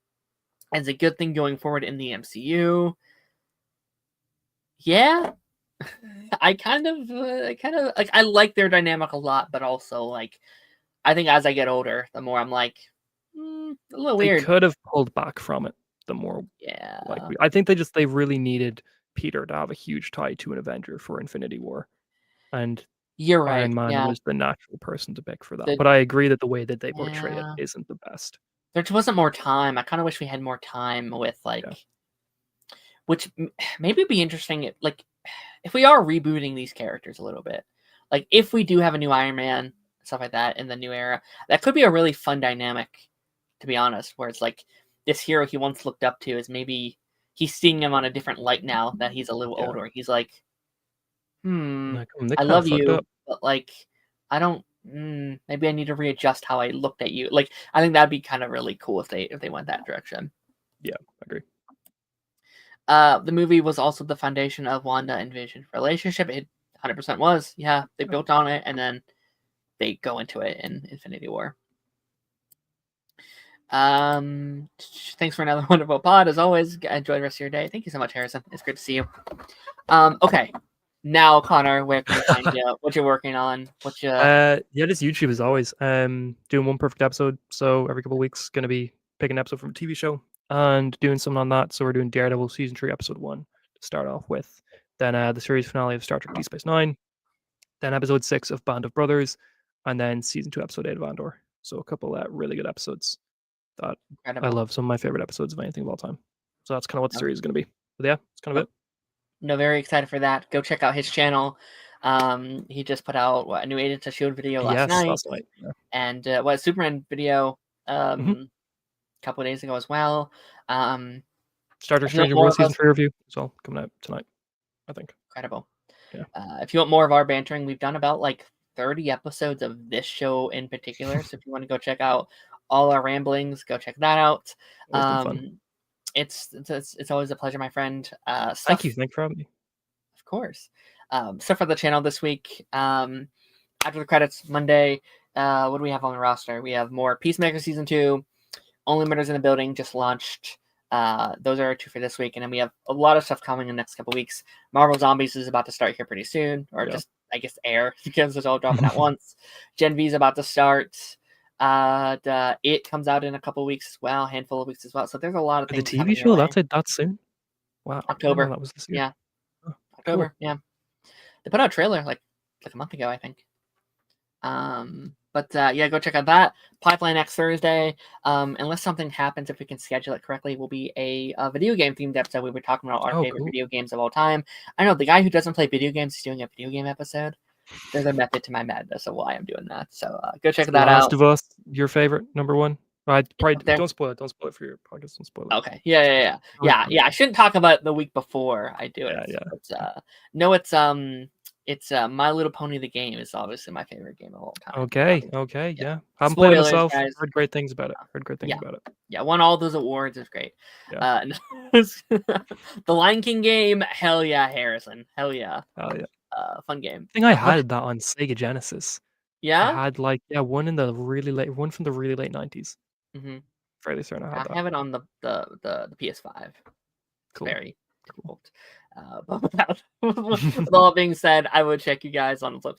as a good thing going forward in the MCU. Yeah, I kind of like. I like their dynamic a lot, but also, like, I think as I get older, the more I'm like, a little They weird. could have pulled back from it the more Yeah, I think they really needed Peter to have a huge tie to an Avenger for Infinity War, and you're right. Iron Man Yeah, was the natural person to pick for that, the but I agree that the way that they portray it yeah. isn't the best. There just wasn't more time. I kind of wish we had more time with, Yeah. like, which maybe be interesting. Like, if we are rebooting these characters a little bit, like, if we do have a new Iron Man, stuff like that in the new era, that could be a really fun dynamic, to be honest. Where it's like this hero he once looked up to is maybe he's seeing him on a different light now that he's a little older. He's like, Like, they I kinda love fucked you, up. but like, I don't. Maybe I need to readjust how I looked at you. Like, I think that'd be kind of really cool if they went that direction. Yeah, I agree. The movie was also the foundation of Wanda and Vision's relationship. It 100% was. Yeah, they built on it, and then they go into it in Infinity War. Thanks for another wonderful pod. As always, enjoy the rest of your day. Thank you so much, Harrison. It's great to see you. Okay. Now, Connor, where can we find you? What you're working on? What you... Just YouTube as always. Doing one perfect episode. So every couple of weeks, gonna be picking an episode from a TV show and doing something on that. So we're doing Daredevil season 3, episode 1 to start off with. Then the series finale of Star Trek: Deep Space Nine. Then episode 6 of Band of Brothers, and then season 2, episode 8 of Andor. So a couple of really good episodes that Incredible. I love. Some of my favorite episodes of anything of all time. So that's kind of what the series is going to be. But yeah, it's kind of it. No, very excited for that. Go check out his channel. He just put out a new Agents of S.H.I.E.L.D. video last night. Yeah. And a Superman video a couple of days ago as well. Star Trek Stranger World season 3 review. It's all coming out tonight, I think. Incredible. Yeah. If you want more of our bantering, we've done about like 30 episodes of this show in particular. So if you want to go check out all our ramblings, go check that out. Fun. It's always a pleasure, my friend. Thank you for having me. Of course. Stuff for the channel this week. After the credits, Monday. What do we have on the roster? We have more Peacemaker season 2. Only Murders in the Building just launched. Those are our 2 for this week, and then we have a lot of stuff coming in the next couple weeks. Marvel Zombies is about to start here pretty soon, or just I guess air because it's all dropping at once. Gen V is about to start. It comes out in a couple weeks as well, handful of weeks as well. So there's a lot of things. The TV show that's soon. Wow, October. That was this year. Yeah, Cool. October. Yeah, they put out a trailer like a month ago, I think. But go check out that Pipeline next Thursday. Unless something happens, if we can schedule it correctly, will be a video game themed episode. We were talking about our favorite video games of all time. I know the guy who doesn't play video games is doing a video game episode. There's a method to my madness of why I'm doing that. So go check that out. Last of Us, your favorite, number 1. Don't spoil it. Don't spoil it for your podcast. Don't spoil it. Okay. Yeah. I shouldn't talk about the week before I do it. Yeah. It's My Little Pony the game is obviously my favorite game of all time. Okay, yeah. Haven't played it myself. Guys. Heard great things about it. About it. Yeah, won all those awards. It's great. Yeah. The Lion King game, hell yeah, Harrison. Hell yeah. Fun game. I think I had that on Sega Genesis. Yeah? I had one from the really late 90s. Mm-hmm. Fairly certain I had that. I have it on the PS5. Cool. Very cool. But with all being said, I will check you guys on the flip